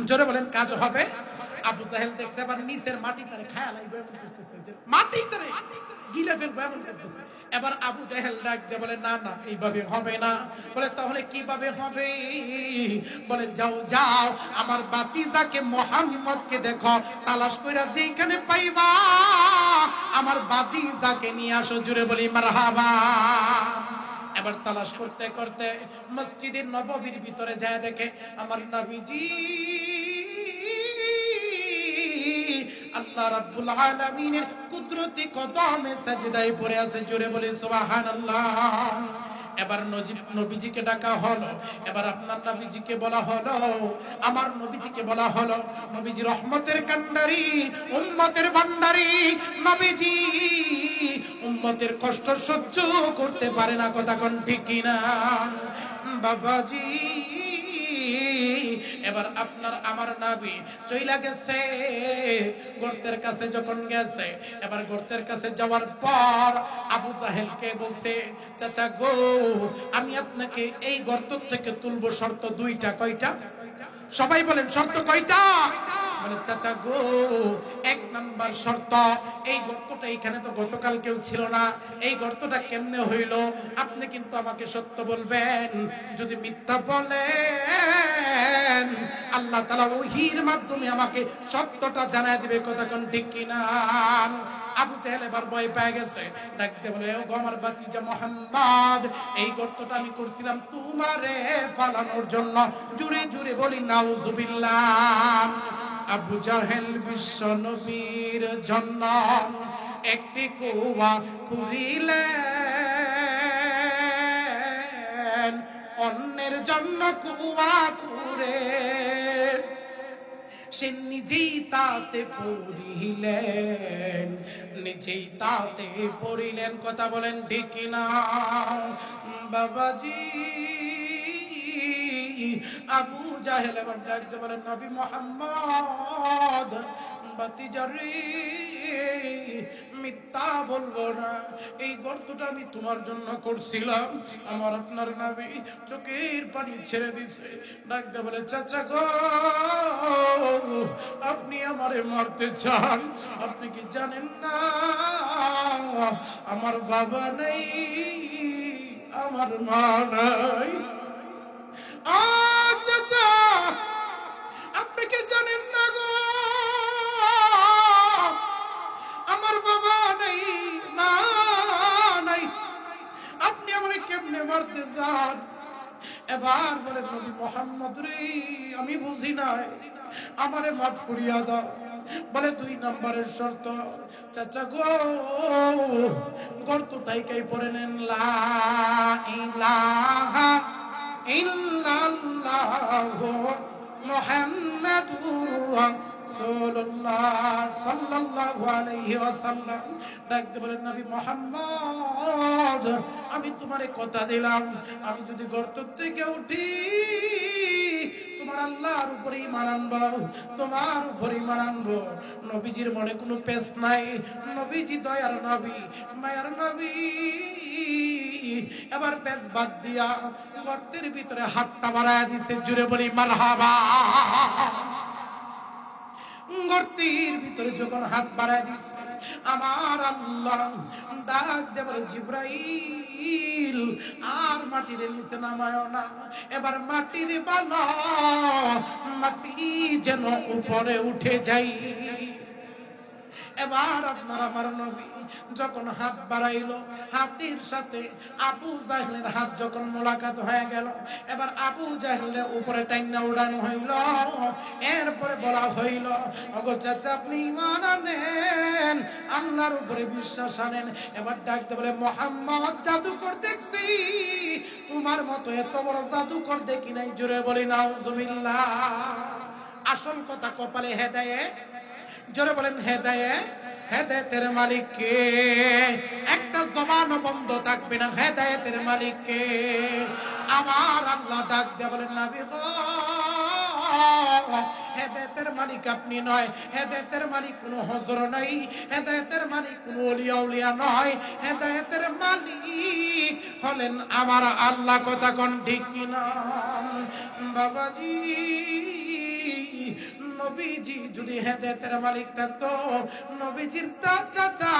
জোরে বলেন, কাজ হবে। আবু জাহেল দেখছে এবার নিচের মাটি তারে খায়া লাগবে এমন করতেছে, যে মাটি তারে গিলে ফেলবো এমন করতেছে। এবার আবু জাহেল ডাক দিয়ে বলে, না না, এইভাবে হবে না। বলে, তাহলে কিভাবে হবে? বলে, যাও যাও, আমার বাতিজাকে মুহাম্মদকে দেখো, তালাশ কইরা যেখানে পাইবা আমার বাতিজাকে নিয়ে আসো। জুড়ে বলি মারহাবা। এবার তালাশ করতে করতে মসজিদের নববীর ভিতরে যায়, দেখে আমার নবীজি আল্লাহ রাব্বুল আলামিনের কুদরতি কদমে সাজদায় পড়ে আছে। জোরে বলে সুবহানাল্লাহ। এবার নবীজিকে ডাকা হলো। এবার আপনার নবীজিকে বলা হলো, আমার নবীজিকে বলা হলো, নবীজি রহমতের কান্ডারি, উম্মতের ভান্ডারি নবীজি উম্মতের কষ্ট সহ্য করতে পারে না, কথা কোন ঠিক কিনা? বাবাজি, এবার আপনার আমার নবী চইলা গেছে গর্তের কাছে। যখন গেছে, এবার গর্তের কাছে যাওয়ার পর আবু জাহেলকে বলছে, চাচা গো, আমি আপনাকে এই গর্ত থেকে তুলবো, শর্ত 2টা। কয়টা? সবাই বলেন, শর্ত কয়টা? বলে, চাচা গো, 1 নাম্বার শর্ত, এই গর্তটা এখানে তো গতকাল কেউ ছিল না, এই গর্তটা কেমনে হইল? আপনি কিন্তু আমাকে সত্য বলবেন। যদি মিথ্যা বলেন, আল্লাহ তাআলা ওহীর মাধ্যমে আমাকে সত্যটা জানায় দিবে, কথা কোন ঠিক কিনা? আবু জাহেল এবার ভয় পেয়ে গেছে, ডাকতে বলে, ও গো আমার ভাতিজা মুহাম্মদ, এই গর্তটা আমি করছিলাম তোমারে ফালানোর জন্য। জুরে জুরে বলি নাউজুবিল্লাহ। আবু জাহেল বিশ্ব নবীর জন্য একটি কুয়া খুঁড়িলেন, অন্যের জন্য কুয়া খুঁড়ে সে নিজেই তাতে পড়িলেন, নিজেই তাতে পড়িলেন, কথা বলেন ঠিক কিনা? বাবাজি, আবু জাহেল এবার ডাকতে বলেন, নবী মুহাম্মদ, বাতিজারি মিথ্যা বলবো না, এই গর্তটা আমি তোমার জন্য করছিলাম। আমার আপনার নবী চোখের পানি ছেড়ে দিছে, ডাকতে বলে চাচা গো, আপনি আমারে মারতে চান? আপনি কি জানেন না আমার বাবা নেই, আমার মা নাই? চাচা আপনি কি জানেন না গো, আমার বাবা নাই, মা নাই, আপনি আমারে কেমনে মারতে চান? এবার বলে নবী মুহাম্মদ রে, আমি বুঝি নাই, আমারে মাফ করিয়া দাও। বলে 2 নম্বরের শর্ত, চাচা গো গর্ত তাইকাই পড়ে নেন লা ইলাহা ইল্লাল্লাহু মুহাম্মাদুর রাসূলুল্লাহ সাল্লাল্লাহু আলাইহি ওয়াসাল্লাম। ডাকতে বলেন নবী মুহাম্মদ, আমি তোমারে কথা দিলাম, আমি যদি গর্ত থেকে উঠি তোমার আল্লাহর উপরে ঈমান আনবো, তোমার উপরে ঈমান আনবো। নবীজির মনে কোনো পেশ নাই, নবীজি দয়ার নবী, মায়ার নবী। এবার পেশ বাদ দিয়া গর্তের ভিতরে হাতটা বাড়ায় দিতে, জুড়ে বলি মারহাবা। গর্তের ভিতরে যখন হাত বাড়ায় দিচ্ছে, আমার আল্লাহ ডাক দিয়ে বলে জিবরাইল আর মাটির নিচে নামায় না, এবার মাটির বালা, মাটি যেন উপরে উঠে যাই। এবার আপনার আমার নবী যখন হাত বাড়াইলো, হাতের সাথে আবু জাহেলের হাত যখন মোলাকাত হয়ে গেল, এবার আবু জাহেলের উপরে টাইনা উড়ানো হইল। এরপরে বলা হইল, ওগো চাচা আপনি ঈমান আনেন, আল্লাহর উপরে বিশ্বাস আনেন। এবার ডাকতে বলে মুহাম্মদ জাদুকর দেখছি, তোমার মতো এত বড় জাদুকর দেখি নাই। জোরে বলি নাউজুবিল্লাহ। আসল কথা কপালে হেদায়েত, জোরে বলেন হেদায়েত। হেদায়েতের মালিক কে? একটা জবানও বন্ধ থাকবে না, হেদায়েতের মালিক কে? আমার আল্লাহ। ডাক দিয়ে বলেন নবী গো, হেদায়েতের মালিক আপনি নয়, হেদায়েতের মালিক কোনো হুজুর নাই, হেদায়েতের মালিক কোনো ওলিয়া উলিয়া নয়, হেদায়েতের মালিক হলেন আমার আল্লাহ। কথা কোন ঠিক কিনা বাবাজি? নবীজি যদি হেদায়েতের মালিক থাকতো, নবীজির চাচা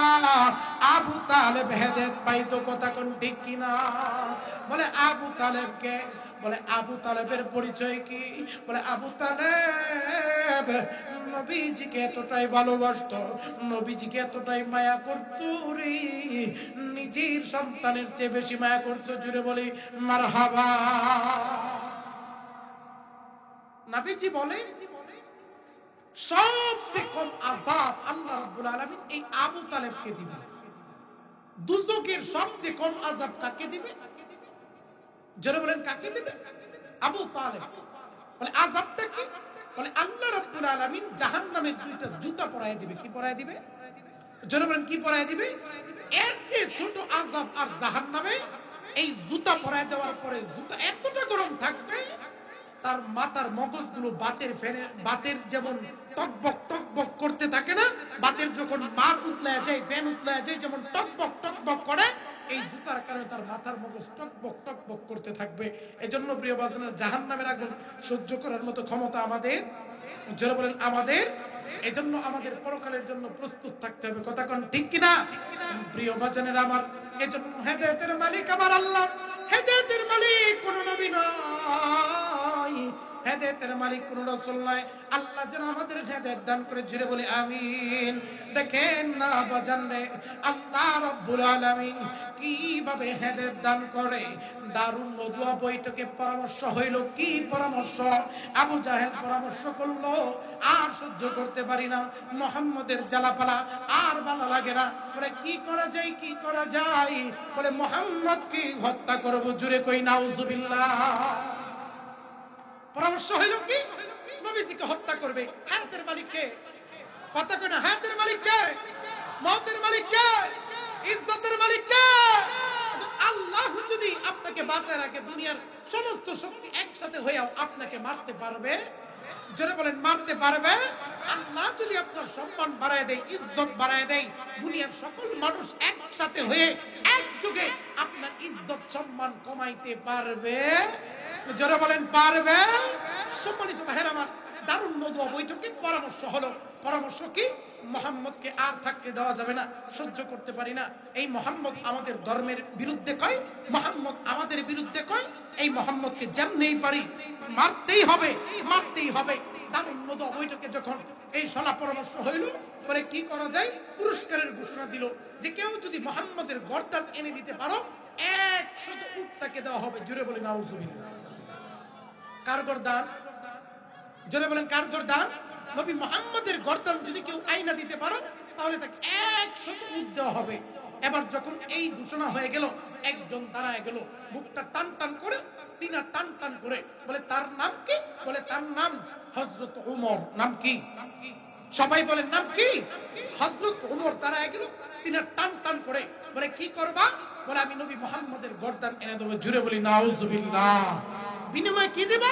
আবু তালেব হেদায়েত পাইতো। কথা কোন ঠিক কিনা? বলে আবু তালেব কে? বলে আবু তালেবের পরিচয় কি? বলে আবু তালেব নবীজিকে এতটাই ভালোবাসতো, নবীজিকে এতটাই মায়া করতো রে, নিজের সন্তানের চেয়ে বেশি মায়া করতো। জুড়ে বলি মারহাবা। নবীজি বলে সবচেয়ে কম আযাব আল্লাহ রাব্বুল আলামিন এই আবু তালেবকে দিবে। দুজকের সবচেয়ে কম আযাব কাকে দিবে? যারা বলেন কাকে দিবে? আবু তালেব। বলে আযাবটা কি? বলে আল্লাহ রাব্বুল আলামিন জাহান্নামের 2টা জুতা পরায় দিবে। কি পরায় দিবে? যারা বলেন কি পরায় দিবে? এর চেয়ে ছোট আযাব আর জাহান্নামে এই জুতা পরায় দেওয়ার পরে জুতা এতটা গরম থাকবে, তার মাথার মগজগুলো বাতের যেমন টকবক টকবক করতে থাকে না, বাতের যখন মার উতলায় যায়, ফ্যান উতলায় যায়, যেমন টকবক টকবক করে, এই জুতার কারণে তার মাথার মগজ টকবক টকবক করতে থাকবে। এজন্য প্রিয় বাজানের জাহান্নামের আগুন সহ্য করার মতো ক্ষমতা আমাদের, যারা বলেন আমাদের, এজন্য আমাদের পরকালের জন্য প্রস্তুত থাকতে হবে। কথা কোন ঠিক কিনা প্রিয় বাজানের আমার? এজন্য হেদায়েতের মালিক আমার আল্লাহ, হেদায়েতের মালিক কোন নবী নয়, হেদায়েতের মালিক কোন রাসূল নয়। আল্লাহ যেন আমাদের হেদায়েত দান করে। জুড়ে বলি আমিন। দেখেন না বাজান রে, আল্লাহ রাব্বুল আলামিন কিভাবে হেদায়েত দান করে। দারুন নদুয়া বৈঠকে পরামর্শ হইল। কি পরামর্শ? আবু জাহেল পরামর্শ করলো, আর সহ্য করতে পারি না, মুহাম্মদের জ্বালাপালা আর ভালো লাগে না। বলে কি করা যায়, কি করা যায়? বলে মুহাম্মদকে হত্যা করব। জুরে কই নাউজুবিল্লাহ। পরামর্শ হইল কি? নবীজিকে হত্যা করবে। হায়াতের মালিক কে? কথা কই না, হায়াতের মালিক কে? মওতের মালিক কে? ইজ্জতের মালিক কে? আল্লাহ যদি আপনাকে বাঁচায় রাখে, দুনিয়ার সমস্ত শক্তি একসাথে হয়েও আপনাকে মারতে পারবে জোরে বলেন মারতে পারবে? আল্লাহ যদি আপনার সম্মান বাড়ায় দেয়, ইজ্জত বাড়ায় দেয়, দুনিয়ার সকল মানুষ একসাথে হয়ে একযোগে আপনার ইজ্জত সম্মান কমাইতে পারবে? জোরে বলেন পারবে? সম্মানিত ভাইরা আমার, দারুন নদুয়া বৈঠকে পরামর্শ হলো। পরামর্শ কি? মুহাম্মদকে আর থাকতে দেওয়া যাবে না, সহ্য করতে পারি না। এই মুহাম্মদ আমাদের ধর্মের বিরুদ্ধে কয়, মুহাম্মদ আমাদের বিরুদ্ধে কয়, এই মুহাম্মদকে যেমনেই পারি মারতেই হবে, মারতেই হবে। দারুন নদুয়া বৈঠকে যখন এই সলা পরামর্শ হইল, বলে কি করা যায়? পুরস্কারের ঘোষণা দিল যে কেউ যদি মুহাম্মদের গর্দান এনে দিতে পারো 100 উট তাকে দেওয়া হবে। জোরে বলে নাউজুবিল্লাহ। কার গর্দান? জোরে বলেন কার গর্দান? নবী মুহাম্মদের গর্দান যদি কেউ আইনা দিতে পারো তাহলে তাকে 100 উট দেওয়া হবে। এবার যখন এই ঘোষণা হয়ে গেল, একজন দাঁড়ায় গেল, বুকটা টান টান করে, সিনা টান টান করে, বলে তার নাম কি? বলে তার নাম হযরত ওমর। নাম কি? সবাই বলেন নাম কি? হযরত ওমর দাঁড়ায় গেল, সিনা টান টান করে, বলে কি করবা? বলে আমি নবী মুহাম্মদের গর্দান এনে দেব। জুড়ে বলি নাউজুবিল্লাহ। বিনিময়ে কি দেব?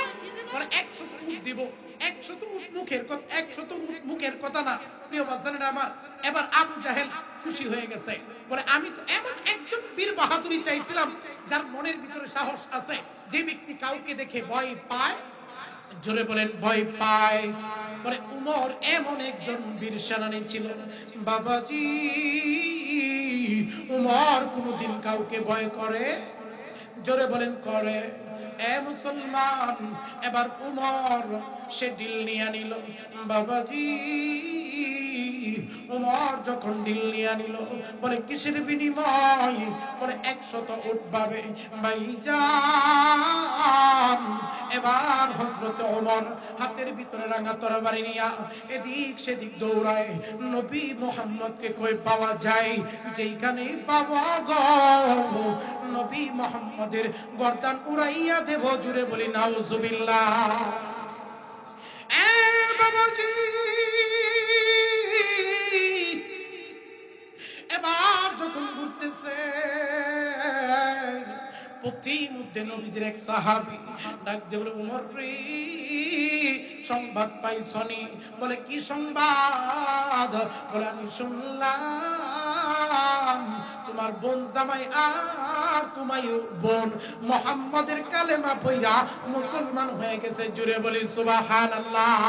বলে 100 উট দিব। 100 উট মুখের কথা, 100 উট মুখের কথা না প্রিয় বাজানেরা আমার। এবার আবু জাহেল খুশি হয়ে গেছে, বলে আমি তো এমন একজন বীর বাহাদুরি চাইছিলাম যার মনের ভিতরে সাহস আছে, যে ব্যক্তি কাউকে দেখে ভয় পায়। জোরে বলেন ভয় পায়। বলে উমর এমন একজন বীর সেনানী ছিল বাবাজি, উমর কোনদিন কাউকে ভয় করে? জোরে বলেন করে। এ মুসলমান, এবার উমর সে ডিল নিয়ে নিল বাবাজি। উমর যখন ডিল নিয়ে নিল, বলে কিসের বিনিময়? বলে 100 উট পাবে ভাইজান। এবার হযরত ওমর হাতের ভিতরে রাঙা তরবারি নিয়া এদিক সেদিক দৌড়ায়। নবী মুহাম্মদকে কই পাওয়া যায়? যেখানে পাওয়া গো নবী মুহাম্মদের গর্দান উড়াইয়া দেব। জুড়ে বলি নাউজুবিল্লাহ। এ বাবাজি, এবার যখন ঘুরতেছে পথিমধ্যে নবীজির এক সাহাবী ডাক দিয়ে বলে উমর রে, সংবাদ পাইছনি? বলে কি সংবাদ? বলে আমি শুনলাম তোমার বোন জামাই আর তোমার বোন মুহাম্মদের কালেমা পড়া মুসলমান হয়ে গেছে। জুড়ে বলি সুবহানাল্লাহ।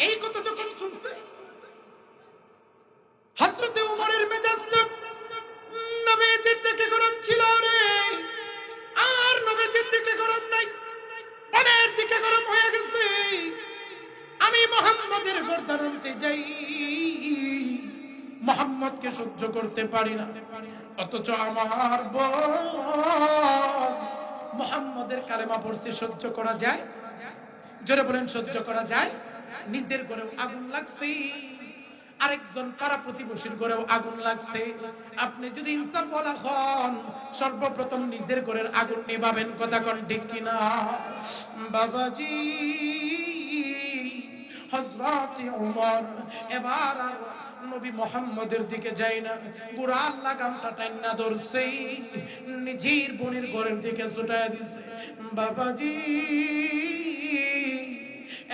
এই কথা যখন শুনছে হযরত উমরের মেজাজটা নবীজির দিকে গরম ছিল রে, আর নবীজির দিকে গরম নাই, মনের দিকে গরম হয়ে গেছে। আমি মুহাম্মদের গর্দান আনতে যাই, মুহাম্মদকে সহ্য করতে পারি না, অথচ আমার বোন মুহাম্মদের কালেমা পড়তে সহ্য করা যায়? জোরে বলেন সহ্য করা যায়? নিজের ঘরেও আগুন লাগছে, আরেকজন পাড়া প্রতিবেশীর ঘরেও আগুন লাগছে। আপনি যদি ইনসাফ ওয়ালা হন, সর্বপ্রথম নিজের ঘরের আগুন নিভাবেন। কথা কোন ঠিক কিনা বাবাজি? হযরত ওমর এবার আর নবী মুহাম্মদের দিকে যায় না, গোড়ার লাগামটা টাইনা ধরছে, নিজের বোনের ঘরের দিকে ছুটায় দিছে বাবাজি।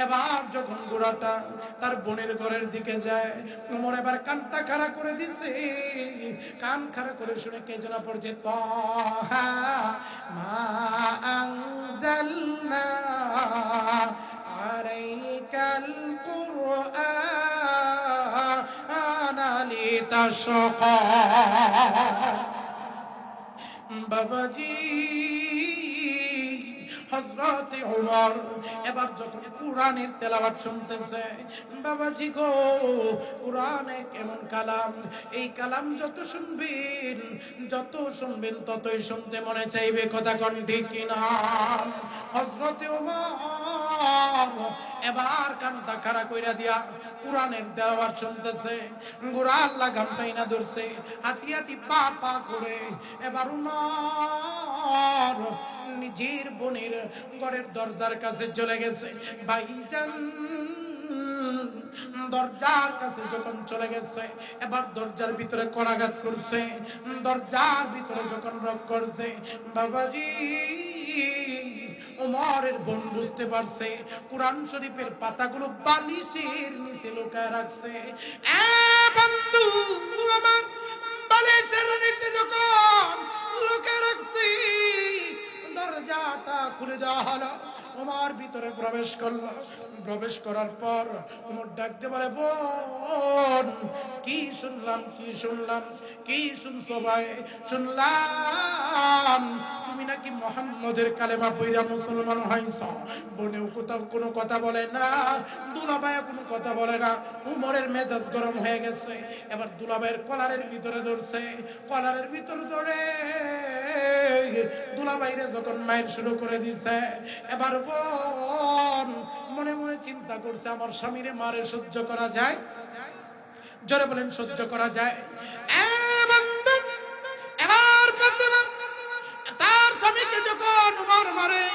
এবার যখন গোড়াটা তার বোনের ঘরের দিকে যায়, ওমর এবার কানটা খাড়া করে দিছে। কান খাড়া করে শুনে কে যেন পড়ছে তাহা মা আনজালনা আলাইকাল কুরআনা লিতাশকা। বাবাজি, হযরত ওমর এবার যখন কুরআনের তেলাওয়াত শুনতেছে, বাবাজি গো, কুরআনে কেমন কালাম, এই কালাম যত শুনবেন ততই শুনতে মনে চাইবে। কথা কোন ঠিক কিনা? হযরত ওমর এবার কানটা খাড়া কইরা দিয়া কুরআনের তেলাওয়াত শুনতেছে, কুরআন লাগামটাই না ধরছে, হাঁটি হাঁটি পা পা করে এবার ওমর নিজের বোনের ঘরের দরজার কাছে চলে গেছে। ভাইজান দরজার কাছে যখন চলে গেছে, এবার দরজার ভিতরে করাঘাত করছে। দরজার ভিতরে যখন রক করছে, বাবাজি ওমরের বোন বুঝতে পারছে কোরআন শরীফের পাতাগুলো বালিশের নিচে লুকায় রাখছে। বন্ধু আমার, বালিশের নিচে যখন লুকায় রাখছি, দরজাটা খুলে দেওয়া হলো। ওমর ভিতরে প্রবেশ করলো। প্রবেশ করার পর ওমর ডাকতে বলে, বোন কি শুনলাম, কি শুনলাম, কি শুনছো ভাই? শুনলাম তুমি নাকি মুহাম্মদের কালেমা পড়া মুসলমান হইছ। বোনেও কোথাও কোনো কথা বলে না, দুলাভাইও কোনো কথা বলে না। উমরের মেজাজ গরম হয়ে গেছে। এবার দুলাভাইয়ের কলারের ভিতরে ধরছে। কলারের ভিতর ধরে দুলাভাইরে যখন মায়ের শুরু করে দিছে, এবার বোন মনে মনে চিন্তা করছে, আমার স্বামীরে মারে সহ্য করা যায়? জোরে বলেন, সহ্য করা যায়? এবার তার স্বামীকে যখন উমর মারে,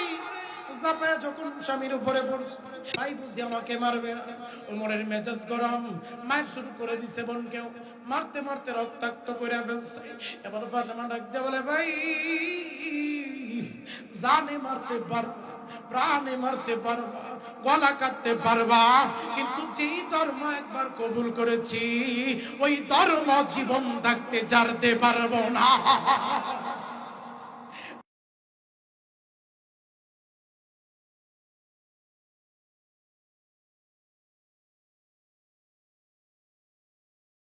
জাপায় যখন স্বামীর উপরে পড়ছে, ভাই বুঝি আমাকে মারবে না। উমরের মেজাজ গরম, মার শুরু করে দিছে বোনকেও। মারতে মারতে রক্তাক্ত করে ফেলছে। এবার ফাতেমা ডাক দিয়ে বলে, ভাই জানে মারতে পারবা, প্রাণে মারতে পারবা, গলা কাটতে পারবা, কিন্তু যেই ধর্ম একবার কবুল করেছি ওই ধর্ম জীবন থাকতে জানতে পারবো না।